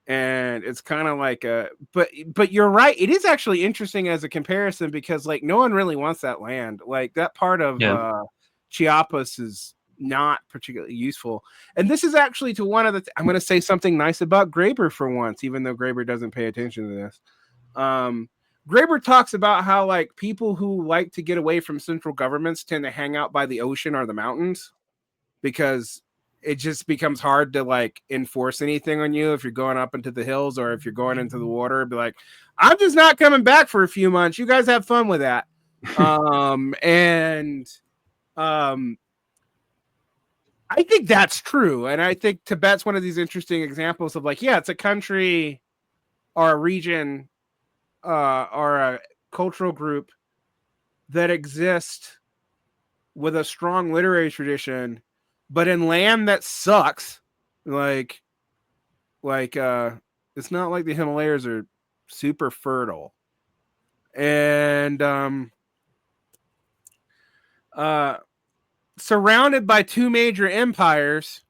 A: And it's kind of like but you're right, it is actually interesting as a comparison, because like no one really wants that land. Like that part of Chiapas is not particularly useful. And this is actually to one of the I'm going to say something nice about Graeber for once, even though Graeber doesn't pay attention to this. Graeber talks about how like people who like to get away from central governments tend to hang out by the ocean or the mountains, because it just becomes hard to like enforce anything on you if you're going up into the hills, or if you're going into the water, be like, I'm just not coming back for a few months. You guys have fun with that. And I think that's true. And I think Tibet's one of these interesting examples of like, yeah, it's a country or a region or a cultural group that exists with a strong literary tradition, but in land that sucks. Like it's not like the Himalayas are super fertile. And surrounded by two major empires,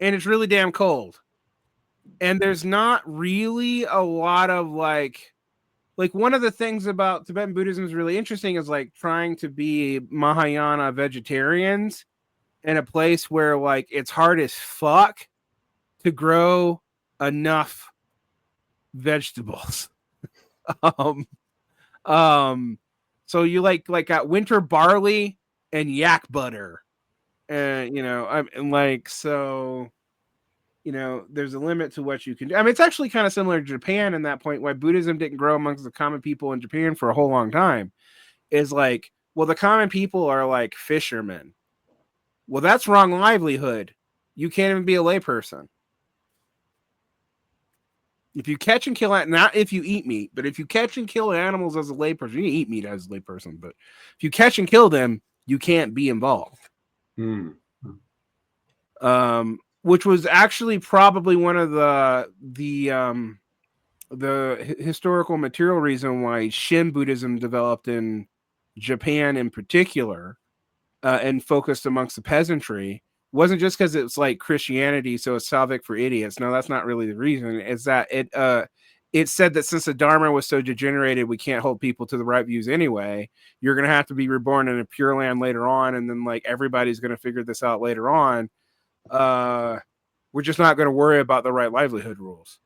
A: and it's really damn cold. And there's not really a lot of like one of the things about Tibetan Buddhism is really interesting is like trying to be Mahayana vegetarians in a place where like it's hard as fuck to grow enough vegetables. So you like got winter barley and yak butter, and I'm like, so there's a limit to what you can do. I mean, it's actually kind of similar to Japan in that point, why Buddhism didn't grow amongst the common people in Japan for a whole long time. Is like, well, the common people are like fishermen. Well, that's wrong livelihood. You can't even be a layperson. If you catch and kill, not if you eat meat, but if you catch and kill animals as a layperson, you eat meat as a layperson, but if you catch and kill them, you can't be involved. Which was actually probably one of the historical material reason why Shin Buddhism developed in Japan in particular, and focused amongst the peasantry. Wasn't just because it's like Christianity, so it's Salvic for idiots. No, that's not really the reason. It's that it said that since the Dharma was so degenerated, we can't hold people to the right views anyway. You're going to have to be reborn in a pure land later on, and then like everybody's going to figure this out later on. We're just not going to worry about the right livelihood rules.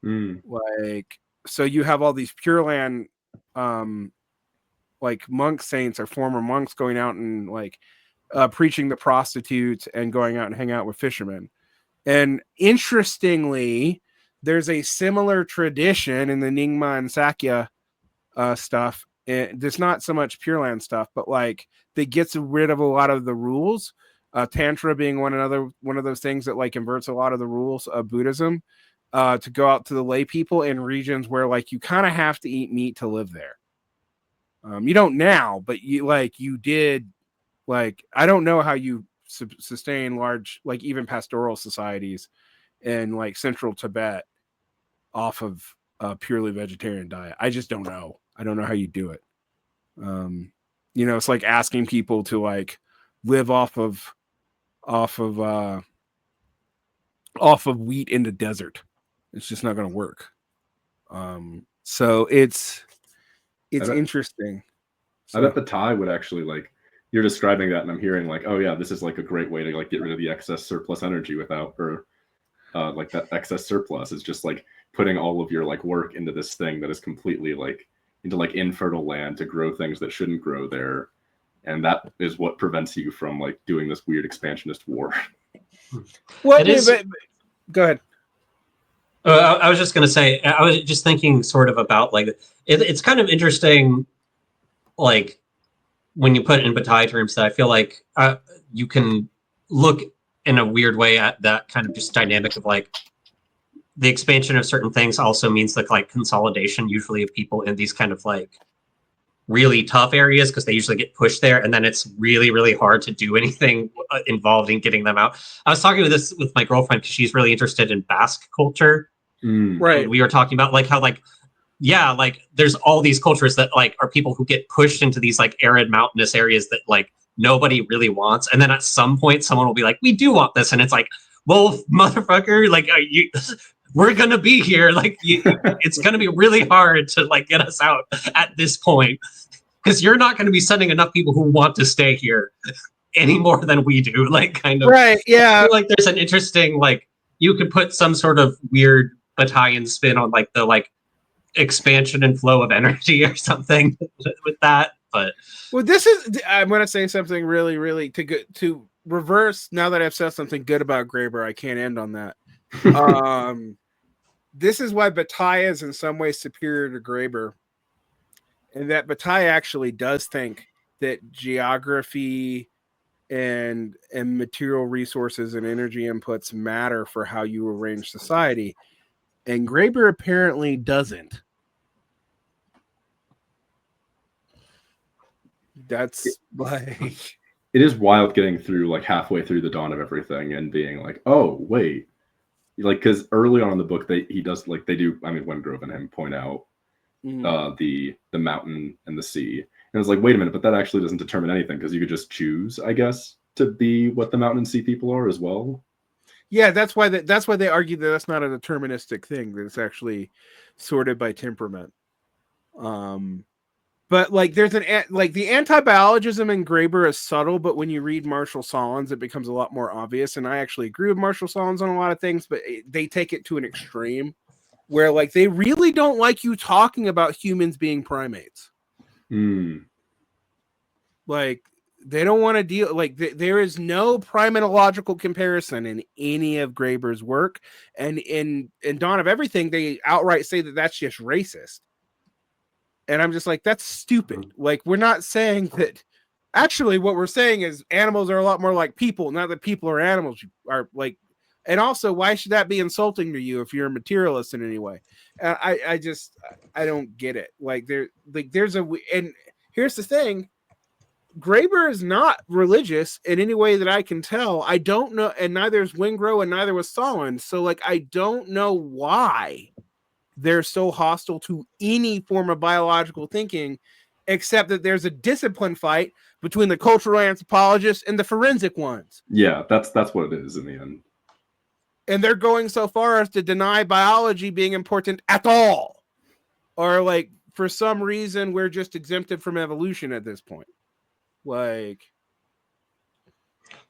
A: Like, so you have all these pure land, like monk saints or former monks going out and like preaching to prostitutes and going out and hang out with fishermen. And interestingly, there's a similar tradition in the Nyingma and Sakya stuff. There's not so much Pure Land stuff, but like that gets rid of a lot of the rules. Tantra being one of those things that like inverts a lot of the rules of Buddhism, to go out to the lay people in regions where like you kind of have to eat meat to live there. You don't now, but you did. Like, I don't know how you sustain large, like even pastoral societies in like central Tibet off of a purely vegetarian diet. I just don't know. I don't know how you do it. It's like asking people to like live off of wheat in the desert. It's just not going to work. So it's interesting.
B: I bet Bataille would actually like. You're describing that, and I'm hearing like, oh yeah, this is like a great way to like get rid of the excess surplus energy like that excess surplus is just like putting all of your like work into this thing that is completely like into like infertile land to grow things that shouldn't grow there, and that is what prevents you from like doing this weird expansionist war.
A: What is? Go ahead.
C: I was just going to say, I was just thinking sort of about like it's kind of interesting, like. When you put it in Bataille terms, that I feel like you can look in a weird way at that kind of just dynamic of like the expansion of certain things also means like consolidation usually of people in these kind of like really tough areas because they usually get pushed there, and then it's really, really hard to do anything involved in getting them out. I was talking with my girlfriend because she's really interested in Basque culture.
A: Right.
C: And we were talking about like how like yeah, like there's all these cultures that like are people who get pushed into these like arid mountainous areas that like nobody really wants, and then at some point someone will be like, we do want this, and it's like, well, motherfucker, like we're gonna be here, like it's gonna be really hard to like get us out at this point because you're not going to be sending enough people who want to stay here any more than we do, like kind of
A: right. Yeah,
C: I feel like there's an interesting like you could put some sort of weird battalion spin on like the like expansion and flow of energy or something with that. But
A: well, I'm going to say something really, really to reverse. Now that I've said something good about Graeber, I can't end on that. This is why Bataille is in some ways superior to Graeber, And that Bataille actually does think that geography and material resources and energy inputs matter for how you arrange society. And Graeber apparently doesn't. That's like...
B: It is wild getting through like halfway through the Dawn of Everything and being like, oh, wait. Like, because early on in the book, they do, I mean, Wengrove and him point out the mountain and the sea. And it's like, wait a minute, but that actually doesn't determine anything, because you could just choose, I guess, to be what the mountain and sea people are as well.
A: Yeah, that's why they argue that that's not a deterministic thing, that it's actually sorted by temperament. But like there's the anti-biologism in Graeber is subtle, but when you read Marshall Solins, it becomes a lot more obvious. And I actually agree with Marshall Solins on a lot of things, but they take it to an extreme where like they really don't like you talking about humans being primates. Like they don't want to deal, like there is no primatological comparison in any of Graeber's work, and in Dawn of Everything they outright say that that's just racist. And I'm just like, that's stupid. Like, we're not saying that. Actually, what we're saying is animals are a lot more like people, not that people are animals. Are like, and also, why should that be insulting to you if you're a materialist in any way? I don't get it. Like, there's and here's the thing: Graeber is not religious in any way that I can tell. I don't know, and neither is Wengrove, and neither was Solon. So, like, I don't know why they're so hostile to any form of biological thinking, except that there's a discipline fight between the cultural anthropologists and the forensic ones.
B: Yeah, that's what it is in the end.
A: And they're going so far as to deny biology being important at all. Or like, for some reason, we're just exempted from evolution at this point. Like...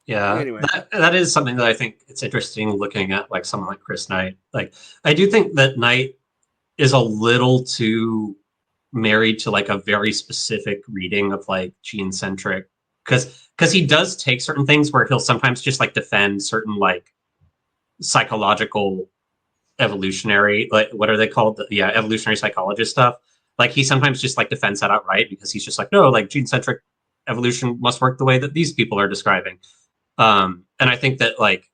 C: Yeah,
A: anyway.
C: that is something that I think it's interesting looking at, like someone like Chris Knight. Like, I do think that Knight is a little too married to like a very specific reading of like gene-centric, because he does take certain things where he'll sometimes just like defend certain like psychological evolutionary, like what are they called? Yeah, evolutionary psychologist stuff. Like he sometimes just like defends that outright because he's just like, no, like gene-centric evolution must work the way that these people are describing. And I think that like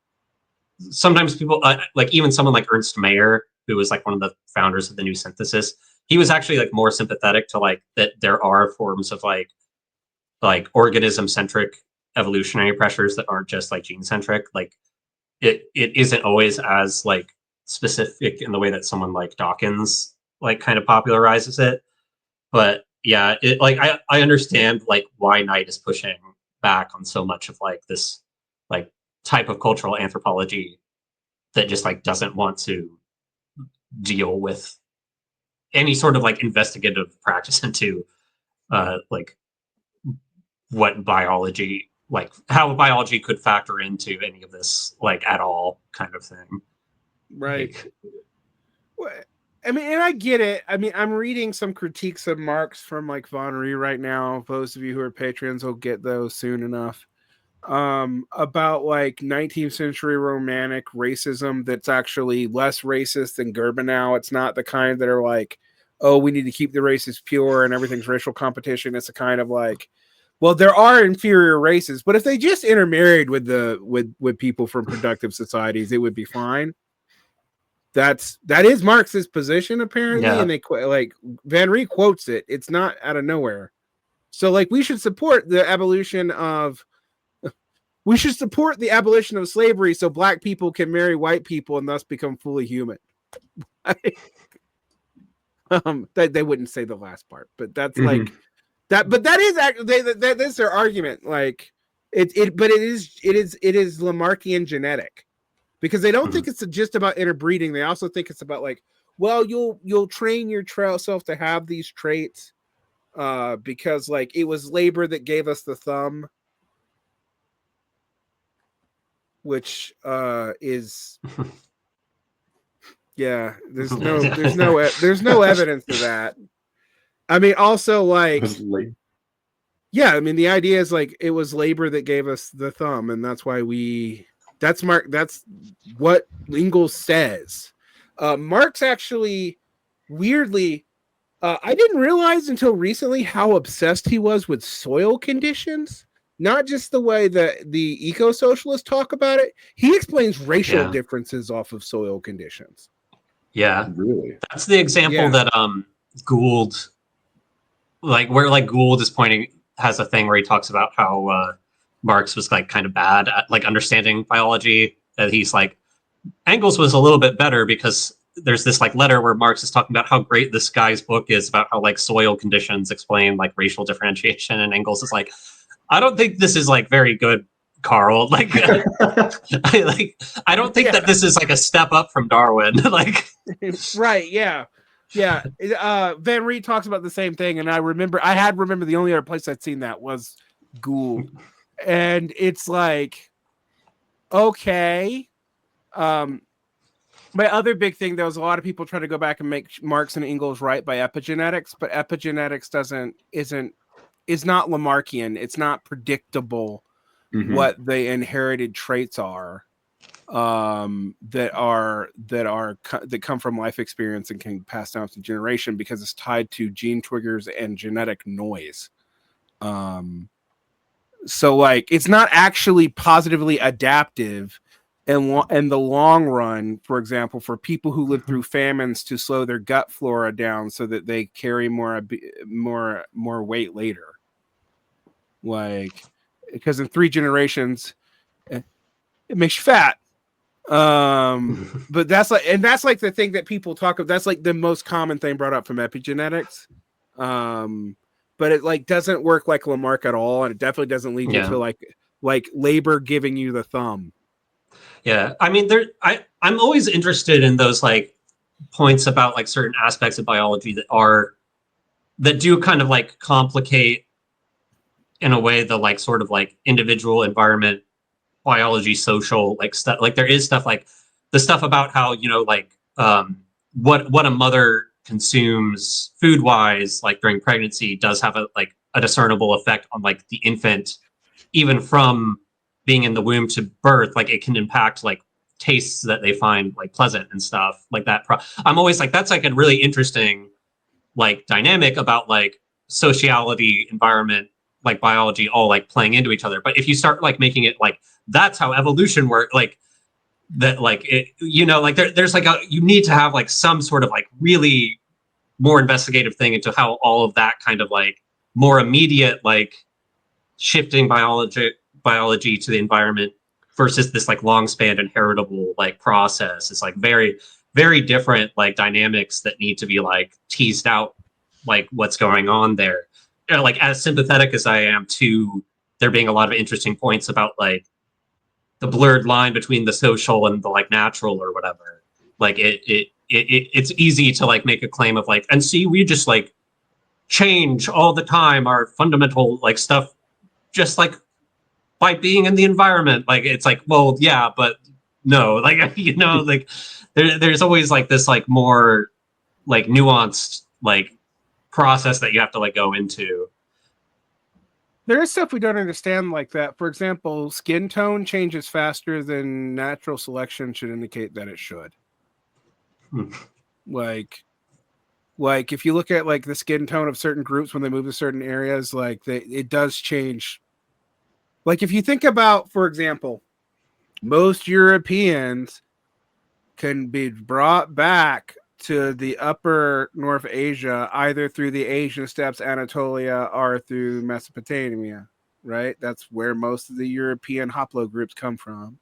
C: sometimes people like even someone like Ernst Mayr, who was like one of the founders of the New Synthesis, he was actually like more sympathetic to like that there are forms of like organism centric evolutionary pressures that aren't just like gene centric. Like it isn't always as like specific in the way that someone like Dawkins like kind of popularizes it. But yeah, it like I understand like why Knight is pushing back on so much of like this like type of cultural anthropology that just like doesn't want to deal with any sort of like investigative practice into like what biology, like how biology could factor into any of this like at all kind of thing.
A: Right. Like, I mean, and I get it. I mean, I'm reading some critiques of Marx from like Von Ree right now. Those of you who are patrons will get those soon enough. About like 19th century romantic racism that's actually less racist than Gerbenau. It's not the kind that are like, oh, we need to keep the races pure and everything's racial competition. It's a kind of like, well, there are inferior races, but if they just intermarried with people from productive societies, it would be fine. That is Marx's position apparently, yeah. And they like Van Ree quotes it. It's not out of nowhere. So like we should support the abolition of slavery so black people can marry white people and thus become fully human. They wouldn't say the last part, but that's like that. But that is actually that's their argument. Like it is Lamarckian genetic. Because they don't think it's just about interbreeding. They also think it's about like, well, you'll train your self to have these traits because like it was labor that gave us the thumb, which is yeah. There's no evidence of that. I mean, also like yeah. I mean, the idea is like it was labor that gave us the thumb, and that's why we. That's what Engels says. Marx actually, weirdly, I didn't realize until recently how obsessed he was with soil conditions. Not just the way that the eco-socialists talk about it. He explains racial differences off of soil conditions.
C: Yeah,
B: really.
C: That's the example that Gould, where Gould is pointing, has a thing where he talks about how Marx was like kind of bad at like understanding biology. That he's like, Engels was a little bit better because there's this like letter where Marx is talking about how great this guy's book is about how like soil conditions explain like racial differentiation, and Engels is like, I don't think this is like very good, Carl. Like, I don't think that this is like a step up from Darwin. Like,
A: right? Yeah. Van Reed talks about the same thing, and I remember the only other place I'd seen that was Gould, and it's like, okay. My other big thing, there was a lot of people trying to go back and make Marx and Engels right by epigenetics, but epigenetics is not Lamarckian. It's not predictable what the inherited traits are that come from life experience and can pass down to generation, because it's tied to gene triggers and genetic noise. So like it's not actually positively adaptive in the long run. For example, for people who live through famines, to slow their gut flora down so that they carry more weight later. Like, because in 3 generations, it makes you fat. But that's like the thing that people talk about. That's like the most common thing brought up from epigenetics. But it like doesn't work like Lamarck at all, and it definitely doesn't lead you to like labor giving you the thumb.
C: Yeah, I mean, I'm always interested in those like points about like certain aspects of biology that do kind of like complicate in a way the like sort of like individual environment, biology, social like stuff. Like there is stuff like the stuff about how, you know, like what a mother consumes food wise like during pregnancy does have a discernible effect on like the infant, even from being in the womb to birth. Like it can impact like tastes that they find like pleasant and stuff like that. I'm always like, that's like a really interesting like dynamic about like sociality, environment, like biology all like playing into each other. But if you start like making it like that's how evolution works, like that, like it, you know, like there's like you need to have like some sort of like really more investigative thing into how all of that kind of like more immediate like shifting biology to the environment versus this like long span inheritable like process is like very, very different like dynamics that need to be like teased out, like what's going on there. You know, like as sympathetic as I am to there being a lot of interesting points about like the blurred line between the social and the like natural or whatever, like it's easy to like make a claim of like, and see, we just like change all the time our fundamental like stuff just like by being in the environment. Like it's like, well, yeah, but no, like, you know, like there's always like this like more like nuanced like process that you have to like go into.
A: There is stuff we don't understand like that. For example, skin tone changes faster than natural selection should indicate that it should. Like if you look at like the skin tone of certain groups when they move to certain areas, like it does change. Like if you think about, for example, most Europeans can be brought back to the upper North Asia either through the Asian steppes, Anatolia, or through Mesopotamia, right? That's where most of the European haplogroups come from.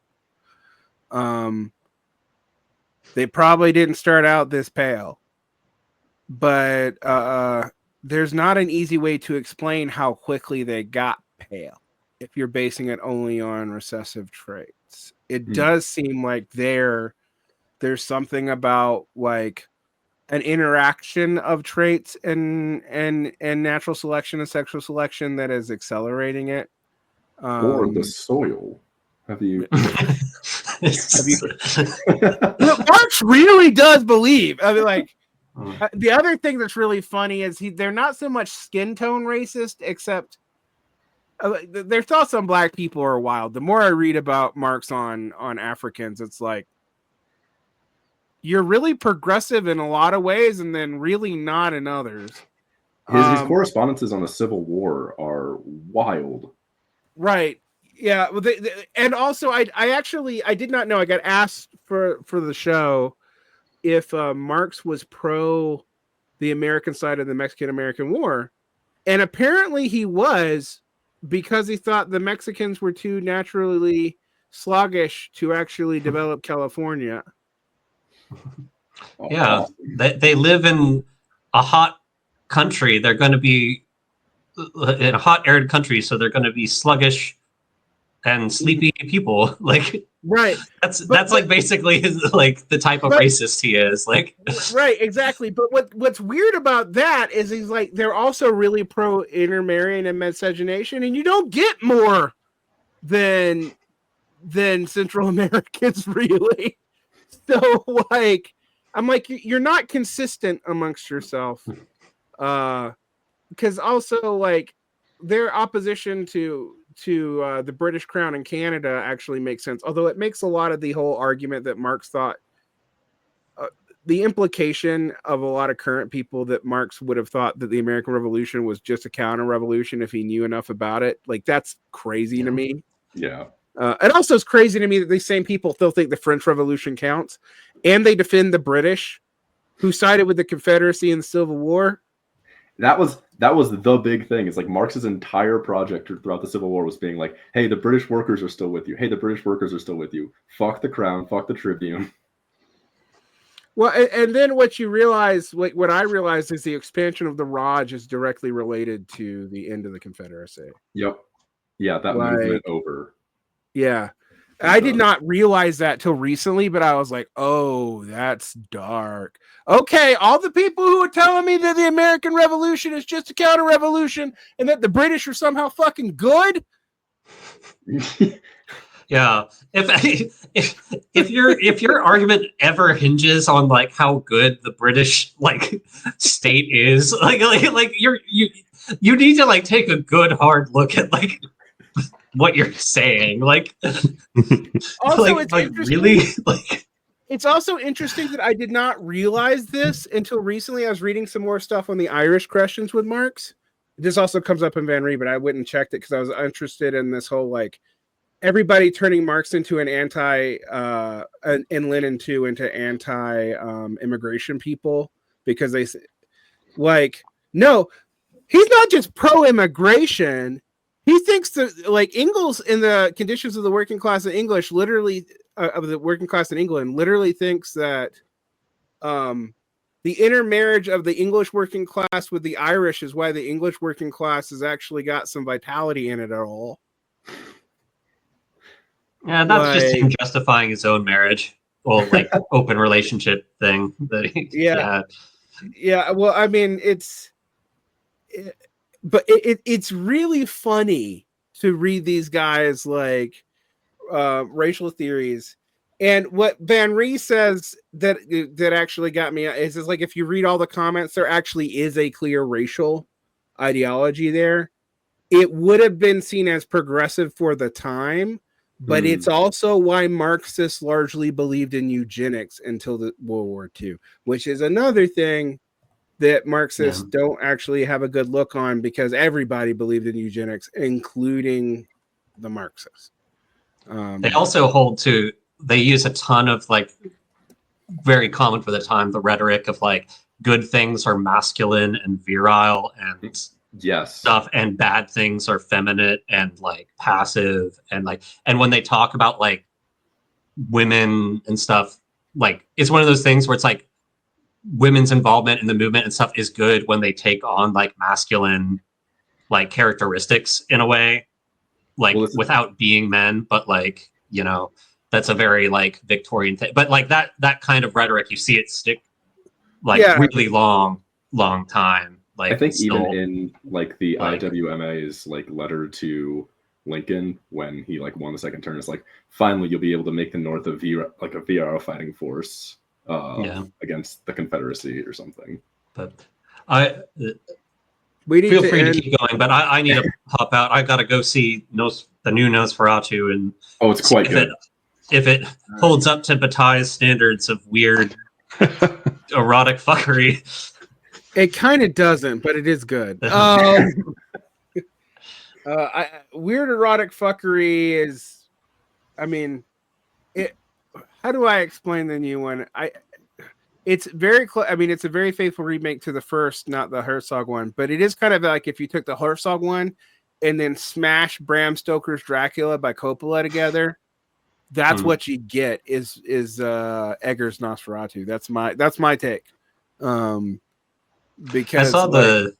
A: They probably didn't start out this pale, but there's not an easy way to explain how quickly they got pale if you're basing it only on recessive traits. It does seem like there's something about like an interaction of traits and natural selection and sexual selection that is accelerating it.
B: Or the soil. Have you?
A: Look, Marx really does believe. I mean, like the other thing that's really funny is they're not so much skin tone racist, except their thoughts on black people are wild. The more I read about Marx on Africans, it's like you're really progressive in a lot of ways, and then really not in others.
B: His correspondences on the Civil War are wild.
A: Right. Yeah. Well, and also, I did not know. I got asked for the show if Marx was pro the American side of the Mexican-American War, and apparently he was, because he thought the Mexicans were too naturally sluggish to actually develop California.
C: Yeah, they live in a hot country. They're going to be in a hot, arid country, so they're going to be sluggish and sleepy people. Like,
A: right.
C: That's like basically like the type of racist he is. Like,
A: right, exactly. But what's weird about that is he's like, they're also really pro intermarrying and miscegenation, and you don't get more than Central Americans, really. So like, I'm like, you're not consistent amongst yourself, because also like their opposition to the British Crown in Canada actually makes sense. Although it makes a lot of the whole argument that Marx thought, the implication of a lot of current people that Marx would have thought that the American Revolution was just a counter-revolution if he knew enough about it. Like, that's crazy to me.
B: Yeah.
A: It also is crazy to me that these same people still think the French Revolution counts, and they defend the British, who sided with the Confederacy in the Civil War.
B: That was the big thing. It's like Marx's entire project throughout the Civil War was being like, hey, the British workers are still with you. Hey, the British workers are still with you. Fuck the crown. Fuck the tribune.
A: Well, and then what you realize, what I realized is the expansion of the Raj is directly related to the end of the Confederacy.
B: Yep. Yeah, that movement over.
A: Yeah. I did not realize that till recently, but I was like, oh, that's dark. Okay, all the people who are telling me that the American Revolution is just a counter-revolution and that the British are somehow fucking good.
C: Yeah, if your argument ever hinges on like how good the British like state is, like you need to like take a good hard look at like what you're saying. Like,
A: also,
C: like really like.
A: It's also interesting that I did not realize this until recently. I was reading some more stuff on the Irish questions with Marx. This also comes up in Van Ree, but I went and checked it because I was interested in this whole like everybody turning Marx into an anti and Lenin too into anti immigration people, because they like, no, he's not just pro immigration. He thinks that like Engels in the Conditions of the Working Class in English literally of the working class in England literally thinks that the intermarriage of the English working class with the Irish is why the English working class has actually got some vitality in it at all.
C: Yeah, that's just him justifying his own marriage or like open relationship thing that he had.
A: Yeah, well, I mean, it's really funny to read these guys like racial theories. And what Van Ree says that actually got me is like, if you read all the comments, there actually is a clear racial ideology there. It would have been seen as progressive for the time, but it's also why Marxists largely believed in eugenics until the World War II, which is another thing that Marxists don't actually have a good look on, because everybody believed in eugenics, including the Marxists.
C: They also hold to, they use a ton of like very common for the time, the rhetoric of like good things are masculine and virile and stuff, and bad things are feminine and like passive, and like, and when they talk about like women and stuff, like it's one of those things where it's like women's involvement in the movement and stuff is good when they take on like masculine like characteristics in a way, like without being men, but like, you know, that's a very like Victorian thing. But like that kind of rhetoric, you see it stick like really long time. Like
B: I think even in like the IWMA's like letter to Lincoln when he like won the second term, it's like, finally you'll be able to make the North a VRO fighting force against the Confederacy or something.
C: But feel free to keep going, but I need to hop out. I gotta go see the new Nosferatu, and
B: it's quite good.
C: If it holds up to Bataille's standards of weird erotic fuckery.
A: It kind of doesn't, but it is good. Weird erotic fuckery is, I mean, it. How do I explain the new one? It's very close. I mean, it's a very faithful remake to the first, not the Herzog one, but it is kind of like if you took the Herzog one and then smash Bram Stoker's Dracula by Coppola together. That's what you get is Eggers Nosferatu. That's my take. Because
C: I saw the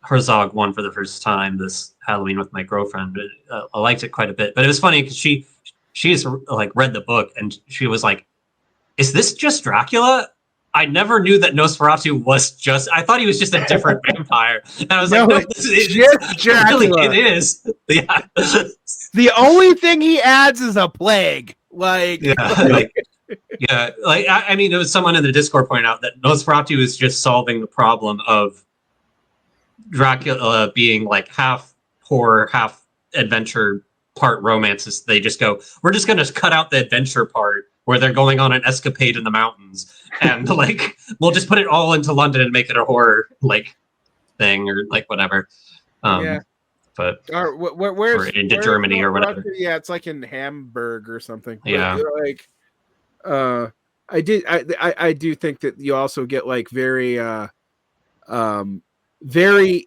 C: Herzog one for the first time this Halloween with my girlfriend. I liked it quite a bit, but it was funny because she's like read the book and she was like, "Is this just Dracula?" I never knew that Nosferatu was just. I thought he was just a different vampire, and I was like, "No, this is just Dracula." Really, it is. Yeah.
A: The only thing he adds is a plague. Like,
C: I mean, it was someone in the Discord pointed out that Nosferatu is just solving the problem of Dracula being like half horror, half adventure, part romances. They just go, we're just going to cut out the adventure part where they're going on an escapade in the mountains, and like we'll just put it all into London and make it a horror like thing or like whatever. But
A: where's
C: into Germany or whatever.
A: Yeah, it's like in Hamburg or something.
C: Yeah,
A: but, I do think that you also get like very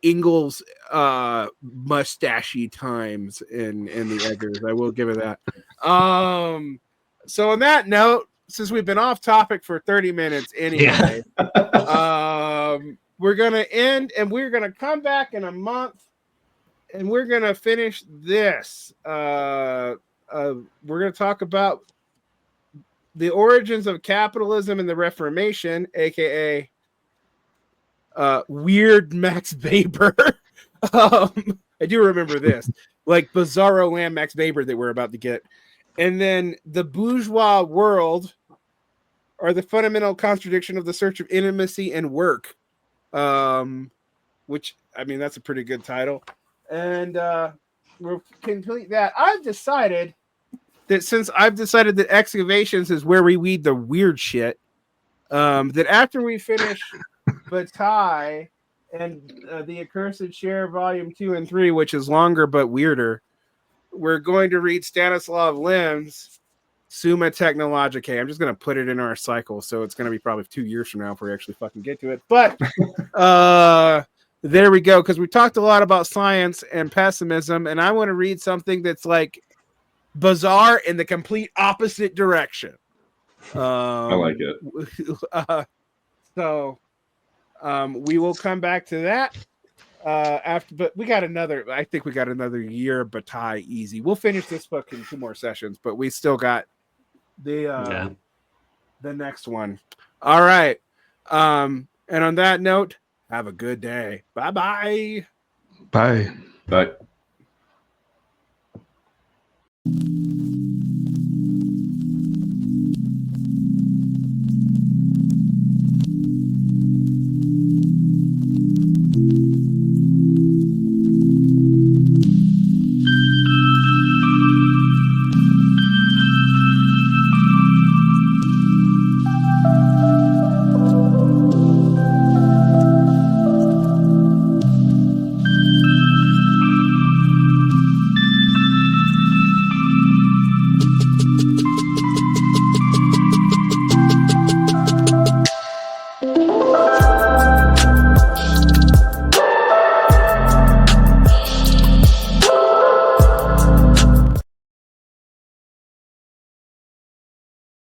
A: Ingalls mustachy times in the Eggers. I will give it that. So on that note, since we've been off topic for 30 minutes anyway, we're gonna end and we're gonna come back in a month and we're gonna finish this. We're gonna talk about the origins of capitalism and the Reformation, aka weird Max Weber. I do remember this, like Bizarro Land Max Weber that we're about to get. And then the bourgeois world, or the fundamental contradiction of the search of intimacy and work, which, I mean, that's a pretty good title. And we'll complete that. I've decided that Excavations is where we read the weird shit, that after we finish Bataille and the Accursed Share Volume 2 and 3, which is longer but weirder, we're going to read Stanislav Lem's Summa Technologicae. I'm just going to put it in our cycle, so it's going to be probably 2 years from now if we actually fucking get to it. But there we go, because we talked a lot about science and pessimism, and I want to read something that's like bizarre in the complete opposite direction.
B: I like it.
A: So we will come back to that after, but I think we got another year of Bataille easy. We'll finish this book in 2 more sessions, but we still got the next one. All right. And on that note, have a good day. Bye-bye.
D: Bye.
B: Bye.